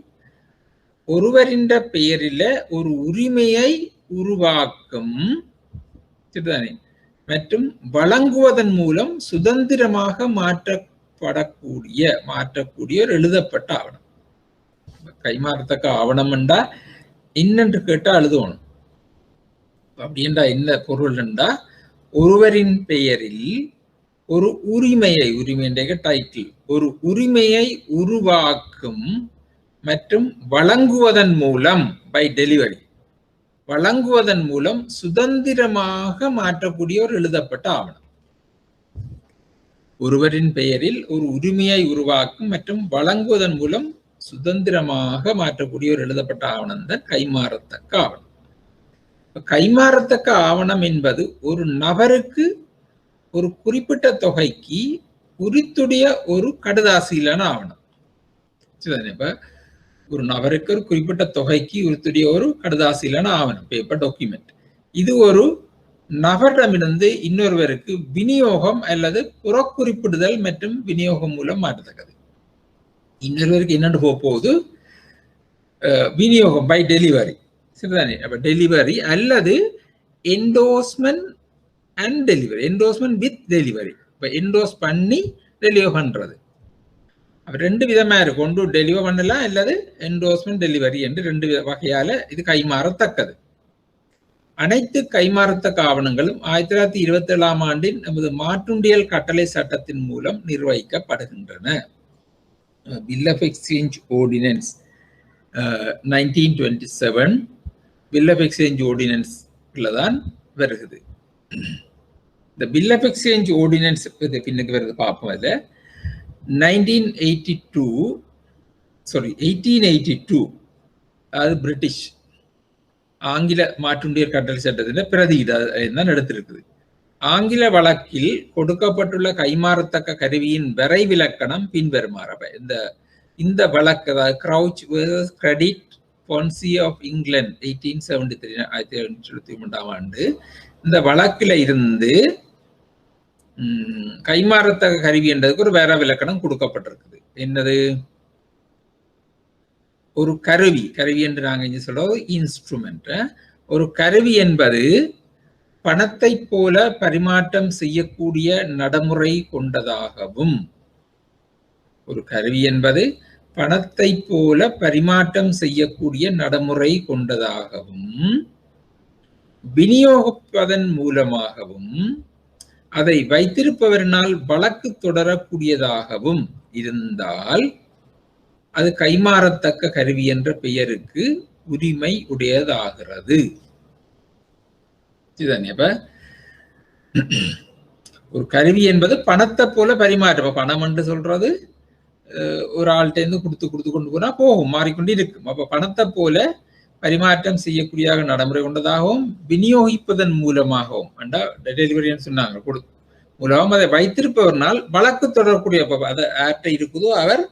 ஒருவரின் பெயரில ஒரு உரிமையை உருவாக்கும், சரிதானே, மற்றும் வழங்குவதன் மூலம் சுதந்திரமாக மாற்றக்கூடிய ஒரு எழுதப்பட்ட ஆவணம். கைமாறத்தக்க ஆவணம் என்றா என்னென்று கேட்டா எழுதணும். அப்படின்றா என்ன பொருள் என்றா, ஒருவரின் பெயரில் ஒரு உரிமையை, உரிமை டைட்டில், ஒரு உரிமையை உருவாக்கும் மற்றும் வழங்குவதன் மூலம் பை டெலிவரி, வழங்குவதன் மூலம் சுதந்திரமாக மாற்றக்கூடிய ஒரு எழுதப்பட்ட ஆவணம். ஒருவரின் பெயரில் ஒரு உரிமையை உருவாக்கும் மற்றும் வழங்குவதன் மூலம் சுதந்திரமாக மாற்றக்கூடிய ஒரு எழுதப்பட்ட ஆவணம் தான் கைமாறத்தக்க ஆவணம். கைமாறத்தக்க ஆவணம் என்பது ஒரு நபருக்கு ஒரு குறிப்பிட்ட தொகைக்கு உரித்துடைய ஒரு கடுதாசியிலான ஆவணம். இப்ப ஒரு நபருக்கு ஒரு குறிப்பிட்ட தொகைக்கு உரித்துடைய ஒரு கடுதாசியிலான ஆவணம், பேப்பர் டாக்குமெண்ட். இது ஒரு நபரிடமிருந்து இன்னொருவருக்கு விநியோகம் அல்லது புறக்குறிப்பிடுதல் மற்றும் விநியோகம் மூலம் மாற்றத்தக்கது. இன்னொருவருக்கு என்னென்று போகுது, விநியோகம் பை டெலிவரி, சரிதானே. அப்ப டெலிவரி அல்லது endorsement and delivery, endorsement with delivery. இப்போ என்டோஸ் பண்ணி டெலிவர் பண்றது, ரெண்டு விதமா இருக்கு. ஒன்று டெலிவர் பண்ணலாம் அல்லது என்டோஸ்மெண்ட் டெலிவரி என்று ரெண்டு வகையால இது கைமாறத்தக்கது. அனைத்து கைமாறத்தக்க ஆவணங்களும் 1927ஆம் ஆண்டின் நமது மாற்றுண்டியல் கட்டளை சட்டத்தின் மூலம் நிர்வகிக்கப்படுகின்றன. Bill of exchange ordinance 1927 bill of exchange ஆர்டினன்ஸ்ல தான் வருகிறது. இந்த பில் ஆஃப் எக்ஸ்சேஞ்ச் ஆர்டினன்ஸ் பின்னுக்கு வருது பார்ப்போம். அதில் 1882 அது பிரிட்டிஷ் ஆங்கில மாற்றுண்டியல் கட்டளை சட்டத்தின் பிரதி தான் எடுத்திருக்குது. ஆங்கில வழக்கில் கொடுக்கப்பட்டுள்ள கைமாறத்தக்க கருவியின் வரைவிலக்கணம் பின்வருமாறு. இந்த வழக்கு, அதாவது Crouch versus credit Foncier of England 1873 ஆண்டு, இந்த வழக்கில் இருந்து கைமாறத்தக்க கருவி என்றதுக்கு ஒரு வேற விலக்கணம் கொடுக்கப்பட்டிருக்குது. என்னது? ஒரு கருவி, கருவி என்று நாங்கள் இங்க சொல்றது இன்ஸ்ட்ருமெண்ட். ஒரு கருவி என்பது பணத்தை போல பரிமாற்றம் செய்யக்கூடிய நடைமுறை கொண்டதாகவும், ஒரு கருவி என்பது பணத்தை போல பரிமாற்றம் செய்யக்கூடிய நடைமுறை கொண்டதாகவும், விநியோகிப்பதன் மூலமாகவும், அதை வைத்திருப்பவரினால் வழக்கு தொடரக்கூடியதாகவும் இருந்தால் அது கைமாறத்தக்க கருவி என்ற பெயருக்கு உரிமை உடையதாகிறது. ஒரு கருவி என்பது பணத்தை போல பரிமாற்றம். பணம் என்று சொல்றது ஒரு ஆள்கிட்ட இருந்து கொடுத்து கொண்டு போனா போகும், மாறிக்கொண்டு இருக்கும். அப்ப பணத்தை போல பரிமாற்றம் செய்யக்கூடிய நடைமுறை கொண்டதாகவும், விநியோகிப்பதன் மூலமாகவும், டெலிவரின்னு சொன்னாங்க, மூலமாக அதை வைத்திருப்பவர்னால் வழக்கு தொடரக்கூடிய, அதை ஆற்ற இருக்குதோ அவர்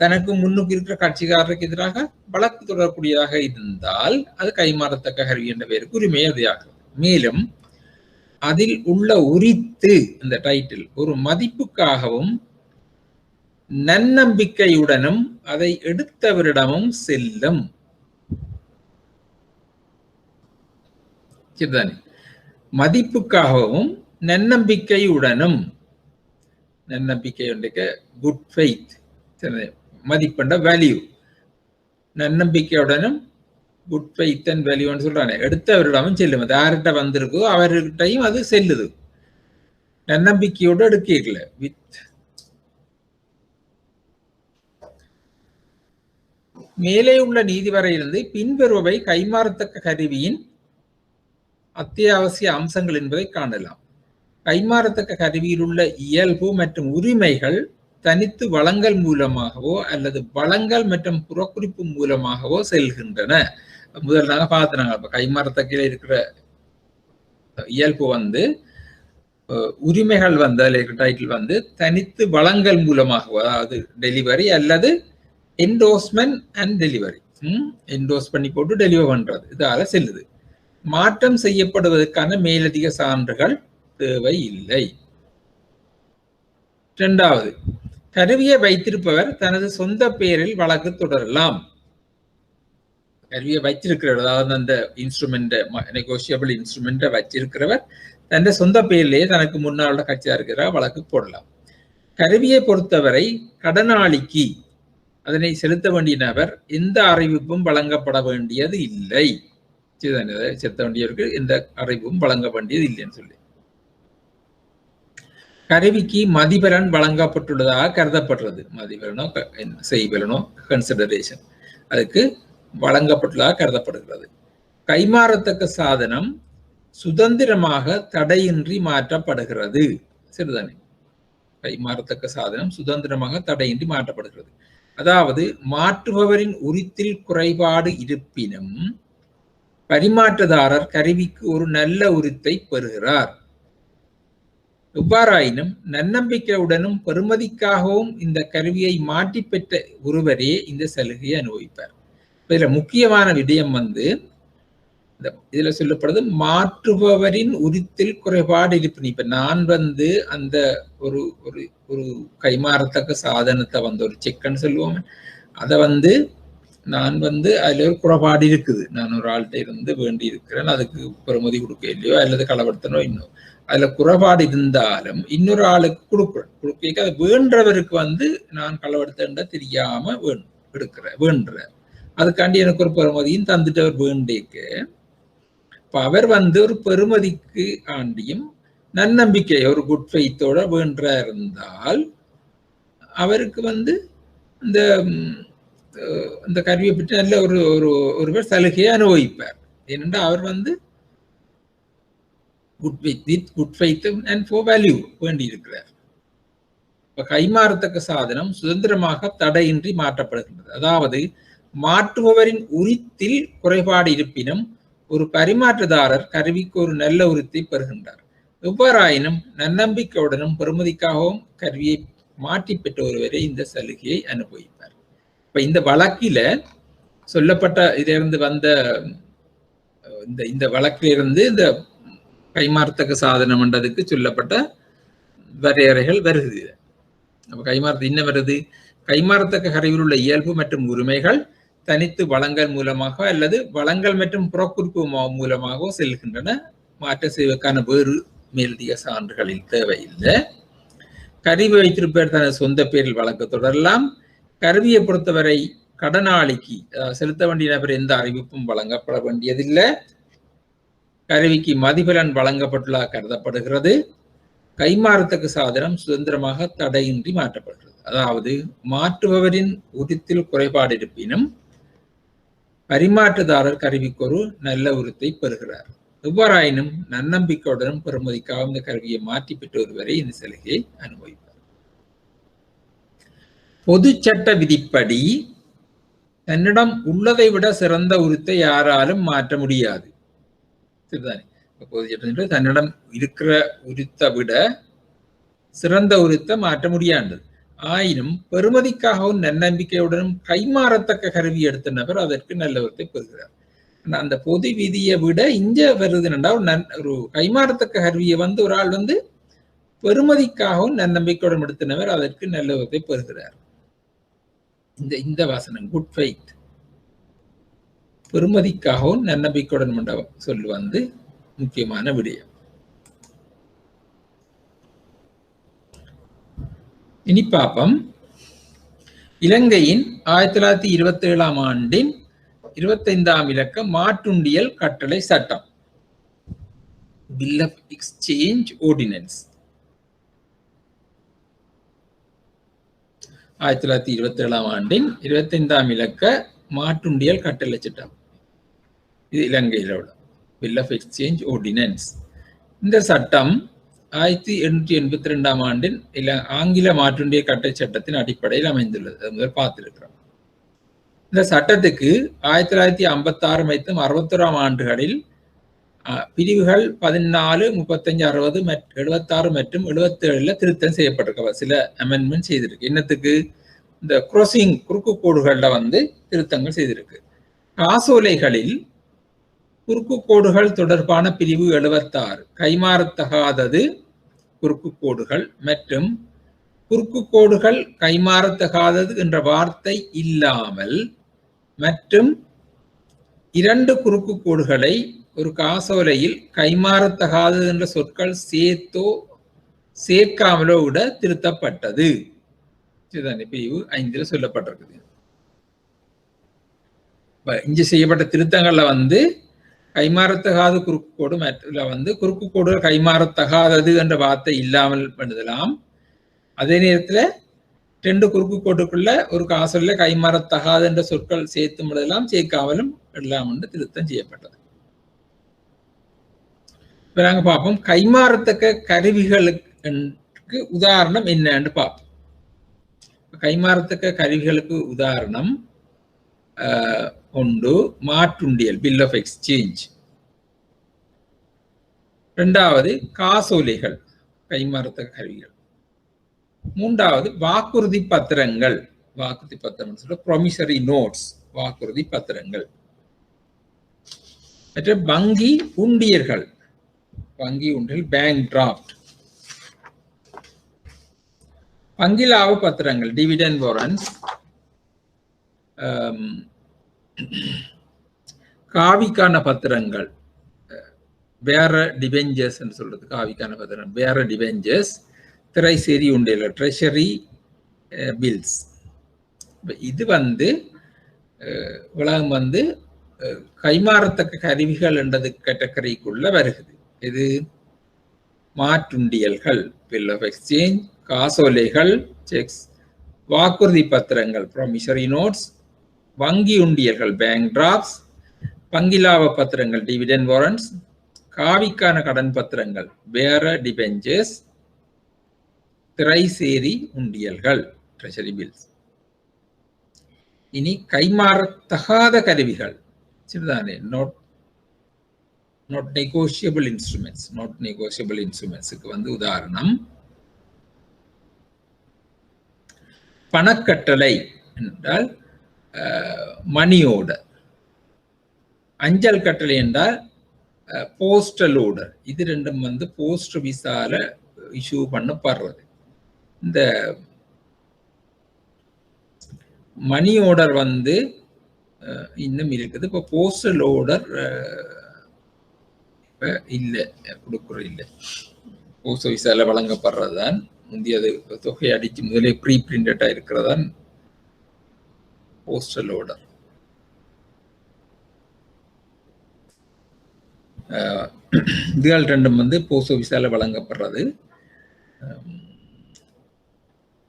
தனக்கு முன்னுக்கு இருக்கிற கட்சிக்காரருக்கு எதிராக வழக்கு தொடரக்கூடியதாக இருந்தால் அது கைமாறத்தக்க கருவி என்ற பெயருக்கு உரிமை அதையாகும். மேலும் அதில் உள்ள உரித்து, இந்த டைட்டில், ஒரு மதிப்புக்காகவும் நன்னம்பிக்கையுடனும் அதை எடுத்தவரிடமும் செல்லும். சரிதானே? மதிப்புக்காகவும் நன்னம்பிக்கையுடனும், நன்னம்பிக்கை குட் ஃபெய்த், மதிப்பண்ட வேல்யூ, நன்னம்பிக்கையுடனும் குட் ஃபெய்த் அண்ட் வேல்யூன்னு சொல்றானே, எடுத்தவரிடமும் செல்லும். அது யார்கிட்ட வந்திருக்கோ அவர்கிட்டையும் அது செல்லுது. நன்னம்பிக்கையோடு எடுக்கல. வித் மேலே உள்ள நீதிவரையிலிருந்து பின்வருபவை கைமாறத்தக்க கருவியின் அத்தியாவசிய அம்சங்கள் என்பதை காணலாம். கைமாறத்தக்க கருவியில் உள்ள இயல்பு மற்றும் உரிமைகள் தனித்து வளங்கள் மூலமாகவோ அல்லது வளங்கள் மற்றும் புறக்குறிப்பு மூலமாகவோ செல்கின்றன. முதல் நாங்க பார்த்துனாங்க. இப்ப கைமாறத்தக்கையில இருக்கிற இயல்பு உரிமைகள் டைட்டில் தனித்து வளங்கள் மூலமாகவோ, அதாவது டெலிவரி அல்லது என்டோஸ்மெண்ட் அண்ட் டெலிவரி, என்டோஸ் பண்ணி போட்டு டெலிவர் பண்றது, இதால செல்லுது. மாற்றம் செய்யப்படுவதற்கான மேலதிக சான்றுகள் தேவை இல்லை. இரண்டாவது, கருவியை வைத்திருப்பவர் தனது சொந்த பெயரில் வழக்கு தொடரலாம். கருவியை வைத்திருக்கிறவர், அதாவது அந்த இன்ஸ்ட்ருமெண்ட், நெகோசியபிள் இன்ஸ்ட்ருமெண்ட்டை வச்சிருக்கிறவர் தன் சொந்த பெயரிலேயே தனக்கு முன்னாள் கட்சியா இருக்கிற வழக்கு போடலாம். கருவியை பொறுத்தவரை கடனாளிக்கு, அதனை செலுத்த வேண்டிய நபர், எந்த அறிவிப்பும் வழங்கப்பட வேண்டியது இல்லை. செலுத்த வேண்டியவருக்கு எந்த அறிவிப்பும் வழங்க வேண்டியது இல்லைன்னு சொல்லி, கருவிக்கு மதிபலன் வழங்கப்பட்டுள்ளதாக கருதப்படுறது. மதிபலனோ செய்பலனோ கன்சிடரேஷன் அதுக்கு வழங்கப்பட்டுள்ளதாக கருதப்படுகிறது. கைமாறத்தக்க சாதனம் சுதந்திரமாக தடையின்றி மாற்றப்படுகிறது. சரிதானே? கைமாறத்தக்க சாதனம் சுதந்திரமாக தடையின்றி மாற்றப்படுகிறது. அதாவது மாற்றுபவரின் உரித்தில் குறைபாடு இருப்பினும் பரிமாற்றதாரர் கருவிக்கு ஒரு நல்ல உரித்தை பெறுகிறார். எவ்வாறாயினும் நன்னம்பிக்கையுடனும் பெறுமதிக்காகவும் இந்த கருவியை மாற்றி பெற்ற ஒருவரே இந்த சலுகையை அனுபவிப்பார். இதுல முக்கியமான விடயம் இதுல சொல்லப்படுது, மாற்றுபவரின் உரித்தில் குறைபாடு இருப்பினும். இப்ப நான் அந்த ஒரு ஒரு ஒரு கைமாறத்தக்க சாதனத்தை ஒரு செக்குன்னு சொல்லுவோம், அதை நான் அதுல ஒரு குறைபாடு இருக்குது, நான் ஒரு ஆள்கிட்ட இருந்து வேண்டி இருக்கிறேன், அதுக்கு பெறுமதி கொடுக்க இல்லையோ அல்லது களவெடுத்தனோ இன்னும் அதுல குறைபாடு இருந்தாலும் இன்னொரு ஆளுக்கு கொடுக்க அதை வேண்டவருக்கு நான் களவெடுத்த தெரியாம வேண்டுறேன், அதுக்காண்டி எனக்கு ஒரு பெறுமதியும் தந்துட்டு அவர் வேண்டிக்க, அவர் ஒரு பெறுமதிக்கு ஆண்டியும் நன்னம்பிக்கை ஒரு குட் ஃபெய்த்தோட வேண்ட இருந்தால் அவருக்கு இந்த கருவியை பற்றி நல்ல ஒருவர் சலுகையை அனுபவிப்பார். ஏனென்றால் அவர் good faith and for value வேண்டி இருக்கிறார். இப்ப கைமாறத்தக்க சாதனம் சுதந்திரமாக தடையின்றி மாற்றப்படுகின்றது. அதாவது மாற்றுபவரின் உரித்தில் குறைபாடு இருப்பினும் ஒரு பரிமாற்றதாரர் கருவிக்கு ஒரு நல்ல உரித்தை பெறுகின்றார். எவ்வாறாயினும் நன்னம்பிக்கையுடனும் பெறுமதிக்காகவும் கருவியை மாற்றி பெற்ற ஒருவரை இந்த சலுகையை அனுபவிப்பார். இப்ப இந்த வழக்கில சொல்லப்பட்ட இதிலிருந்து வந்த இந்த வழக்கிலிருந்து இந்த கைமாறத்தக்க சாதனம் என்றதுக்கு சொல்லப்பட்ட வரையறைகள் வருது. அப்ப கைமாறத்து என்ன வருது? கைமாறத்தக்க கருவியில் உள்ள இயல்பு மற்றும் உரிமைகள் தனித்து வளங்கள் மூலமாக அல்லது வளங்கள் மற்றும் புறக்குறிப்பு மூலமாக செல்கின்றன. மாற்ற செய்வதற்கான வேறு மேலதிக சான்றுகளில் தேவையில்லை. கருவி வைத்திருப்பவர் தனது சொந்த பேரில் வழக்கு தொடரலாம். கருவியை பொறுத்தவரை கடனாளிக்கு செலுத்த வேண்டிய நபர் எந்த அறிவிப்பும் வழங்கப்பட வேண்டியதில்லை. கருவிக்கு மதிபலன் வழங்கப்பட்டுள்ளதாக கருதப்படுகிறது. கைமாறத்தக்க சாதனம் சுதந்திரமாக தடையின்றி மாற்றப்படுகிறது. அதாவது மாற்றுபவரின் உரித்தில் குறைபாடு இருப்பினும் பரிமாற்றுதாரர் கருவிக்கு ஒரு நல்ல உரித்தை பெறுகிறார். எவ்வாறாயினும் நன்னம்பிக்கையுடனும் பெறுமதிக்காக இந்த கருவியை மாற்றி பெற்ற ஒருவரை இந்த சலுகையை அனுபவிப்பார். பொது சட்ட விதிப்படி தன்னிடம் உள்ளதை விட சிறந்த உரித்தை யாராலும் மாற்ற முடியாது. சரிதானே? பொது சட்டம் தன்னிடம் இருக்கிற உரித்தை விட சிறந்த உரித்தை மாற்ற முடியாது. ஆயினும் பெறுமதிக்காகவும் நன்னம்பிக்கையுடனும் கைமாறத்தக்க கருவி எடுத்த நபர் அதற்கு நல்ல உரித்தை பெறுகிறார். அந்த பொது விதியை விட இங்க வருது ஒரு கைமாறத்தக்க கருவியை ஒரு ஆள் பெறுமதிக்காகவும் நன்னம்பிக்கையுடன் எடுத்தனவர் அதற்கு நல்ல உரித்தை பெறுகிறார். இந்த வாசனம் குட் ஃபெய்த் பெறுமதிக்காகவும் நன்னம்பிக்கையுடன் சொல்லு முக்கியமான விடயம். இனி பாப்பம் இலங்கையின் 1927 ஆண்டின் 25ஆம் இலக்க மாற்றுண்டியல் கட்டளை சட்டம், பில் ஆஃப் எக்ஸ்சேஞ்ச் ஆர்டினன்ஸ். 1927ஆம் ஆண்டின் 25ஆம் இலக்க மாற்றுண்டியல் கட்டளை சட்டம், இது இலங்கையில் உள்ள பில் ஆஃப் எக்ஸ்சேஞ்ச் ஆர்டினன்ஸ். இந்த சட்டம் 1882ஆம் ஆண்டின் ஆங்கில மாற்றுண்டிய கட்டளை சட்டத்தின் அடிப்படையில் அமைந்துள்ளது. அது முதல் பார்த்திருக்கிறோம். இந்த சட்டத்துக்கு 1956 மற்றும் 61ஆம் ஆண்டுகளில் பிரிவுகள் 14, 35, 60, 76 மற்றும் 77 திருத்தம் செய்யப்பட்டிருக்க சில அமெண்ட்மெண்ட் செய்திருக்கு. என்னத்துக்கு? இந்த குரோசிங் குறுக்கு கோடுகள்ல வந்து திருத்தங்கள் செய்திருக்கு. காசோலைகளில் குறுக்கு கோடுகள் தொடர்பான பிரிவு 76 கைமாறத்தகாதது குறுக்கு கோடுகள் மற்றும் குறுக்கு கோடுகள் கைமாறத்தகாதது என்ற வார்த்தை இல்லாமல் மற்றும் 2 குறுக்கு கோடுகளை ஒரு காசோலையில் கைமாறத்தகாதது என்ற சொற்கள் சேர்த்தோ சேர்க்காமலோ விட திருத்தப்பட்டது. பிரிவு 5 சொல்லப்பட்டிருக்குது. இங்கு செய்யப்பட்ட திருத்தங்கள்ல வந்து கைமாறத்தகாத குறுக்கு கோடு மற்ற வந்து குறுக்கு கோடுகள் கைமாறத்தகாதது என்ற வார்த்தை இல்லாமல் பண்ணுதலாம். அதே நேரத்துல 2 குறுக்கு கோட்டுக்குள்ள ஒரு காசோலையில கைமாறத்தகாத என்ற சொற்கள் சேர்த்து விடலாம், சேர்க்காமலும் விடலாம் என்று திருத்தம் செய்யப்பட்டது. இப்ப நாங்க பார்ப்போம் கைமாறத்தக்க கருவிகளுக்கு உதாரணம் என்னன்னு பார்ப்போம். கைமாறத்தக்க கருவிகளுக்கு உதாரணம் ஒன்று மாற்றுண்டியல் பில் ஆஃப் எக்ஸ்சேஞ்ச், இரண்டாவது காசோலைகள் கைமாறத்தக்க கருவிகள், மூன்றாவது வாக்குறுதி பத்திரங்கள், வாக்குறுதி பத்திரம் சொல்ல ப்ராமிசரி நோட்ஸ் வாக்குறுதி பத்திரங்கள், மற்ற வங்கி உண்டியர்கள், வங்கி உண்டியல் பேங்க் டிராஃப்ட், வங்கி லாப பத்திரங்கள் டிவிடெண்ட் வாரண்ட்ஸ், காவிக்கான பத்திரங்கள் வேற டிபெஞ்சர்ஸ் சொல்றது, காவிக்கான பத்திரம் வேற டிபெஞ்சர்ஸ், திரைசேரி உண்டியல் ட்ரெஷரி பில்ஸ். இது வந்து உலகம் வந்து கைமாறத்தக்க கருவிகள் என்றது கேட்டகரிக்குள்ள வருகிறது. இது மாற்றுண்டியல்கள் பில் ஆஃப் எக்ஸ்சேஞ்ச், காசோலைகள் செக்ஸ், வாக்குறுதி பத்திரங்கள் ப்ராமிசரி நோட்ஸ், வங்கி உண்டியல்கள் பேங்க் டிராப்ஸ், வங்கி லாப பத்திரங்கள் டிவிடெண்ட் வாரண்ட்ஸ், காவிக்கான கடன் பத்திரங்கள் வேற டிபெஞ்சர்ஸ், திரைசேரி உண்டியல்கள் ட்ரெஷரி பில்ஸ். இனி கைமாறத்தகாத கருவிகள் சரிதானே, not negotiable instruments, not negotiable instruments-க்கு வந்து உதாரணம் பணக்கட்டளை என்றால் மணி ஆர்டர், அஞ்சல் கட்டளை என்றால் போஸ்டல் ஆர்டர். இது ரெண்டும் வந்து போஸ்ட் விசால இஷ்யூ பண்ணப்படுறது. இந்த மணி ஆர்டர் வந்து இன்னும் இருக்குது. இப்போ போஸ்டல் ஆர்டர் இல்லை, கொடுக்குற இல்லை, போஸ்ட் விசால வழங்கப்படுறதுதான். முந்தையது தொகை அடிச்சு முதலே ப்ரீ பிரிண்டடா இருக்கிறதான் போஸ்டல் ஆர்டர். இதுகள் ரெண்டும் வந்து போஸ்ட் ஆஃபீஸால வழங்கப்படுறது.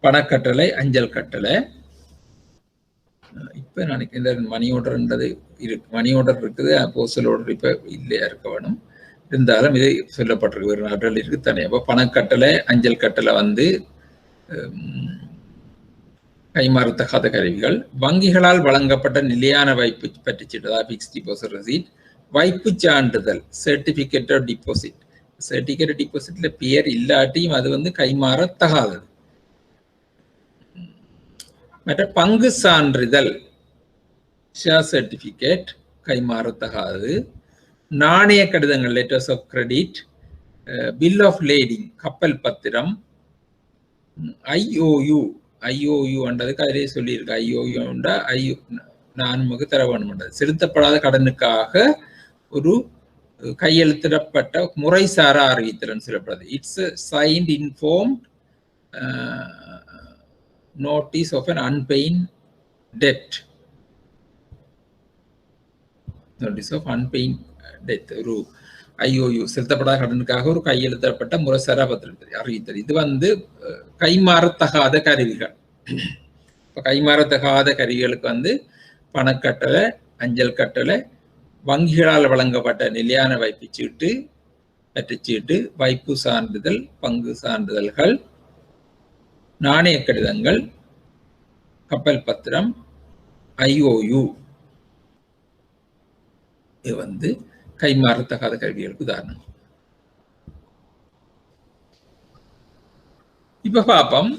பணக்கட்டளை, அஞ்சல் கட்டளை. இப்ப நினைக்கிறேன் இந்த மணி ஆர்டர்ன்றது இருக்கு, மணி ஆர்டர் இருக்குது, போஸ்டல் ஆர்டர் இப்ப இல்லையா இருக்க வேணும். இருந்தாலும் இது சொல்லப்பட்டிருக்கு, வேறு நாடுகள் இருக்குத்தானே. அப்போ பணக்கட்டளை, அஞ்சல் கட்டளை வந்து கைமாறத்தகாத கருவிகள். வங்கிகளால் வழங்கப்பட்ட நிலையான வைப்பு பற்றிச்சிட்டதா ஃபிக்ஸ்ட் டிபாசிட் ரெசிப்ட், வைப்பு சான்றிதழ் certificate of deposit. Certificate of டிபாசிட்ல பேர் இல்லாட்டியும் அது வந்து கைமாறத்தகாதது. மற்ற பங்கு சான்றிதழ் ஷேர் சர்டிபிகேட் கைமாறத்தகாதது. நாணய கடிதங்கள் letters of credit, bill of lading கப்பல் பத்திரம், ஐஓயு ஐஓயு என்றதுக்கு அதிலே சொல்லியிருக்கு. ஐஓயு நான் நமக்கு தர வேணும், செலுத்தப்படாத கடனுக்காக ஒரு கையெழுத்திடப்பட்ட முறைசாரா அறிவித்தல் சொல்லப்படுது. It's signed informed notice of an unpaid debt. Notice of unpaid debt, ஒரு ஐஓயு செலுத்தப்படாத கடனுக்காக ஒரு கையெழுத்தப்பட்ட முறைசாரா பத்திரத்தை அறிவித்தல். இது கைமாறத்தகாத கருவிகள். இப்போ கைமாறத்தகாத கருவிகளுக்கு பணக்கட்டளை, அஞ்சல் கட்டளை, வங்கிகளால் வழங்கப்பட்ட நிலையான வைப்பு சீட்டு, பற்றுச்சீட்டு, வைப்பு சான்றிதழ், பங்கு சான்றிதழ்கள், நாணய கடிதங்கள், கப்பல் பத்திரம், ஐஓயு, இது கைமாறத்தகாத கருவிகளுக்கு உதாரணம். இப்ப பாப்போம்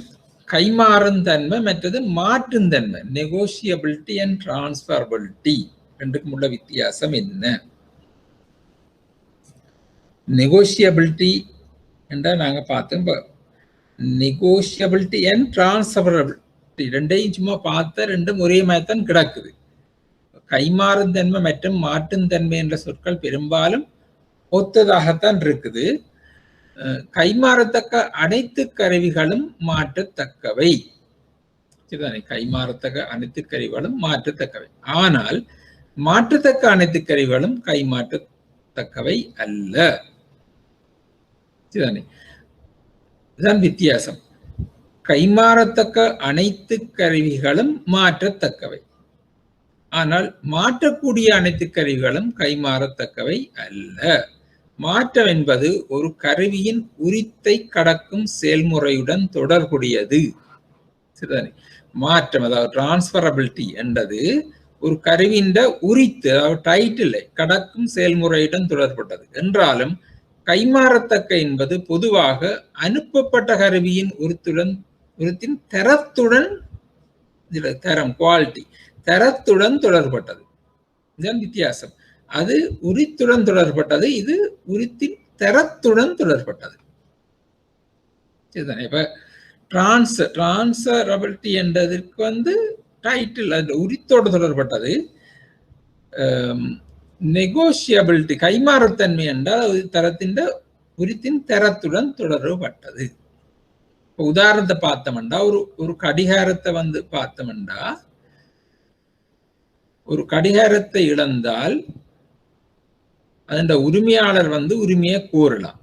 கைமாறும் தன்மை மற்றது மாற்றும் தன்மை, நெகோசியபிலிட்டி அண்ட் டிரான்ஸ்பரபிலிட்டி ரெண்டுக்கும் உள்ள வித்தியாசம் என்ன? நெகோசியபிலிட்டி என்றால் நாங்க பார்த்தோம், நெகோசியபிலிட்டி அண்ட் டிரான்ஸ்பரபிலிட்டி ரெண்டையும் சும்மா பார்த்த ரெண்டும் ஒரே மாதிரி தான் கிடக்குது. கைமாறும் தன்மை மற்றும் மாற்றும் தன்மை என்ற சொற்கள் பெரும்பாலும் ஒத்ததாகத்தான் இருக்குது. கைமாறத்தக்க அனைத்து கருவிகளும் மாற்றத்தக்கவை. கைமாறத்தக்க அனைத்து கருவிகளும் மாற்றத்தக்கவை. ஆனால் மாற்றத்தக்க அனைத்து கருவிகளும் கைமாற்றத்தக்கவை அல்ல. இதுதான் வித்தியாசம். கைமாறத்தக்க அனைத்து கருவிகளும் மாற்றத்தக்கவை, ஆனால் மாற்றக்கூடிய அனைத்து கருவிகளும் கைமாறத்தக்கவை அல்ல. மாற்றம் என்பது ஒரு கருவியின் உரித்தை கடக்கும் செயல்முறையுடன் தொடர்புடையது. சரிதானே? மாற்றம் அதாவது டிரான்ஸ்பரபிலிட்டி என்றது ஒரு கருவியின் உரித்து அதாவது டைட்டிலை கடக்கும் செயல்முறையுடன் தொடர்பட்டது என்றாலும், கைமாறத்தக்க என்பது பொதுவாக அனுப்பப்பட்ட கருவியின் உரித்தின் தரத்துடன், தரம் குவாலிட்டி தரத்துடன் தொடர்பட்டது. இதுதான் வித்தியாசம். அது உரித்துடன் தொடர்பட்டது, இது உரித்தின் தரத்துடன் தொடர்பட்டது. சரிதானே? இப்ப டிரான்ஸ்பரபிலிட்டி என்றதற்கு டைட்டில் அது உரித்தோடு தொடர்பட்டது. நெகோசியபிலிட்டி கைமாறத்தன்மை என்றால் தரத்தின் உரித்தின் தரத்துடன் தொடர்பட்டது. உதாரணத்தை பார்த்தோம்னா, ஒரு கடிகாரத்தை பார்த்தோம்னா, ஒரு கடிகாரத்தை இழந்தால் அதன் உரிமையாளர் உரிமையை கோரலாம்.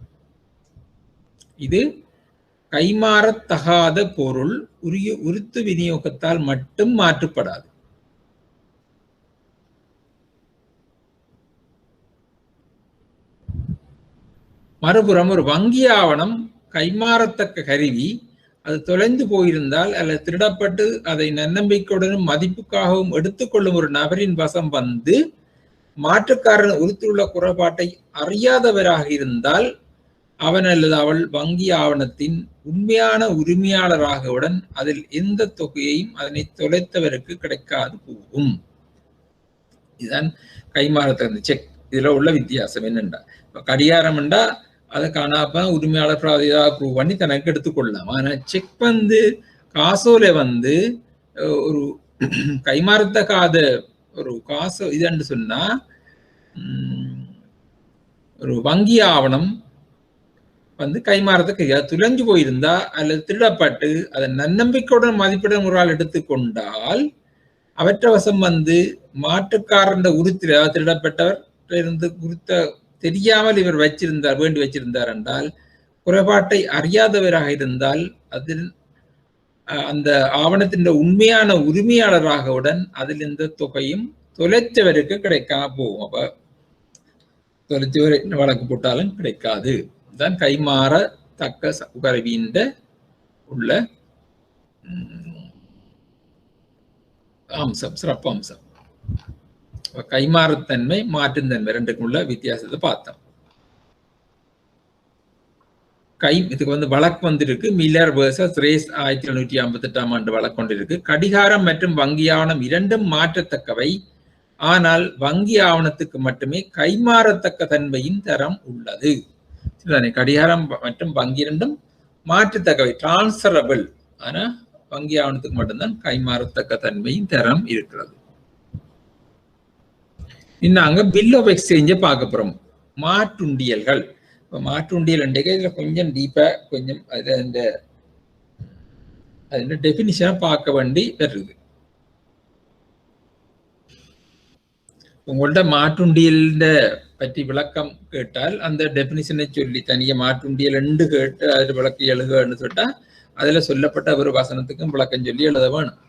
இது கைமாறத்தகாத பொருள் உரித்து விநியோகத்தால் மட்டும் மாற்றப்படாது. மறுபுறம் ஒரு வங்கி ஆவணம் கைமாறத்தக்க கருவி, அது தொலைந்து போயிருந்தால் அல்லது திருடப்பட்டு அதை நன்னம்பிக்கையுடனும் மதிப்புக்காகவும் எடுத்துக்கொள்ளும் ஒரு நபரின் வசம் மாற்றுக்காரன் உறுத்தியுள்ள குறைபாட்டை அறியாதவராக இருந்தால் அவன் அல்லது அவள் வங்கி ஆவணத்தின் உண்மையான உரிமையாளராகவுடன் அதில் எந்த தொகையையும் அதனை தொலைத்தவருக்கு கிடைக்காது போகும். இதுதான் கைமாறத்தக்க செக். இதுல உள்ள வித்தியாசம் என்னண்டா, கடிகாரம் என்றா அதை காணாம உரிமையாளர் ப்ரூவ் பண்ணி தனக்கு எடுத்துக்கொள்ளலாம். ஆனா செக் காசோல ஒரு கைமாறத்தக்காத ஒரு காசு இதுன்னு சொன்னா, ஒரு வங்கி ஆவணம் கைமாறத்தக்க துளைஞ்சு போயிருந்தா அல்லது திருடப்பட்டு அதை நன்னம்பிக்கையுடன் மதிப்பிடம் ஒரு ஆள் எடுத்துக்கொண்டால் அவற்றை வசம் மாற்றுக்காரன் உறுத்தில திருடப்பட்டவர் இருந்து குறித்த தெரியாமல் இவர் வேண்டி வச்சிருந்தார் என்றால், குறைபாட்டை அறியாதவராக இருந்தால் அதில் அந்த ஆவணத்தின் உண்மையான உரிமையாளராகவுடன் அதில் எந்த தொகையும் தொலைச்சவருக்கு கிடைக்காம போகும். அப்ப தொலைச்சவர் வழக்கு போட்டாலும் கிடைக்காது. இதுதான் கைமாறத்தக்க கருவியின் உள்ள அம்சம், சிறப்பு அம்சம். கைமாறத்தன்மை மாற்றும் தன்மை ரெண்டுக்கும் உள்ள வித்தியாசத்தை பார்த்தோம். இதுக்கு வழக்கு இருக்கு. மில்லர் வெர்சஸ் ரேஸ் 1758 ஆண்டு வழக்கு கொண்டிருக்கு. கடிகாரம் மற்றும் வங்கி ஆவணம் இரண்டும் மாற்றத்தக்கவை, ஆனால் வங்கி ஆவணத்துக்கு மட்டுமே கைமாறத்தக்க தன்மையின் தரம் உள்ளது. கடிகாரம் மற்றும் வங்கி இரண்டும் மாற்றத்தக்கவை, டிரான்ஸ்பரபிள். ஆனா வங்கி ஆவணத்துக்கு மட்டும்தான் கைமாறத்தக்க தன்மையின் தரம் இருக்கிறது. நாங்க பில் ஆஃப் எக்ஸ்சேஞ்ச பார்க்க போறோம். மாற்றுண்டியல்கள். இப்போ மாற்றுண்டியல் இதுல கொஞ்சம் டீப்பா கொஞ்சம் அதுல டெபினிஷனை பார்க்க வேண்டி வருது. உங்கள்ட்ட மாற்றுண்டியல் பற்றி விளக்கம் கேட்டால் அந்த டெபினிஷனை சொல்லி தனியாக மாற்றுண்டியல் என்று கேட்டு அதில் விளக்கம் எழுதுன்னு சொல்லிட்டா அதுல சொல்லப்பட்ட ஒரு வசனத்துக்கும் விளக்கம் சொல்லி எழுத வேணும்.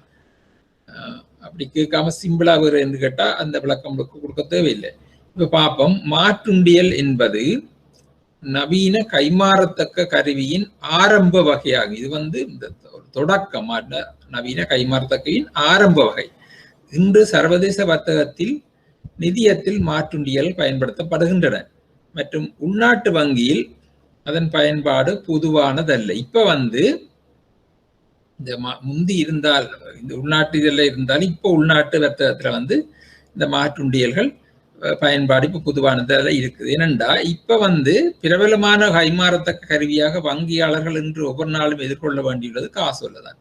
அப்படி கேட்காம சிம்பிளா வேறு என்று கேட்டா அந்த விளக்கம் கொடுக்க தேவையில்லை. இப்ப பார்ப்போம். மாற்றுண்டியல் என்பது நவீன கைமாறத்தக்க கருவியின் ஆரம்ப வகையாகும். இது இந்த தொடக்கம் நவீன கைமாறத்தக்கையின் ஆரம்ப வகை. இன்று சர்வதேச வர்த்தகத்தில் நிதியத்தில் மாற்றுண்டியல் பயன்படுத்தப்படுகின்றன மற்றும் உள்நாட்டு வங்கியில் அதன் பயன்பாடு பொதுவானதல்ல. இப்ப இந்த முந்தி இருந்தால் இந்த உள்நாட்டு இதில் இருந்தாலும் இப்போ உள்நாட்டு வர்த்தகத்துல இந்த மாற்றுண்டியல்கள் பயன்பாடு இப்ப பொதுவானதால இருக்குது. ஏனென்றா இப்ப பிரபலமான கைமாறத்தக்க கருவியாக வங்கியாளர்கள் இன்று ஒவ்வொரு நாளும் எதிர்கொள்ள வேண்டியுள்ளது காசோலைதான்.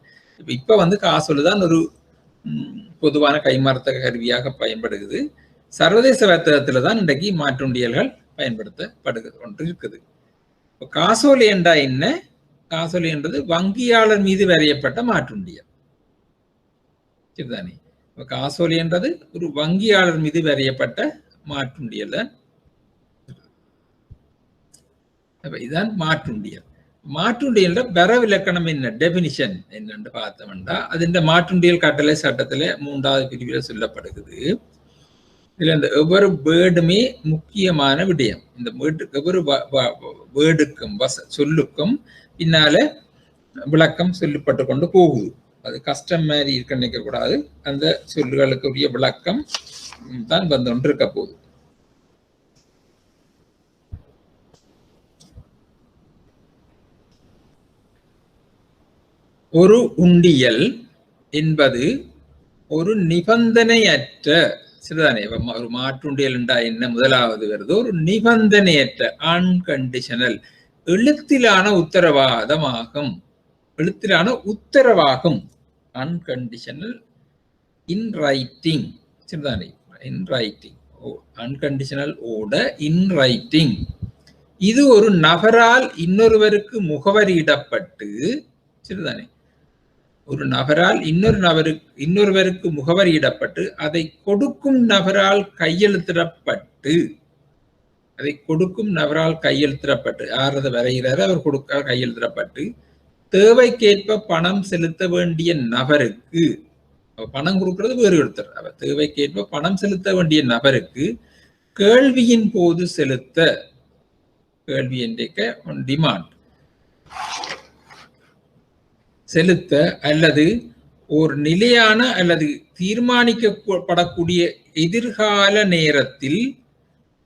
இப்ப காசோலைதான் ஒரு பொதுவான கைமாறத்தக்க கருவியாக பயன்படுகிறது. சர்வதேச வர்த்தகத்துல தான் இன்றைக்கு மாற்றுண்டியல்கள் பயன்படுத்தப்படுகிறது ஒன்று இருக்குது. காசோலை என்றா என்ன? காசோலை என்றது வங்கியாளர் மீது வரையப்பட்ட மாற்றுண்டியல். சரிதானே? காசோலை என்றது ஒரு வங்கியாளர் மீது வரையப்பட்ட மாற்றுண்டியல். இதுதான் மாற்றுண்டியல். மாற்றுண்டியல் வரவிலக்கணம் என்ன, டெபினிஷன் என்னன்னு பார்த்தோம்னா அது மாற்றுண்டியல் கட்டளை சட்டத்துல 3வது பிரிவில் சொல்லப்படுகிறது. இதுல இந்த ஒவ்வொரு வேர்டுமே முக்கியமான விடயம். இந்த ஒவ்வொரு வேர்டுக்கும் சொல்லுக்கும் பின்னால விளக்கம் சொல்லப்பட்டு கொண்டு போகுது. அது கஷ்டம் மாதிரி இருக்க நினைக்க கூடாது. அந்த சொல்லுகளுக்கு உரிய விளக்கம் தான் ஒன்று இருக்க போகுது. ஒரு உண்டியல் என்பது ஒரு நிபந்தனையற்ற சரிதானே. ஒரு மாற்றுண்டியல் என்றா என்ன முதலாவது வருது, ஒரு நிபந்தனையற்ற அன்கண்டிஷனல் எழுத்திலான உத்தரவாதமாகும். எழுத்திலான உத்தரவாகும் அன்கண்டிஷனல் இன் ரைட்டிங் சரிதானே. In writing unconditional order in writing. இது ஒரு நபரால் இன்னொருவருக்கு முகவரியிடப்பட்டு சரிதானே. ஒரு நபரால் இன்னொருவருக்கு முகவரியிடப்பட்டு அதை கொடுக்கும் நபரால் கையெழுத்திடப்பட்டு யாரது வரைகிறாரோ அவர் கொடுக்க கையெழுத்திடப்பட்டு தேவைக்கேற்ப பணம் செலுத்த வேண்டிய நபருக்கு, பணம் கொடுக்கிறது வேறு ஒருத்தர், அவர் தேவைக்கேற்ப பணம் செலுத்த வேண்டிய நபருக்கு கேள்வியின் போது கேள்வி என்றைக்க டிமாண்ட் செலுத்த அல்லது ஒரு நிலையான அல்லது தீர்மானிக்கப்படக்கூடிய எதிர்கால நேரத்தில்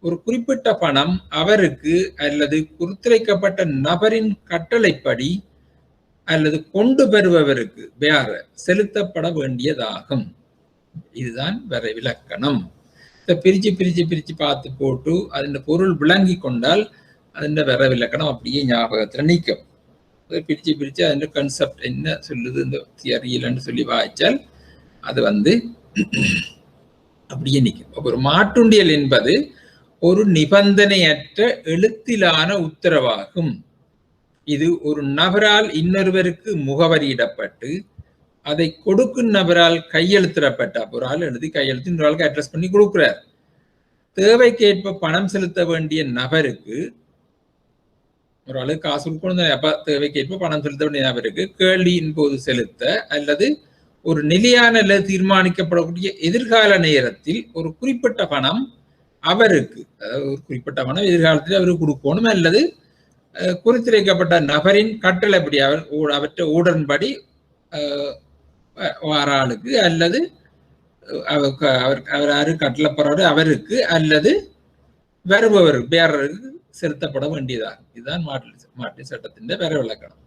ஒரு குறிப்பிட்ட பணம் அவருக்கு அல்லது குறித்துரைக்கப்பட்ட நபரின் கட்டளைப்படி அல்லது கொண்டு வருபவருக்கு வேற செலுத்தப்பட வேண்டியதாகும். இதுதான் விலக்கணம். பிரிச்சு பார்த்து போட்டு அதன் பொருள் விளங்கி கொண்டால் அதன் விலக்கணம் அப்படியே ஞாபகத்துல நீக்கும். பிரிச்சு அதன் கான்செப்ட் என்ன சொல்லுது இந்த தியரியில்னு சொல்லி வாய்ச்சால் அது அப்படியே நிற்கும். ஒரு மாற்றுண்டியல் என்பது ஒரு நிபந்தனையற்ற எழுத்திலான உத்தரவாகும். இது ஒரு நபரால் இன்னொருவருக்கு முகவரியிடப்பட்டு அதை கொடுக்கும் நபரால் கையெழுத்திடப்பட்ட ஒரு ஆள் எழுதி கையெழுத்து இன்னொரு ஆளுக்கு அட்ரஸ் பண்ணி கொடுக்கிறார். தேவைக்கேற்ப பணம் செலுத்த வேண்டிய நபருக்கு, ஒரு ஆளுக்கு காசு கொடுக்கணும், அப்ப தேவைக்கேற்ப பணம் செலுத்த வேண்டிய நபருக்கு கேள்வியின் போது செலுத்த அல்லது ஒரு நிலையான அல்லது தீர்மானிக்கப்படக்கூடிய எதிர்கால நேரத்தில் ஒரு குறிப்பிட்ட பணம் அவருக்கு, அதாவது ஒரு குறிப்பிட்ட பணம் எதிர்காலத்தில் அவருக்கு கொடுக்கணும் அல்லது குறித்துரைக்கப்பட்ட நபரின் கட்டளைப்படி அவற்றை உடன்படி ஆளுக்கு அல்லது அவர் யாரு கட்டளைப்படுறாரு அவருக்கு அல்லது வருபவருக்கு வேறருக்கு செலுத்தப்பட வேண்டியதாகும். இதுதான் மாற்று சட்டத்தின் வேற விளக்கணம்.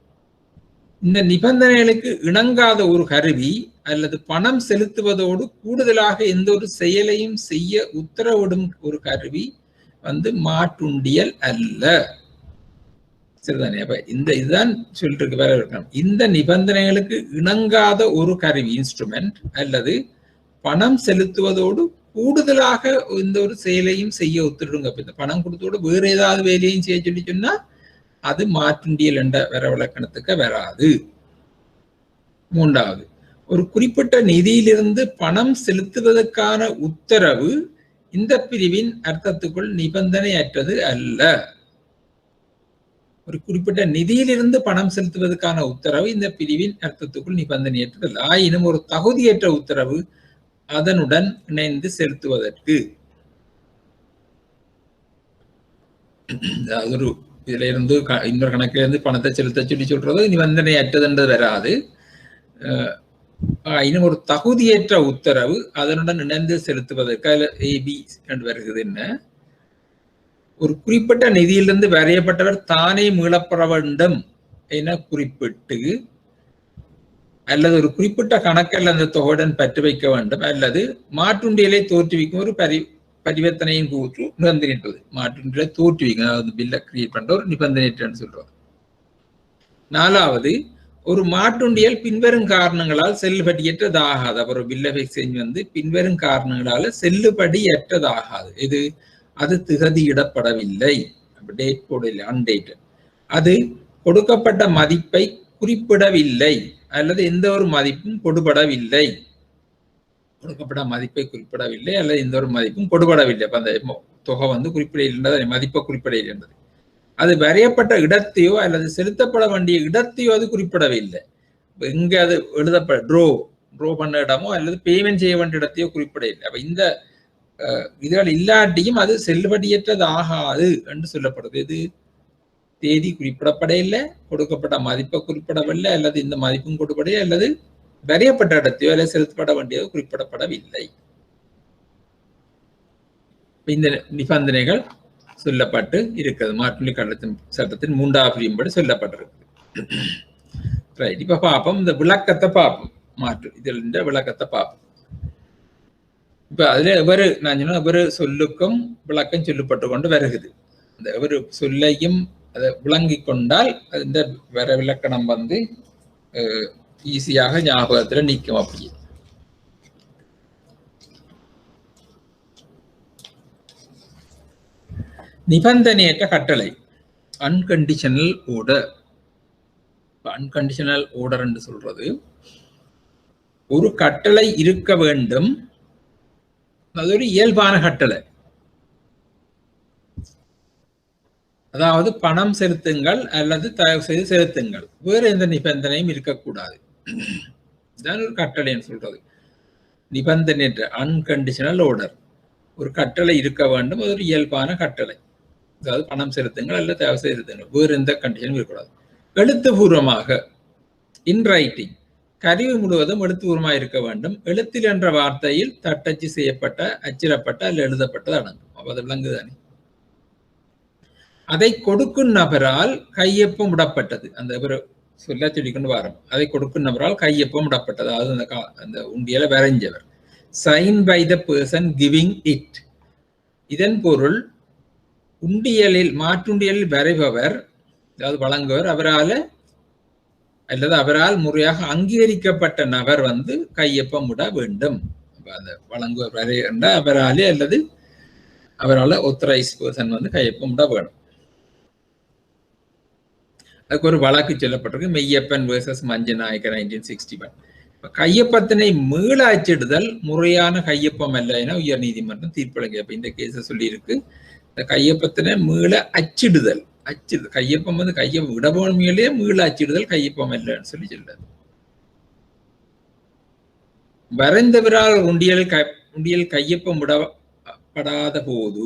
இந்த நிபந்தனைகளுக்கு இணங்காத ஒரு கருவி அல்லது பணம் செலுத்துவதோடு கூடுதலாக எந்த ஒரு செயலையும் செய்ய உத்தரவிடும் ஒரு கருவி மாற்றுண்டியல் அல்ல. சரிதானே. அப்ப இதுதான் சொல்லிட்டு வேற இருக்கணும். இந்த நிபந்தனைகளுக்கு இணங்காத ஒரு கருவி இன்ஸ்ட்ருமெண்ட் அல்லது பணம் செலுத்துவதோடு கூடுதலாக இந்த ஒரு செயலையும் செய்ய ஒத்துடுங்க. இப்ப இந்த பணம் கொடுத்தோட வேற ஏதாவது வேலையும் செய்ய சொல்லி சொன்னா அது மாற்றுண்டியல் என்ற வரவிலக்கணத்துக்கு வராது. மூன்றாவது, ஒரு குறிப்பிட்ட நிதியிலிருந்து பணம் செலுத்துவதற்கான உத்தரவு இந்த பிரிவின் அர்த்தத்துக்குள் நிபந்தனையற்றது அல்ல. ஒரு குறிப்பிட்ட நிதியிலிருந்து பணம் செலுத்துவதற்கான உத்தரவு இந்த பிரிவின் அர்த்தத்துக்குள் நிபந்தனையற்றது அல்ல. ஆயினும் ஒரு தகுதியற்ற உத்தரவு அதனுடன் இணைந்து செலுத்துவதற்கு, ஒரு இதுல இருந்து இன்னொரு கணக்கில இருந்து பணத்தை செலுத்த சொல்லி சொல்றது நிபந்தனையற்றது வராது. இன்னும் ஒரு தகுதியற்ற உத்தரவு அதனுடன் இணைந்து செலுத்துவதற்கு அதுல ஏபி என்று வருகிறது. என்ன, ஒரு குறிப்பிட்ட நிதியிலிருந்து வரையப்பட்டவர் தானே மீளப்பெற வேண்டும் என குறிப்பிட்டு, அல்லது ஒரு குறிப்பிட்ட கணக்கில் அந்த தொகையுடன் பற்று வைக்க வேண்டும், அல்லது மாற்றுண்டியலை தோற்றுவிக்கும் ஒரு பரிவர்த்தனையின் கூற்று நிபந்தனையற்றது. மாற்றுண்டியலை தோற்றுவிக்கும், அதாவது பில்லை கிரியேட் பண்ற ஒரு நிபந்தனையற்றன்னு சொல்றோம். நாலாவது, ஒரு மாற்றுண்டியல் பின்வரும் காரணங்களால் செல்லுபடியற்றதாகாது. அப்புறம் பில் ஆஃப் எக்ஸ்சேஞ்ச் வந்து பின்வரும் காரணங்களால செல்லுபடியற்றதாகாது. இது அது திகதியிடப்படவில்லை, டேட் போடவில்லை, அன்டேட்டட். அது கொடுக்கப்பட்ட மதிப்பை குறிப்பிடவில்லை அல்லது எந்த ஒரு மதிப்பும் கொடுபடவில்லை. கொடுக்கப்பட்ட மதிப்பை குறிப்பிடவில்லை அல்லது எந்த ஒரு மதிப்பும் கொடுபடவில்லை. அப்ப அந்த தொகை வந்து குறிப்பிடவில்லை, மதிப்பை குறிப்பிடவில்லை. அது வரையப்பட்ட இடத்தையோ அல்லது செலுத்தப்பட வேண்டிய இடத்தையோ அது குறிப்பிடவில்லை. எங்க அது ட்ரோ பண்ண இடமோ அல்லது பேமெண்ட் செய்ய வேண்டிய இடத்தையோ குறிப்பிடவில்லை. அப்ப இந்த இதுகள் இல்லாட்டியும் அது செல்லுபடியற்றது ஆகாது என்று சொல்லப்படுது. இது தேதி குறிப்பிடப்படையில்லை, கொடுக்கப்பட்ட மதிப்பை குறிப்பிடவில்லை அல்லது இந்த மதிப்பும் கொடுப்படையே அல்லது வரையப்பட்ட இடத்தையோ அல்லது செலுத்தப்பட வேண்டியதோ குறிப்பிடப்படவில்லை. இந்த நிபந்தனைகள் சொல்லப்பட்டு இருக்கிறது. மாற்றுண்டி கடத்தின் சட்டத்தின் 3ஆம் பிரிவின்படி சொல்லப்பட்டிருக்கு. ரைட், இப்ப பார்ப்போம், இந்த விளக்கத்தை பார்ப்போம். மாற்று இதில் இந்த விளக்கத்தை பார்ப்போம். இப்ப அதுல எவரு சொல்லுக்கும் விளக்கம் சொல்லப்பட்டு கொண்டு வருகிறது. அந்த எவரு சொல்லையும் அதை விளங்கி கொண்டால் இந்த வர விளக்கணம் வந்து ஈஸியாக ஞாபகத்துல நிற்கும். அப்படியே நிபந்தனையற்ற கட்டளை, அன்கண்டிஷனல் ஆர்டர். அன்கண்டிஷனல் ஆர்டர் என்று சொல்றது, ஒரு கட்டளை இருக்க வேண்டும், அது ஒரு இயல்பான கட்டளை. அதாவது பணம் செலுத்துங்கள் அல்லது தயவு செய்து செலுத்துங்கள், வேறு எந்த நிபந்தனையும் இருக்கக்கூடாது. இதுதான் ஒரு கட்டளைன்னு சொல்றது. நிபந்தனையற்ற அன்கண்டிஷனல் ஆர்டர், ஒரு கட்டளை இருக்க வேண்டும், அது ஒரு இயல்பான கட்டளை. அதாவது பணம் செலுத்துங்கள் அல்லது தயவு செய்து செலுத்துங்கள், வேறு எந்த கண்டிஷனும் இருக்கக்கூடாது. எழுத்துப்பூர்வமாக, இன் ரைட்டிங், கருவி முழுவதும் எழுத்துப்பூர்வமாக இருக்க வேண்டும். எழுத்தில் என்ற வார்த்தையில் தட்டச்சு செய்யப்பட்ட, அச்சிடப்பட்ட அல்லது எழுதப்பட்டது அடங்கும். அப்ப அது விளங்குதானே. அதை கொடுக்கும் நபரால் கையொப்பம் விடப்பட்டது, அந்த சொல்ல சொல்லிக்கொண்டு வரோம். அதை கொடுக்கும் நபரால் கையொப்பம் விடப்பட்டது, அதாவது அந்த உண்டியலை வரைஞ்சவர். Sign by the person giving it. இதன் பொருள், உண்டியலில் மாற்றுண்டியலில் வரைபவர், அதாவது வழங்குவர், அவரால் முறையாக அங்கீகரிக்கப்பட்ட நபர் வந்து கையொப்பம் விட வேண்டும். அந்த வழங்குவர் வரைகின்ற அவராலே அல்லது அவரால் ஆத்தரைஸ் பர்சன் வந்து கையொப்பம் விட வேணும். அதுக்கு ஒரு வழக்கு சொல்லப்பட்டிருக்கு, மெய்யப்பன் வெர்சஸ் மஞ்சநாயக்கர் 1961. கையொப்பத்தினை மீள அச்சிடுதல் முறையான கையொப்பம் அல்ல என உயர் நீதிமன்றம் தீர்ப்பளிக்க. இந்த கேஸை சொல்லியிருக்கு, இந்த கையொப்பத்தினை மீள அச்சிடுதல், கையொப்பம் வந்து கையொப்பம் விடபோன்மையிலேயே மீள அச்சிடுதல் கையொப்பம் இல்லைன்னு சொல்லி சொல்றது. வரைந்தவரால் உண்டியல் கையொப்பம் விடப்படாத போது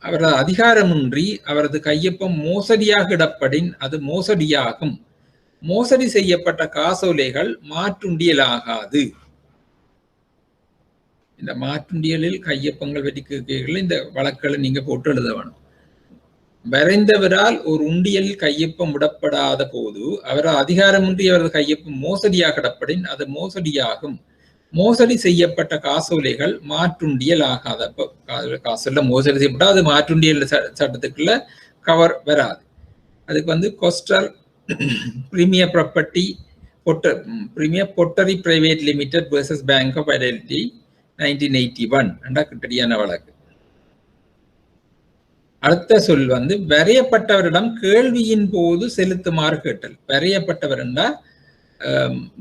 அவரது அதிகாரமின்றி அவரது கையொப்பம் மோசடியாக இடப்படின் அது மோசடியாகும். மோசடி செய்யப்பட்ட காசோலைகள் மாற்றுண்டியலாகாது. இந்த மாற்றுண்டியலில் கையொப்பங்கள் வெடிக்கைகள் இந்த வழக்குகளை நீங்க போட்டு எழுத வேணும். வரைந்தவரால் ஒரு உண்டியலில் கையொப்பம் விடப்படாத போது அவரது அதிகாரமின்றி அவரது கையொப்பம் மோசடியாக இடப்படின் அது மோசடியாகும். மோசடி செய்யப்பட்ட காசோலைகள் மாற்றுண்டியல் ஆகாது. அப்போ காசோல மோசடி செய்யப்பட்டா அது மாற்றுண்டியல் சட்டத்துக்குள்ள கவர் வராது. அதுக்கு வந்து Koster premier property premier pottery private limited versus bank of identity 1981 கிட்டடியான வழக்கு. அடுத்த சொல் வந்து வரையப்பட்டவரிடம் கேள்வியின் போது செலுத்துமாறு கேட்டல். வரையப்பட்டவர் என்றா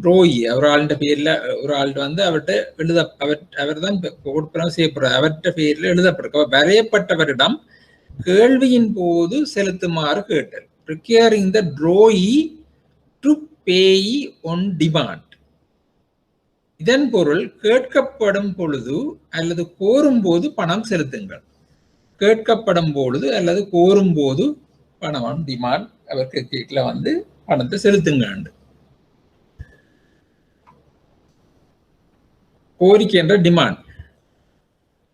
ரோயி ஒரு ஆளுடைய பேர்ல ஒரு ஆள் வந்து அவர்கிட்ட அவர் தான் கொடுப்பறம் செய்யப்படுறார், அவர்கிட்ட பேர்ல எழுதப்படுற வரையப்பட்டவரிடம் கேள்வியின் போது செலுத்துமாறு கேட்டல். requiring the drawee to pay on demand. இதன் பொருள் கேட்கப்படும் பொழுது அல்லது கோரும் போது பணம் செலுத்துங்கள். கேட்கப்படும் பொழுது அல்லது கோரும் போது பணம் ஆன் டிமாண்ட், அவருக்கு கேட்கல வந்து பணத்தை செலுத்துங்க. கோரிக்கை என்ற டிமாண்ட்.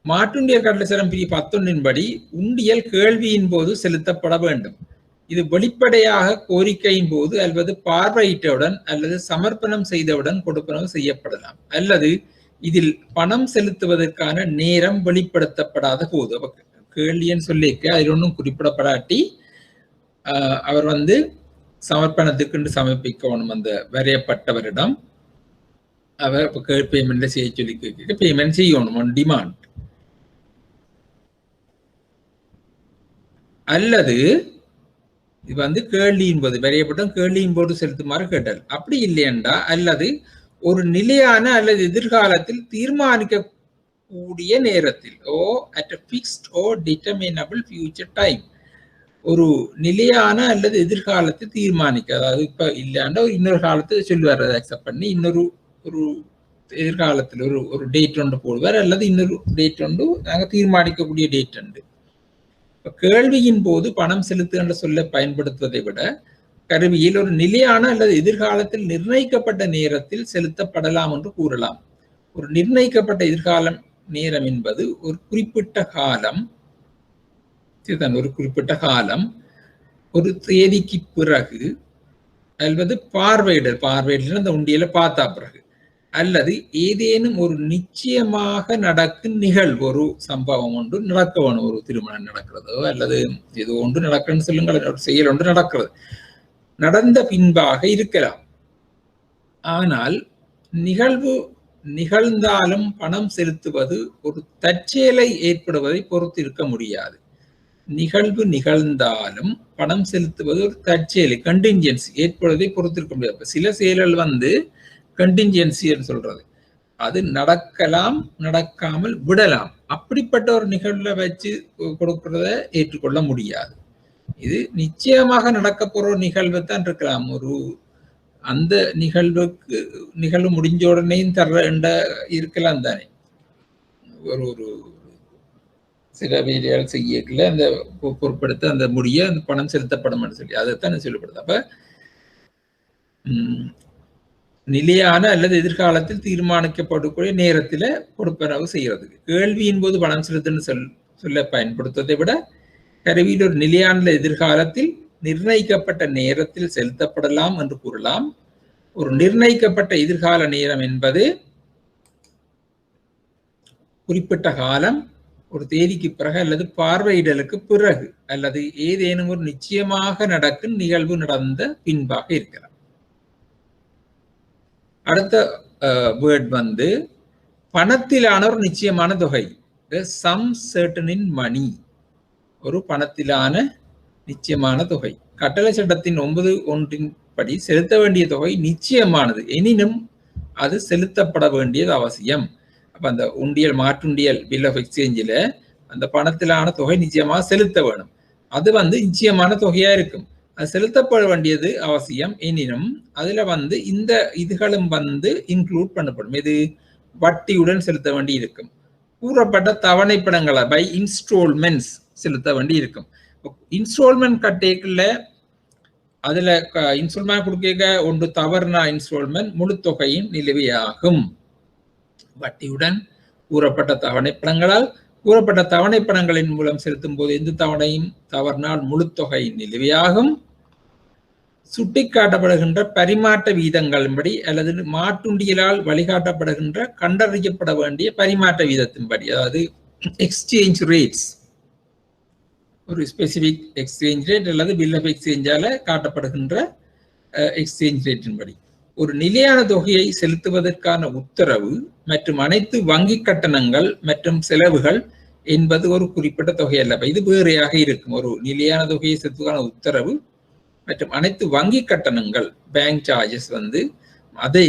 மாற்றுண்டியல் கட்டளை பிரிவு 11 படி உண்டியல் கேள்வியின் போது செலுத்தப்பட வேண்டும். இது வெளிப்படையாக கோரிக்கையின் போது அல்லது பார்வையிட்டவுடன் அல்லது சமர்ப்பணம் செய்தவுடன் கொடுப்பனவு செய்யப்படலாம், அல்லது இதில் பணம் செலுத்துவதற்கான நேரம் வெளிப்படுத்தப்படாத போது. கேள்வின்னு சொல்லிக்க அதில் ஒன்றும் குறிப்பிடப்படாட்டி அவர் வந்து சமர்ப்பணத்துக்கு சமர்ப்பிக்கணும் அந்த வரையப்பட்டவரிடம். அவர் பேமெண்ட் செய்ய சொல்லி கேட்க பேமெண்ட் செய்யணும் ஆன் டிமாண்ட். அல்லது இது வந்து கேள்வியின் போது வரையப்பட்ட கேள்வியின் போது செலுத்துமாறு கேட்டல். அப்படி இல்லையென்றா அல்லது ஒரு நிலையான அல்லது எதிர்காலத்தில் தீர்மானிக்கக்கூடிய நேரத்தில் at a fixed or determinable future time, ஒரு நிலையான அல்லது எதிர்காலத்தில் தீர்மானிக்க, அதாவது இப்ப இல்லையாண்டா இன்னொரு காலத்தை சொல்லுவார், அதை அக்செப்ட் பண்ணி இன்னொரு ஒரு எதிர்காலத்தில் ஒரு டேட் ஒன்று போடுவார், அல்லது இன்னொரு டேட் ஒன்று நாங்கள் தீர்மானிக்கக்கூடிய டேட் உண்டு. கேள்வியின் போது பணம் செலுத்து என்ற சொல்ல பயன்படுத்துவதை விட கருவியில் ஒரு நிலையான அல்லது எதிர்காலத்தில் நிர்ணயிக்கப்பட்ட நேரத்தில் செலுத்தப்படலாம் என்று கூறலாம். ஒரு நிர்ணயிக்கப்பட்ட எதிர்காலம் நேரம் என்பது ஒரு குறிப்பிட்ட காலம் ஒரு தேதிக்கு பிறகு அல்லது பார்வையிடல் அந்த உண்டியலை பார்த்தா பிறகு, அல்லது ஏதேனும் ஒரு நிச்சயமாக நடக்கும் நிகழ்வு, ஒரு சம்பவம் ஒன்று நடக்க வேணும், ஒரு திருமணம் நடக்கிறதோ அல்லது ஏதோ ஒன்று நடக்குன்னு சொல்லுங்கள், ஒரு செயல் ஒன்று நடக்கிறது, நடந்த பின்பாக இருக்கலாம். ஆனால் நிகழ்வு நிகழ்ந்தாலும் பணம் செலுத்துவது ஒரு தற்செயலை ஏற்படுவதை பொறுத்து இருக்க முடியாது. நிகழ்வு நிகழ்ந்தாலும் பணம் செலுத்துவது ஒரு தற்செயலை கண்டின்ஜென்சி ஏற்படுவதை பொறுத்து இருக்க முடியாது. சில செயல்கள் வந்து கண்டின்ஜென்சி சொல்றது, அது நடக்கலாம் நடக்காமல் விடலாம். அப்படிப்பட்ட ஒரு நிகழ்வை வச்சு கொடுக்கறத ஏற்றுக்கொள்ள முடியாது. இது நிச்சயமாக நடக்க போற ஒரு நிகழ்வு தான் இருக்கலாம். ஒரு அந்த நிகழ்வு முடிஞ்ச உடனேயும் தர்ற இருக்கலாம் தானே. ஒரு சில வேலையால் செய்யல அந்த பொருட்படுத்த அந்த முடிய அந்த பணம் செலுத்தப்படும் சொல்லி அதைத்தான் சொல்லப்படுது. அப்ப நிலையான அல்லது எதிர்காலத்தில் தீர்மானிக்கப்படக்கூடிய நேரத்துல கொடுப்பனவு செய்யறதுக்கு கேள்வியின் போது பணம் செலுத்துன்னு சொல்ல பயன்படுத்துவதை விட கருவியில் ஒரு நிலையான எதிர்காலத்தில் நிர்ணயிக்கப்பட்ட நேரத்தில் செலுத்தப்படலாம் என்று கூறலாம். ஒரு நிர்ணயிக்கப்பட்ட எதிர்கால நேரம் என்பது குறிப்பிட்ட காலம், ஒரு தேதிக்கு பிறகு அல்லது பார்வையிடலுக்கு பிறகு, அல்லது ஏதேனும் ஒரு நிச்சயமாக நடக்கும் நிகழ்வு நடந்த பின்பாக இருக்கலாம். அடுத்த வேர்ட் வந்து பணத்திலான ஒரு நிச்சயமான தொகை, சம் சர்டன் இன் மணி, ஒரு பணத்திலான நிச்சயமான தொகை. கட்டளை சட்டத்தின் 9(1) படி செலுத்த வேண்டிய தொகை நிச்சயமானது, எனினும் அது செலுத்தப்பட வேண்டியது அவசியம். அப்ப அந்த உண்டியல் மாற்றுண்டியல் பில் ஆஃப் எக்ஸ்சேஞ்சில் அந்த பணத்திலான தொகை நிச்சயமாக செலுத்த வேணும். அது வந்து நிச்சயமான தொகையா இருக்கும், அது செலுத்தப்பட வேண்டியது அவசியம். எனினும் அதுல வந்து இந்த இதுகளும் வந்து இன்க்ளூட் பண்ணப்படும். இது வட்டியுடன் செலுத்த வேண்டி இருக்கும். கூறப்பட்ட தவணைப்படங்களை பை இன்ஸ்டால்மெண்ட்ஸ் செலுத்த வேண்டி இருக்கும். இன்ஸ்டால்மெண்ட் கட்டேக்குள்ள அதுல இன்ஸ்டால்மெண்ட் கொடுக்க ஒன்று தவறுனா இன்ஸ்டால்மெண்ட் முழு தொகையின் நிலுவையாகும். வட்டியுடன் கூறப்பட்ட தவணைப்படங்களால் கூறப்பட்ட தவணைப்படங்களின் மூலம் செலுத்தும் போது எந்த தவணையும் தவறினால் முழு தொகையின் நிலுவையாகும். சுட்டிக்காட்டப்படுகின்ற பரிமாற்ற வீதங்களின்படி அல்லது மாற்றுண்டியலால் வழிகாட்டப்படுகின்ற கண்டறியப்பட வேண்டிய பரிமாற்ற வீதத்தின்படி, அதாவது எக்ஸ்சேஞ்ச் ரேட்ஸ், ஒரு ஸ்பெசிபிக் எக்ஸ்சேஞ்ச் ரேட் அல்லது பில் ஆஃப் எக்ஸ்சேஞ்சால காட்டப்படுகின்ற எக்ஸ்சேஞ்ச் ரேட்டின்படி ஒரு நிலையான தொகையை செலுத்துவதற்கான உத்தரவு மற்றும் அனைத்து வங்கி கட்டணங்கள் மற்றும் செலவுகள் என்பது ஒரு குறிப்பிட்ட தொகை அல்ல. இது வேறையாக இருக்கும். ஒரு நிலையான தொகையை செலுத்துவதற்கான உத்தரவு மற்றும் அனைத்து வங்கி கட்டணங்கள் பேங்க் சார்ஜஸ் வந்து அதே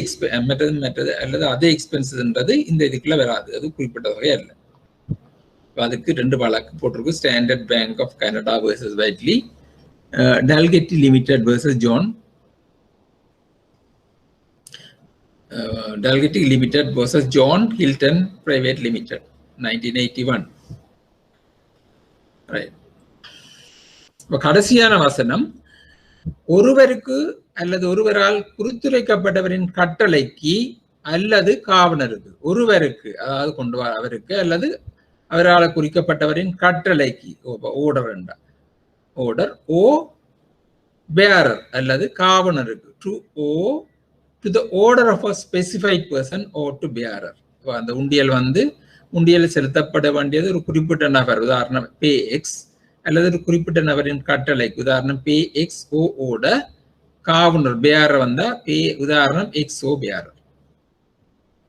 மற்றது அல்லது அதே எக்ஸ்பென்சஸ்ன்றது இந்த இதுக்குள்ள வராது. அது குறிப்பிட்ட தொகை அல்ல. அதுக்கு 2 வழக்கு போட்டிருக்கு. Standard bank of Canada versus Whitley, Dalgety limited versus John, Dalgety Limited versus John Hilton Private Limited 1981. Right. கடைசியான வசனம், ஒருவருக்கு அல்லது ஒருவரால் குறித்துரைக்கப்பட்டவரின் கட்டளைக்கு அல்லது காவலருக்கு, ஒருவருக்கு அதாவது கொண்டு வர அவருக்கு அல்லது அவரால் குறிக்கப்பட்டவரின் கட்டளைக்கு ஓர்டர் என்றார், ஓர்டர் ஓ பேரர் அல்லது காவலருக்கு to the order of a specified person or to bearer. அந்த உண்டியல் வந்து உண்டியல் செலுத்தப்பட வேண்டியது ஒரு குறிப்பிட்ட நபர், உதாரணம் பே எக்ஸ், அல்லது ஒரு குறிப்பிட்ட நபரின் கட்டளைக்கு, உதாரணம் பே எக்ஸ் ஓ ஓட காவலர் பேரர் வந்தா பே, உதாரணம் எக்ஸ் ஓ பேரர்.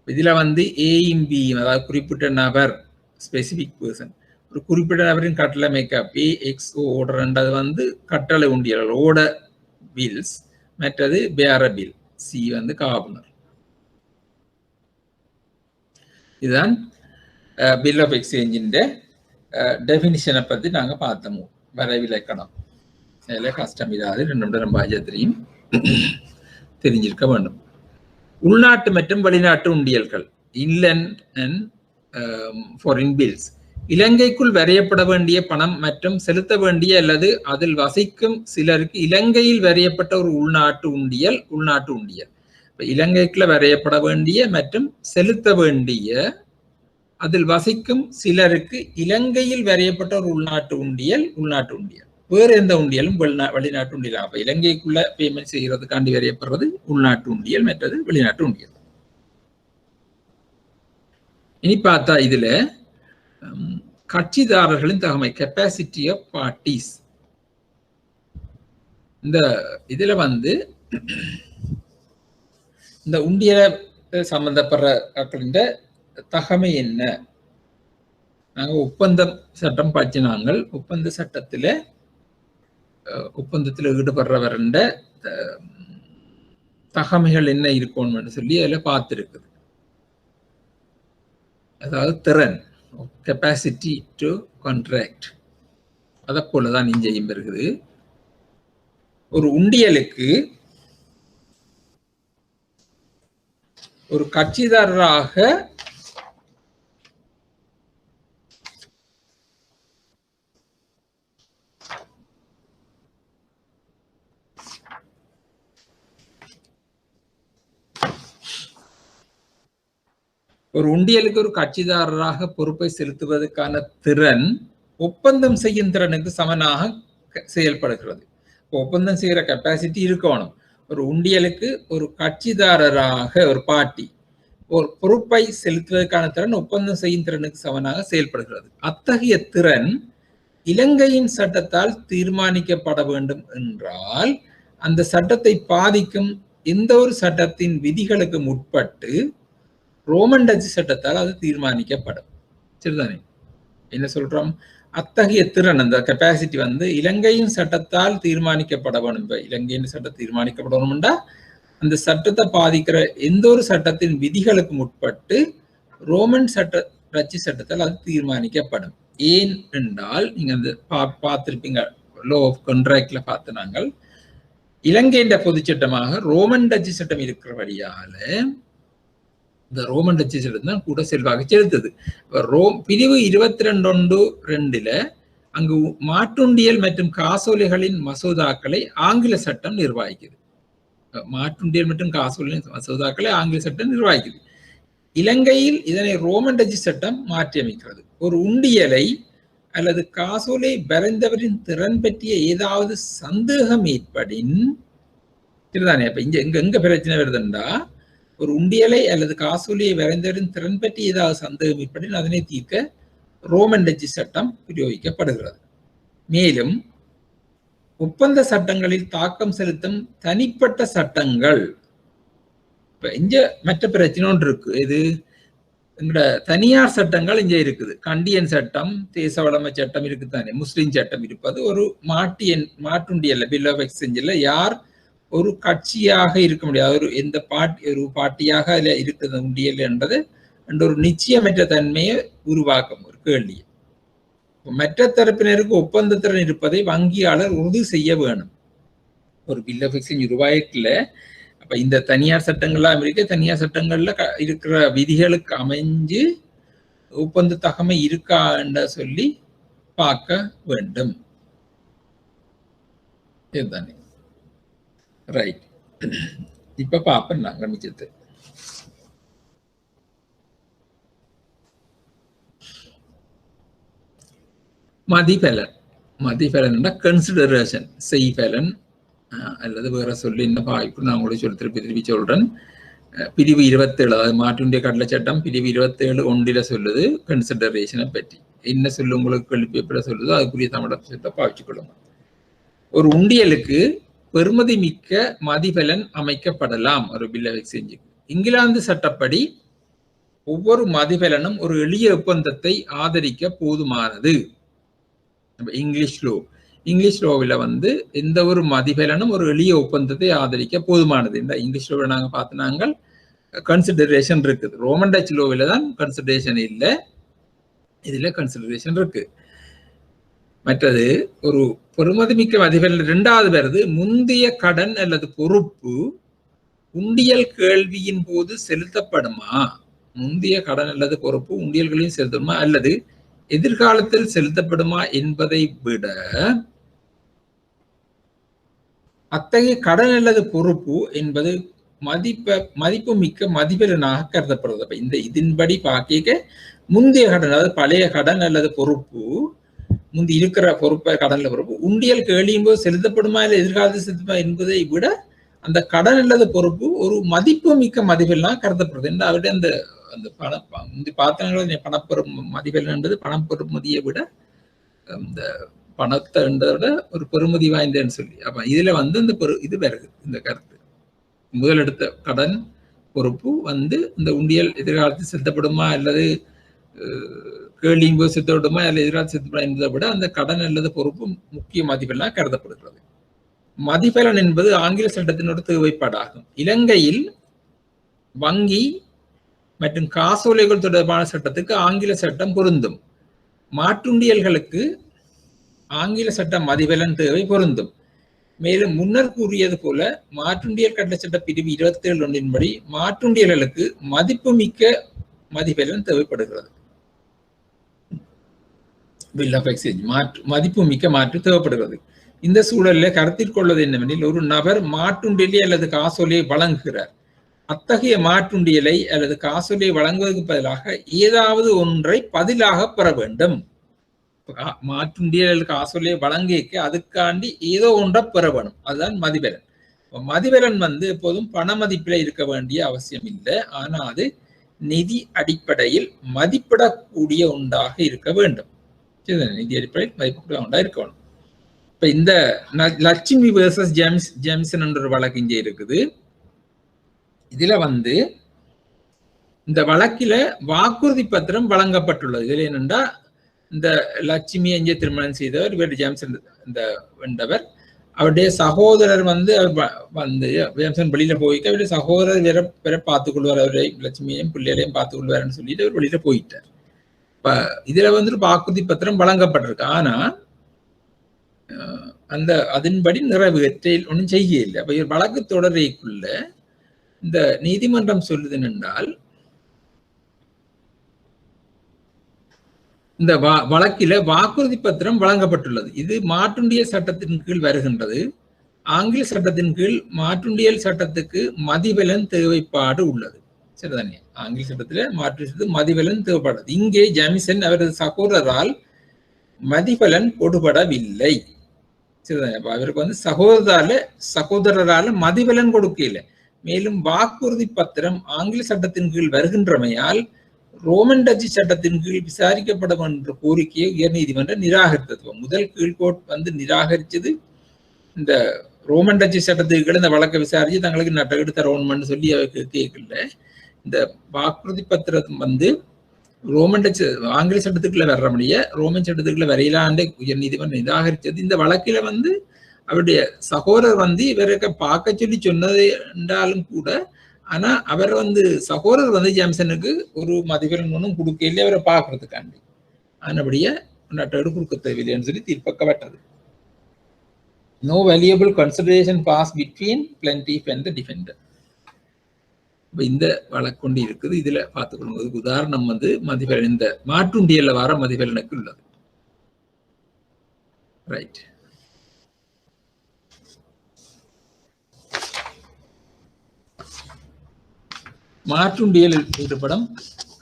இதுல வந்து ஏயும் பியும் அதாவது குறிப்பிட்ட நபர் ஸ்பெசிபிக் பர்சன், ஒரு குறிப்பிட்ட நபரின் கட்டளை மேக்கப் பே எக்ஸ் ஓ ஓடர்ன்றது வந்து கட்டளை உண்டியல் ஓட பில்ஸ், மற்றது பேர பில் சி வந்து காவலர். இதுதான் பில் ஆஃப் எக்ஸ்சேஞ்சின் டெஃபினிஷனை பற்றி நாங்கள் பார்த்தோம். வரைவிலக்கணம் அதில் கஷ்டம் இல்லாது 2 பாஜத்திலையும் தெரிஞ்சிருக்க வேண்டும். உள்நாட்டு மற்றும் வெளிநாட்டு உண்டியல்கள், இன்லண்ட் அண்ட் ஃபாரின் பில்ஸ். இலங்கைக்குள் வரையப்பட வேண்டிய பணம் மற்றும் செலுத்த வேண்டிய அல்லது அதில் வசிக்கும் சிலருக்கு இலங்கையில் வரையப்பட்ட ஒரு உள்நாட்டு உண்டியல் உள்நாட்டு உண்டியல். இலங்கைக்குள்ள வரையப்பட வேண்டிய மற்றும் செலுத்த வேண்டிய அதில் வசிக்கும் சிலருக்கு இலங்கையில் வரையப்பட்ட ஒரு உள்நாட்டு உண்டியல் உள்நாட்டு உண்டியல். வேறு எந்த உண்டியலும் வெளிநாட்டு உண்டியல். அப்ப இலங்கைக்குள்ள பேமெண்ட் செய்யறதுக்காண்டி வரையப்படுறது உள்நாட்டு உண்டியல், மற்றது வெளிநாட்டு உண்டியல். இனி பார்த்தா இதுல கட்சிதாரர்களின் தகமை, கெப்பாசிட்டி ஆஃப் பார்ட்டிஸ். இந்த இதுல வந்து இந்த உண்டியல சம்பந்தப்படுற தகமை என்ன? நாங்க ஒப்பந்தம் சட்டம் படிச்சினாங்க. ஒப்பந்த சட்டத்துல ஒப்பந்தத்தில் ஈடுபடுறவர் தகமைகள் என்ன இருக்கும்னு சொல்லி அதுல பார்த்துருக்குது. அதாவது திறன், கெப்பாசிட்டி டு கான்ட்ராக்ட், அதை போலதான் இங்கேயும் இருக்குது. ஒரு உண்டியலுக்கு ஒரு கட்சிதாரராக ஒரு உண்டியலுக்கு ஒரு கட்சிதாரராக பொறுப்பை செலுத்துவதற்கான திறன் ஒப்பந்தம் செய்யும் திறனுக்கு சமனாக செயல்படுகிறது. ஒப்பந்தம் செய்கிற கெப்பாசிட்டி இருக்கணும். ஒரு உண்டியலுக்கு ஒரு கட்சிதாரராக ஒரு பார்ட்டி ஒரு பொறுப்பை செலுத்துவதற்கான திறன் ஒப்பந்தம் செய்யும் திறனுக்கு சமனாக செயல்படுகிறது. அத்தகைய திறன் இலங்கையின் சட்டத்தால் தீர்மானிக்கப்பட வேண்டும் என்றால் அந்த சட்டத்தை பாதிக்கும் எந்த ஒரு சட்டத்தின் விதிகளுக்கு முற்பட்டு ரோமன் டச்சு சட்டத்தால் அது தீர்மானிக்கப்படும். சரிதானே? என்ன சொல்றோம்? அத்தகைய திறன், அந்த கெப்பாசிட்டி வந்து இலங்கையின் சட்டத்தால் தீர்மானிக்கப்பட வேணும். இப்ப இலங்கையின் சட்டம் தீர்மானிக்கப்படணும்டா அந்த சட்டத்தை பாதிக்கிற எந்த ஒரு சட்டத்தின் விதிகளுக்கு முற்பட்டு ரோமன் டச்சு சட்டத்தால் அது தீர்மானிக்கப்படும். ஏன் என்றால் நீங்க அந்த பார்த்திருப்பீங்க, லோ ஆஃப் கான்ட்ராக்ட்ல பார்த்து நாங்கள் இலங்கையின் பொது சட்டமாக ரோமன் டச்சு சட்டம் இருக்கிறபடியால இந்த ரோமன் டச்சு சட்டம் தான் கூட செல்வாக்கு செலுத்துது. பிரிவு 22(2) அங்கு மாற்றுண்டியல் மற்றும் காசோலைகளின் மசோதாக்களை ஆங்கில சட்டம் நிர்வகிக்குது. மாற்றுண்டியல் மற்றும் காசோலைகளின் மசோதாக்களை ஆங்கில சட்டம் நிர்வகிக்குது. இலங்கையில் இதனை ரோமன் டச்சு சட்டம் மாற்றி அமைக்கிறது. ஒரு உண்டியலை அல்லது காசோலை வரைந்தவரின் திறன் பற்றிய ஏதாவது சந்தேகம் ஏற்படின் சரிதானே? அப்ப எங்க பிரச்சனை வருதுண்டா, ஒரு உண்டியலை அல்லது காசோலையை வரைந்தவரின் திறன் பற்றி ஏதாவது சந்தேகம் ஏற்படின் அதனை தீர்க்க ரோமன் டச்சு சட்டம் பிரயோகிக்கப்படுகிறது. மேலும் ஒப்பந்த சட்டங்களில் தாக்கம் செலுத்தும் தனிப்பட்ட சட்டங்கள் இப்ப இங்க மற்ற பிரச்சனை ஒன்று இருக்கு. இது எங்கட தனியார் சட்டங்கள் இங்க இருக்குது. கண்டியன் சட்டம், தேச வளமை சட்டம் இருக்குதானே, முஸ்லிம் சட்டம் இருப்பது ஒரு மாட்டுண்டியல்ல பில் ஆஃப் எக்ஸ்சேஞ்சில் யார் ஒரு கட்சியாக இருக்க முடியாது, ஒரு எந்த ஒரு பார்ட்டியாக அதுல இருக்குது உண்டியல் என்பது என்ற ஒரு நிச்சயமற்ற தன்மையை உருவாக்கும் ஒரு கேள்வி. மற்ற தரப்பினருக்கு ஒப்பந்தத்திறன் இருப்பதை வங்கியாளர் உறுதி செய்ய வேணும். ஒரு பில் ஆஃப் எக்ஸ்சேஞ்ச் உருவாக்கல. அப்ப இந்த தனியார் சட்டங்கள்ல அமெரிக்க தனியார் சட்டங்கள்ல இருக்கிற விதிகளுக்கு அமைஞ்சு ஒப்பந்த தகமை இருக்கா என்ற சொல்லி பார்க்க வேண்டும். இதுதானே ரைட். இப்ப பாப்பேன் நாங்க மிச்சத்து. மதிப்பலன். மதிப்பலன் கன்சிடரேஷன் செய்பலன் அல்லது வேற சொல்லி என்ன வாய்ப்பு நான் உங்களுக்கு சொல்லி திருப்பி சொல்றேன். பிரிவு 27, அதாவது மாற்றுண்டிய கடலை சட்டம் பிரிவு 27 ஒன்றில சொல்லுது கன்சிடரேஷனை பற்றி. என்ன சொல்லு உங்களுக்கு கேள்வி சொல்லுதோ அதுக்குரிய தமிழை பாவிச்சு கொள்ளுங்க. ஒரு உண்டியலுக்கு பெறுமதி மிக்க மதிப்பலன் அமைக்கப்படலாம் ஒரு பில் ஆஃப் எக்ஸ்சேஞ்சுக்கு. இங்கிலாந்து சட்டப்படி ஒவ்வொரு மதிப்பலனும் ஒரு எளிய ஒப்பந்தத்தை ஆதரிக்க போதுமானது. இங்கிலீஷ் லோவில் வந்து எந்த ஒரு மதிப்பலனும் ஒரு எளிய ஒப்பந்தத்தை ஆதரிக்க போதுமானது. இந்த இங்கிலீஷ் லோவில் நாங்கள் பார்த்து கன்சிடரேஷன் இருக்குது. ரோமன் டச் லோவில் தான் கன்சிடரேஷன் இல்லை, இதுல கன்சிடரேஷன் இருக்கு. மற்றது ஒரு பெறுமதிமிக்க மதிப்பலன் இரண்டாவது வருது, முந்தைய கடன் அல்லது பொறுப்பு உண்டியல் கேள்வியின் போது செலுத்தப்படுமா. முந்தைய கடன் அல்லது பொறுப்பு உண்டியல்களையும் செலுத்தப்படுமா அல்லது எதிர்காலத்தில் செலுத்தப்படுமா என்பதை விட அத்தகைய கடன் அல்லது பொறுப்பு என்பது மதிப்பு மிக்க மதிப்பலனாக கருதப்படுறது. இந்த இதன்படி பார்க்க முந்தைய கடன், அதாவது பழைய கடன் அல்லது பொறுப்பு, முந்தி இருக்கிற பொறுப்பை கடன்ல பொறுப்பு உண்டியல் கேளியும் போது செலுத்தப்படுமா இல்லை எதிர்காலத்தில் செலுத்தப்படுமா என்பதை விட அந்த கடன் அல்லது பொறுப்பு ஒரு மதிப்பு மிக்க மதிப்பெல்லாம் கருதப்படுது. என்று அவருடைய அந்த அந்த பாத்திரங்களை பணப்பெறும் மதிப்பெண் என்பது பணம் பெறுமதியை விட இந்த பணத்தை விட ஒரு பெறுமதி வாய்ந்தன்னு சொல்லி. அப்ப இதுல வந்து இந்த இது வருது இந்த கருத்து. முதலெடுத்த கடன் பொறுப்பு வந்து இந்த உண்டியல் எதிர்காலத்தில் செலுத்தப்படுமா அல்லது கேளியும் போது செலுத்தப்படுமா அல்லது எதிர்காலத்தில் செலுத்தப்படுமா என்பதை விட அந்த கடன் அல்லது பொறுப்பு முக்கிய மதிப்பெல்லாம் கருதப்படுகிறது. மதிப்பலன் என்பது ஆங்கில சட்டத்தினோட தேவைப்பாடாகும். இலங்கையில் வங்கி மற்றும் காசோலைகள் தொடர்பான சட்டத்துக்கு ஆங்கில சட்டம் பொருந்தும். மாற்றுண்டியல்களுக்கு ஆங்கில சட்ட மதிப்பலன் தேவை பொருந்தும். மேலும் முன்னர் கூறியது போல மாற்றுண்டியல் கட்டளை சட்ட பிரிவு 27 ஒன்றின்படி மாற்றுண்டியல்களுக்கு மதிப்பு மிக்க மதிப்பலன் தேவைப்படுகிறது. பில் ஆஃப் எக்ஸ்சேஞ்ச் மதிப்பு மிக்க மாற்று தேவைப்படுகிறது. இந்த சூழலில் கருத்தில் கொள்வது என்னவெனில், ஒரு நபர் மாற்றுண்டியலை அல்லது காசோலையை வழங்குகிறார். அத்தகைய மாற்றுண்டியலை அல்லது காசோலையை வழங்குவதற்கு பதிலாக ஏதாவது ஒன்றை பதிலாக பெற வேண்டும். மாற்றுண்டியல் காசோலையை வழங்கிக்க அதுக்காண்டி ஏதோ ஒன்றை பெற வேணும். அதுதான் மதிப்பலன். மதிப்பலன் வந்து எப்போதும் பண மதிப்பில இருக்க வேண்டிய அவசியம் இல்லை. ஆனா அது நிதி அடிப்படையில் மதிப்பிடக்கூடிய ஒன்றாக இருக்க வேண்டும். நிதி அடிப்படையில் மதிப்பிடக்கூடிய ஒன்றா இருக்க வேணும். இப்ப இந்த லட்சுமி வெர்சஸ் ஜேம்சன் என்ற ஒரு வழக்கு இங்கே இருக்குது. இதுல வந்து இந்த வழக்கில வாக்குறுதி பத்திரம் வழங்கப்பட்டுள்ளது. இதுல என்னென்றா, இந்த லட்சுமி எங்கே திருமணம் செய்தவர் இவர் ஜேம்சன் இந்த வென்றவர், அவருடைய சகோதரர் வந்து ஜேம்சன் வெளியில போயிட்டு அவருடைய சகோதரர் வேற பார்த்துக் கொள்வார், அவரை லட்சுமியையும் பிள்ளைகளையும் பார்த்துக் கொள்வார்னு சொல்லிட்டு அவர் வெளியில போயிட்டார். இப்ப இதுல வந்து வாக்குறுதி பத்திரம் வழங்கப்பட்டிருக்கு. ஆனா அந்த அதன்படி நிறைவேற்ற ஒன்றும் செய்ய இல்லை. அப்ப இவர் வழக்கு தொடரைக்குள்ள இந்த நீதிமன்றம் சொல்லுது என்றால், இந்த வழக்கில வாக்குறுதி பத்திரம் வழங்கப்பட்டுள்ளது. இது மாற்றுண்டியல் சட்டத்தின் கீழ் வருகின்றது. ஆங்கில சட்டத்தின் கீழ் மாற்றுண்டியல் சட்டத்துக்கு மதிப்பலன் தேவைப்பாடு உள்ளது. சரிதானே? ஆங்கில சட்டத்துல மாற்று மதிப்பலன் தேவைப்படுது. இங்கே ஜேமிசன் அவரது சகோதரரால் மதிப்பலன் கொடுபடவில்லை. சரிதானே? அவருக்கு வந்து சகோதரரால மதிப்பலன் கொடுக்கல. மேலும் வாக்குறுதி பத்திரம் ஆங்கில சட்டத்தின் கீழ் வருகின்றமையால் ரோமன் டச்சு சட்டத்தின் கீழ் விசாரிக்கப்படும் என்ற கோரிக்கையை உயர் நீதிமன்றம் நிராகரித்தது. முதல் கீழ்கோர்ட் வந்து நிராகரிச்சது இந்த ரோமன் டச்சு சட்டத்துக்கு இந்த வழக்கை விசாரிச்சு தங்களுக்கு நட்டகட்டு தரணும்னு சொல்லி கேட்கல. இந்த வாக்குறுதி பத்திரம் வந்து ரோமன் டச்சு ஆங்கில சட்டத்துக்குள்ள வர்ற முடிய ரோமன் சட்டத்துக்குள்ள வரையிலாண்டு உயர் நீதிமன்றம் நிராகரிச்சது. இந்த வழக்கில வந்து அவருடைய சகோதரர் வந்து இவருக்கு பார்க்க சொல்லி சொன்னது என்றாலும் கூட, ஆனா அவர் வந்து சகோதரர் வந்து ஜேம்சனுக்கு ஒரு மதிப்பெண் ஒன்றும் கொடுக்கல அவரை பார்க்கறதுக்காண்டி. ஆனபடியே நட்டகடு கொடுக்க தேவையில்லைன்னு சொல்லி தீர்ப்பக்கப்பட்டது. No valuable consideration passed between plaintiff and the defendant. இந்த வழக்கு கொண்டு இருக்குது. இதுல பார்த்துக்கணும். உதாரணம் வந்து மதிப்பெண் இந்த மாற்றுண்டியல்ல வர மதிப்பெண்ணுக்கு உள்ளது. ரைட். மாற்றுண்டியலில் ஈடுபடும்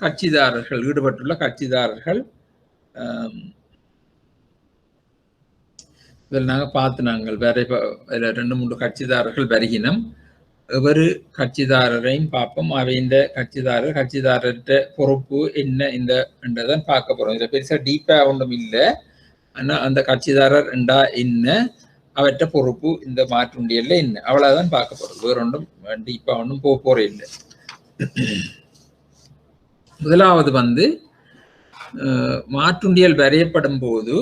கட்சிதாரர்கள், ஈடுபட்டுள்ள கட்சிதாரர்கள் இதில் நாங்கள் பார்த்து நாங்கள் வேற 2-3 கட்சிதாரர்கள் வருகினோம். ஒவ்வொரு கட்சிதாரரையும் பார்ப்போம். அவை இந்த கட்சிதாரர்கிட்ட பொறுப்பு என்ன என்றதான் பார்க்க போறோம். இதில் பெருசா டீப்பா ஒன்றும் இல்லை. ஆனா அந்த கட்சிதாரர் என்றா என்ன, அவற்ற பொறுப்பு இந்த மாற்றுண்டியல்ல என்ன, அவ்வளவுதான் பார்க்க போறோம். வேற ஒன்றும் டீப்பா ஒன்றும் போற இல்லை. முதலாவது வந்து மாற்றுண்டியல் வரையப்படும் போது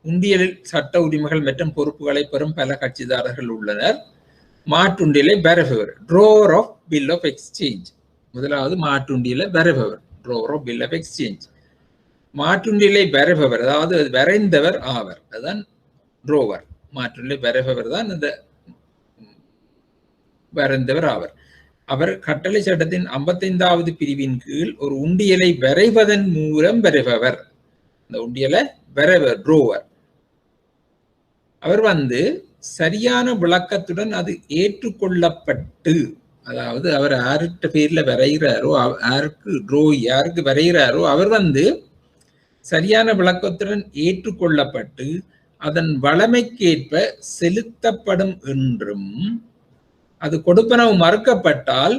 உண்டியலில் சட்ட உரிமைகள் மற்றும் பொறுப்புகளை பெறும் பல கட்சிதாரர்கள் உள்ளனர். மாற்றுண்டியலை வரைபவர், ட்ரோவர் ஆஃப் பில் ஆஃப் எக்ஸ்சேஞ்ச். முதலாவது மாற்றுண்டியலை வரைபவர், ட்ரோவர் ஆஃப் பில் ஆஃப் எக்ஸ்சேஞ்ச். மாற்றுண்டியலை வரைபவர், அதாவது வரைந்தவர் ஆவர், அதுதான் ட்ரோவர். மாற்றுண்டியலை வரைபவர் தான் அந்த வரைந்தவர் ஆவர். அவர் கட்டளை சட்டத்தின் 55வது பிரிவின் கீழ் ஒரு உண்டியலை வரைவதன் மூலம் வரைபவர். இந்த உண்டியலை வரைவர் ட்ரோவர். அவர் வந்து சரியான விளக்கத்துடன் அது ஏற்றுக்கொள்ளப்பட்டு, அதாவது அவர் யார்கிட்ட பேர்ல வரைகிறாரோ, யாருக்கு வரைகிறாரோ அவர் வந்து சரியான விளக்கத்துடன் ஏற்றுக்கொள்ளப்பட்டு அதன் வளமைக்கேற்ப செலுத்தப்படும் என்றும், அது கொடுப்பனவு மறுக்கப்பட்டால்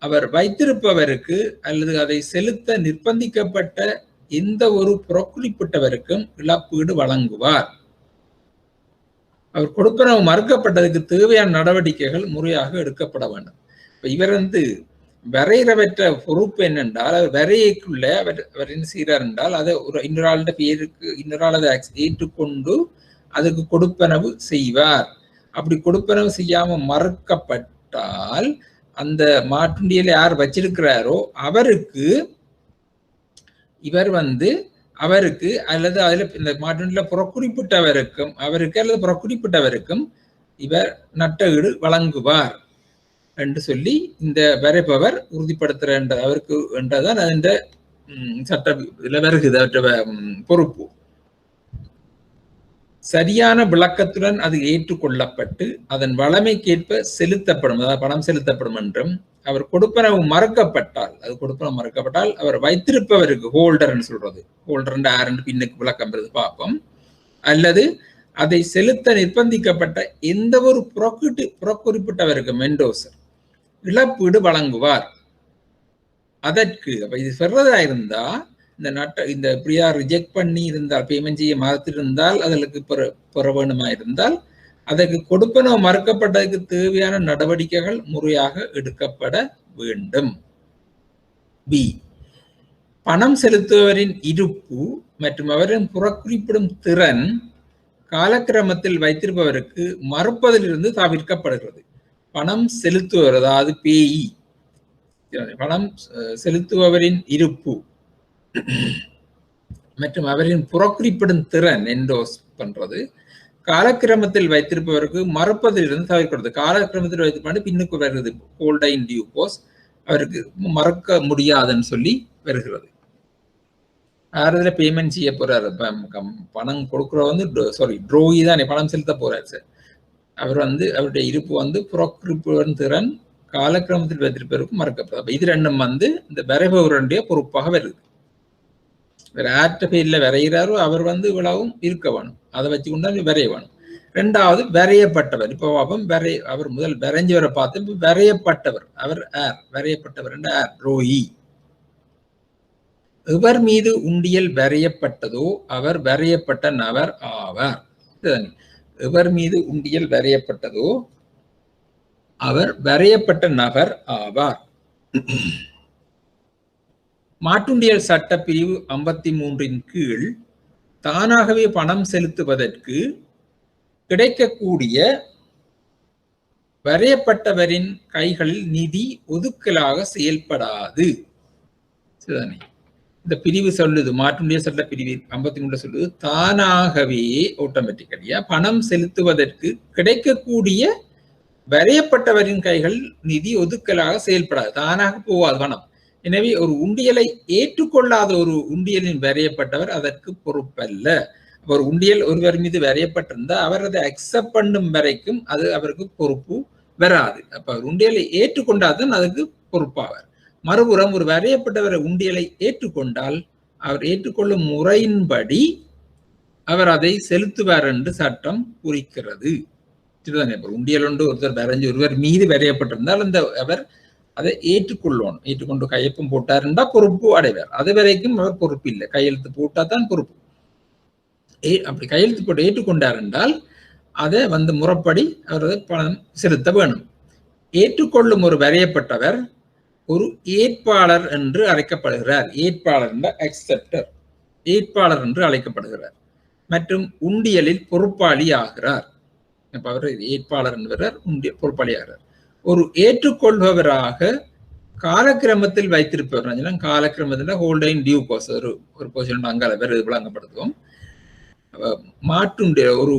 அவர் வைத்திருப்பவருக்கு அல்லது அதை செலுத்த நிர்பந்திக்கப்பட்ட எந்த ஒரு புறக்குறிப்பிட்டவருக்கும் இழப்பீடு வழங்குவார். அவர் கொடுப்பனவு மறுக்கப்பட்டதுக்கு தேவையான நடவடிக்கைகள் முறையாக எடுக்கப்பட வேண்டும். இப்ப இவர் வந்து வரைகிறவற்ற பொறுப்பு என்னென்றால், அவர் வரையக்குள்ள அவர் என்ன செய்கிறார் என்றால், அதை ஒரு இன்னொரு பேருக்கு இன்னொரு அதை ஏற்றுக்கொண்டு அதுக்கு கொடுப்பனவு செய்வார். அப்படி கொடுப்பனவு செய்யாம மறுக்கப்பட்டால் அந்த மாற்றுண்டியலை யார் வச்சிருக்கிறாரோ அவருக்கு இவர் வந்து அவருக்கு அல்லது அதுல இந்த மாற்றுண்டியல புறக்குறிப்பிட்டவருக்கும் அல்லது புறக்குறிப்பிட்டவருக்கும் இவர் நட்டஈடு வழங்குவார் என்று சொல்லி இந்த வரைபவர் உறுதிப்படுத்துற அவருக்கு என்றதான் அந்த சட்ட இதுல வருகிறது அவற்ற பொறுப்பு. சரியான விளக்கத்துடன் அது ஏற்றுக்கொள்ளப்பட்டு அதன் வளமைக்கேற்ப செலுத்தப்படும், அதாவது பணம் செலுத்தப்படும் என்றும், அவர் கொடுப்பனவு மறுக்கப்பட்டால் அவர் வைத்திருப்பவருக்கு ஹோல்டர்ன்னு சொல்றது, ஹோல்டர் யாருன்னு பின்னுக்கு விளக்கம் பெறுது பார்ப்போம், அல்லது அதை செலுத்த நிர்பந்திக்கப்பட்ட எந்த ஒரு புறக்குறிப்பிட்டவருக்கு மெண்டோசர் இழப்பீடு வழங்குவார். அதற்கு அப்ப இது சொல்றதா இருந்தா இந்த இப்படியா ரிஜெக்ட் பண்ணி இருந்தால், பேமெண்ட் செய்ய மறுத்திருந்தால், அதற்கு பெற வேணுமா இருந்தால் அதற்கு கொடுப்பனவு மறுக்கப்பட்டதுக்கு தேவையான நடவடிக்கைகள் முறையாக எடுக்கப்பட வேண்டும். பி, பணம் செலுத்துபவரின் இருப்பு மற்றும் அவரின் புறக்குறிப்பிடும் திறன் காலக்கிரமத்தில் வைத்திருப்பவருக்கு மறுப்பதிலிருந்து தவிர்க்கப்படுகிறது. பணம் செலுத்துவர், அதாவது பேயி, பணம் செலுத்துபவரின் இருப்பு மற்றும் அவரின் புறக்குறிப்பிடும் திறன் என்டோஸ் பண்றது காலக்கிரமத்தில் வைத்திருப்பவருக்கு மறுப்பதிலிருந்து தவிர்க்கிறது. காலக்கிரமத்தில் வைத்திருப்பாண்டு பின்னுக்கு வருகிறது, ஹோல்ட் இன் டியூ கோர்ஸ், அவருக்கு மறக்க முடியாதுன்னு சொல்லி வருகிறது. யாரதுல பேமெண்ட் செய்ய போறாரு, பணம் கொடுக்குற வந்து ட்ரோயி தானே பணம் செலுத்த போறாரு சார். அவர் வந்து அவருடைய இருப்பு வந்து புறக்குறிப்பிடும் திறன் காலக்கிரமத்தில் வைத்திருப்பவருக்கு மறக்கப்படுது. இது ரெண்டும் வந்து இந்த வரைபவருடைய பொறுப்பாக வருது. வேற ஆற்ற பேர்ல வரைகிறாரோ அவர் வந்து இவ்வளவும் இருக்க வேணும், அதை வச்சு கொண்டு வரைய வேணும். ரெண்டாவது வரையப்பட்டவர். இப்போ அவர் முதல் வரைஞ்சவரை பார்த்து வரையப்பட்டவர், அவர் வரையப்பட்டவர் ரோயி. இவர் மீது உண்டியல் வரையப்பட்டதோ அவர் வரையப்பட்ட நபர் ஆவார். எவர் மீது உண்டியல் வரையப்பட்டதோ அவர் வரையப்பட்ட நபர் ஆவார். மாற்றுண்டியல் சட்ட பிரிவு 53 கீழ் தானாகவே பணம் செலுத்துவதற்கு கிடைக்கக்கூடிய வரையப்பட்டவரின் கைகளில் நிதி ஒதுக்கலாக செயல்படாது. இந்த பிரிவு சொல்லுது, மாற்றுண்டியல் சட்ட பிரிவு 53 சொல்லுது, தானாகவே ஆட்டோமேட்டிக்கலியா பணம் செலுத்துவதற்கு கிடைக்கக்கூடிய வரையப்பட்டவரின் கைகள் நிதி ஒதுக்கலாக செயல்படாது, தானாக போவாது பணம். எனவே ஒரு உண்டியலை ஏற்றுக்கொள்ளாத ஒரு உண்டியலின் வரையப்பட்டவர் அதற்கு பொறுப்பல்ல. ஒரு உண்டியல் ஒருவர் மீது வரையப்பட்டிருந்தா அவர் அதை அக்செப்ட் பண்ணும் வரைக்கும் அது அவருக்கு பொறுப்பு வராது. அப்ப அவர் உண்டியலை ஏற்றுக்கொண்டாதான் அதுக்கு பொறுப்பாவார். மறுபுறம் ஒரு வரையப்பட்டவரை உண்டியலை ஏற்றுக்கொண்டால் அவர் ஏற்றுக்கொள்ளும் முறையின்படி அவர் அதை செலுத்துவார் என்று சட்டம் குறிக்கிறது. உண்டியல் ஒன்று ஒருத்தர் வரைஞ்சு ஒருவர் மீது வரையப்பட்டிருந்தால் அந்த அவர் அதை ஏற்றுக்கொள்ளணும். ஏற்றுக்கொண்டு கையொப்பம் போட்டாருண்டா பொறுப்பு அடைவார். அது வரைக்கும் அவர் பொறுப்பு இல்லை. கையெழுத்து போட்டா தான் பொறுப்பு. அப்படி கையெழுத்து போட்டு ஏற்றுக்கொண்டார் என்றால் அதை முறைப்படி அவர் பணம் செலுத்த வேணும். ஏற்றுக்கொள்ளும் ஒரு வரையப்பட்டவர் ஒரு ஏற்பாளர் என்று அழைக்கப்படுகிறார். ஏற்பாளர் என்ற அக்செப்டர், ஏற்பாளர் என்று அழைக்கப்படுகிறார் மற்றும் உண்டியலில் பொறுப்பாளி ஆகிறார். அப்ப அவர் ஏற்பாளர் என்பவர் உண்டியல் பொறுப்பாளி ஆகிறார். ஒரு ஏற்றுக்கொள்பவராக காலக்கிரமத்தில் வைத்திருப்பவர், காலக்கிரமத்தில் ஹோல்டைன் டியூ கோர்ஸ் ஒரு பொசிஷன் அங்கால வேறு இது வழங்கப்படுத்துவோம். மாற்றுண்டிய ஒரு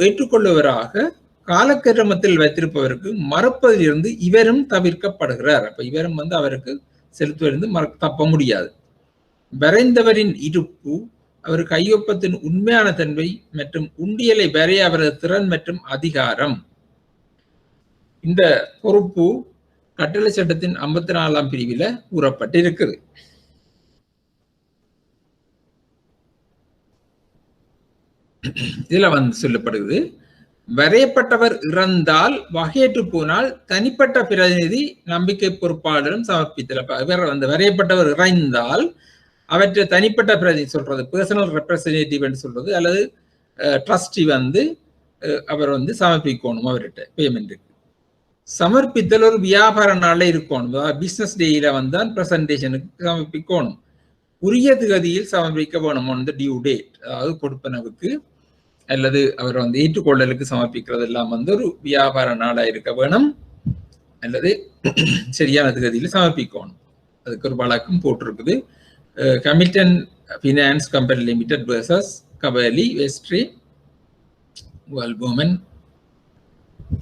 ஏற்றுக்கொள்பவராக காலக்கிரமத்தில் வைத்திருப்பவருக்கு மறுப்பதிலிருந்து இவரும் தவிர்க்கப்படுகிறார். அப்ப இவரும் அவருக்கு செலுத்துவதிலிருந்து தப்ப முடியாது. வரைந்தவரின் இருப்பு, அவர் கையொப்பத்தின் உண்மையான தன்மை மற்றும் உண்டியலை வரைய அவரது திறன் மற்றும் அதிகாரம். இந்த பொறுப்பு கட்டளை சட்டத்தின் 54ஆம் பிரிவில கூறப்பட்டிருக்குது. இதுல சொல்லப்படுது, வரையப்பட்டவர் இறந்தால் வகையற்று போனால் தனிப்பட்ட பிரதிநிதி நம்பிக்கை பொறுப்பாளரும் சமர்ப்பித்தல். இவர் வரையப்பட்டவர் இறந்தால் அவற்றை தனிப்பட்ட பிரதிநிதி சொல்றது, பர்சனல் ரெப்ரசன்டேட்டிவ் என்று சொல்றது, அல்லது ட்ரஸ்டி அவர் சமர்ப்பிக்கணும். அவர்கிட்ட பேமெண்ட்டுக்கு சமர்ப்பித்தல் ஒரு வியாபார நாள்ல இருக்கணும். பிசினஸ் டேயில வந்தால் பிரசன்டேஷனுக்கு சமர்ப்பிக்கணும். உரிய திகதியில் சமர்ப்பிக்க வேணும். டியூ டேட், அதாவது கொடுப்பனவுக்கு அல்லது அவர் ஏற்றுக்கொள்ளலுக்கு சமர்ப்பிக்கிறது எல்லாம் ஒரு வியாபார நாளா இருக்க வேணும், அல்லது சரியான திகதியில் சமர்ப்பிக்கணும். அதுக்கு ஒரு வழக்கம் போட்டிருக்குது. Hamilton finance company limited versus Coverley Westray Walbaum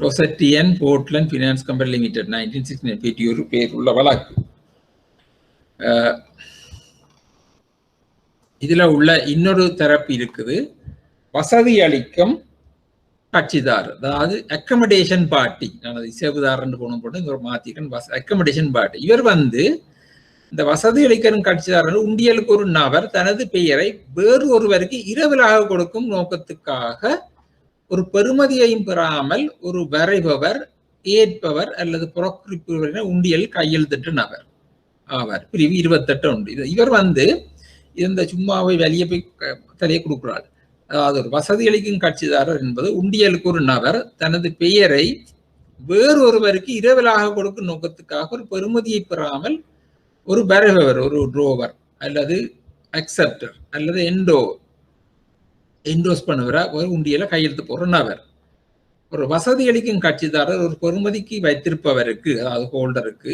Tosetti Portland finance company limited 1969 ஒரு பேர் உள்ள வழக்கு. இதுல உள்ள இன்னொரு தரப்பு இருக்குது, வசதி அளிக்கும் கட்சிதாரர், அதாவது அக்கமடேஷன் பார்ட்டி. நான் அதை சேவுதாரன் போன போட்டு இங்க மாத்திக்கிறேன். அக்கமடேஷன் பார்ட்டி இவர் இந்த வசதி அளிக்கும் கட்சிதாரர் உண்டியலுக்கு ஒரு நபர் தனது பெயரை வேறு ஒருவருக்கு இரவலாக கொடுக்கும் நோக்கத்துக்காக ஒரு பெறுமதியையும் பெறாமல் ஒரு வரைபவர், ஏற்பவர் அல்லது புறக்குறிப்பு உண்டியல் கையெழுத்திட்ட நபர் ஆவார். பிரிவு 28 உண்டு. இவர் இந்த சும்மாவை வெளியே போய் தலையை கொடுக்கிறார். அதாவது ஒரு வசதி அளிக்கும் கட்சிதாரர் என்பது உண்டியலுக்கு ஒரு நபர் தனது பெயரை வேறு ஒருவருக்கு இரவலாக கொடுக்கும் நோக்கத்துக்காக ஒரு பெறுமதியை பெறாமல் ஒரு வரைபவர், ஒரு ட்ரோவர் அல்லது அக்செப்டர் அல்லது என்டோஸ் பண்ணுவரா ஒரு உண்டியலை கையெழுத்து போற நபர். ஒரு வசதி அளிக்கும் கட்சிதாரர் ஒரு பெறுமதிக்கு வைத்திருப்பவருக்கு, அதாவது ஹோல்டருக்கு,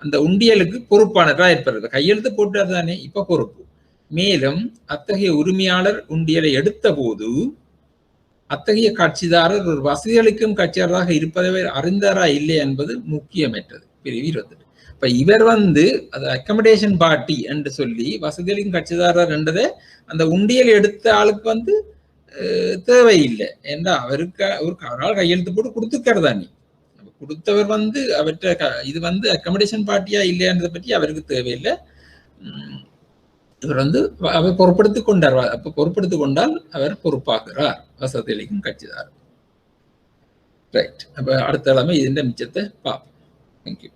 அந்த உண்டியலுக்கு பொறுப்பானவராக இருப்பது. கையெழுத்து போட்டார் தானே, இப்ப பொறுப்பு. மேலும் அத்தகைய உரிமையாளர் உண்டியலை எடுத்த போது அத்தகைய கட்சிதாரர் ஒரு வசதி அளிக்கும் கட்சியாளராக இருப்பதை அறிந்தாரா இல்லை என்பது முக்கியமற்றது. பிரிவு 28. இப்ப இவர் அது அக்கமடேஷன் பார்ட்டி என்று சொல்லி வசதி அளிக்கும் கட்சிதாரர் என்றதை அந்த உண்டியல் எடுத்த ஆளுக்கு தேவையில்லை. ஏன்னா அவரால் கையெழுத்து போட்டு கொடுத்துக்கிறதானே, கொடுத்தவர் அவற்றை இது அக்கமடேஷன் பார்ட்டியா இல்லையான்றதை பற்றி அவருக்கு தேவையில்லை. இவர் அவர் பொறுப்படுத்திக் கொண்டார். அப்ப பொறுப்படுத்திக் கொண்டால் அவர் பொறுப்பாகிறார், வசதி அளிக்கும் கட்சிதாரர். ரைட். அப்ப அடுத்த கிழமை இதுன்ற மிச்சத்தை பார்ப்போம். தேங்க்யூ.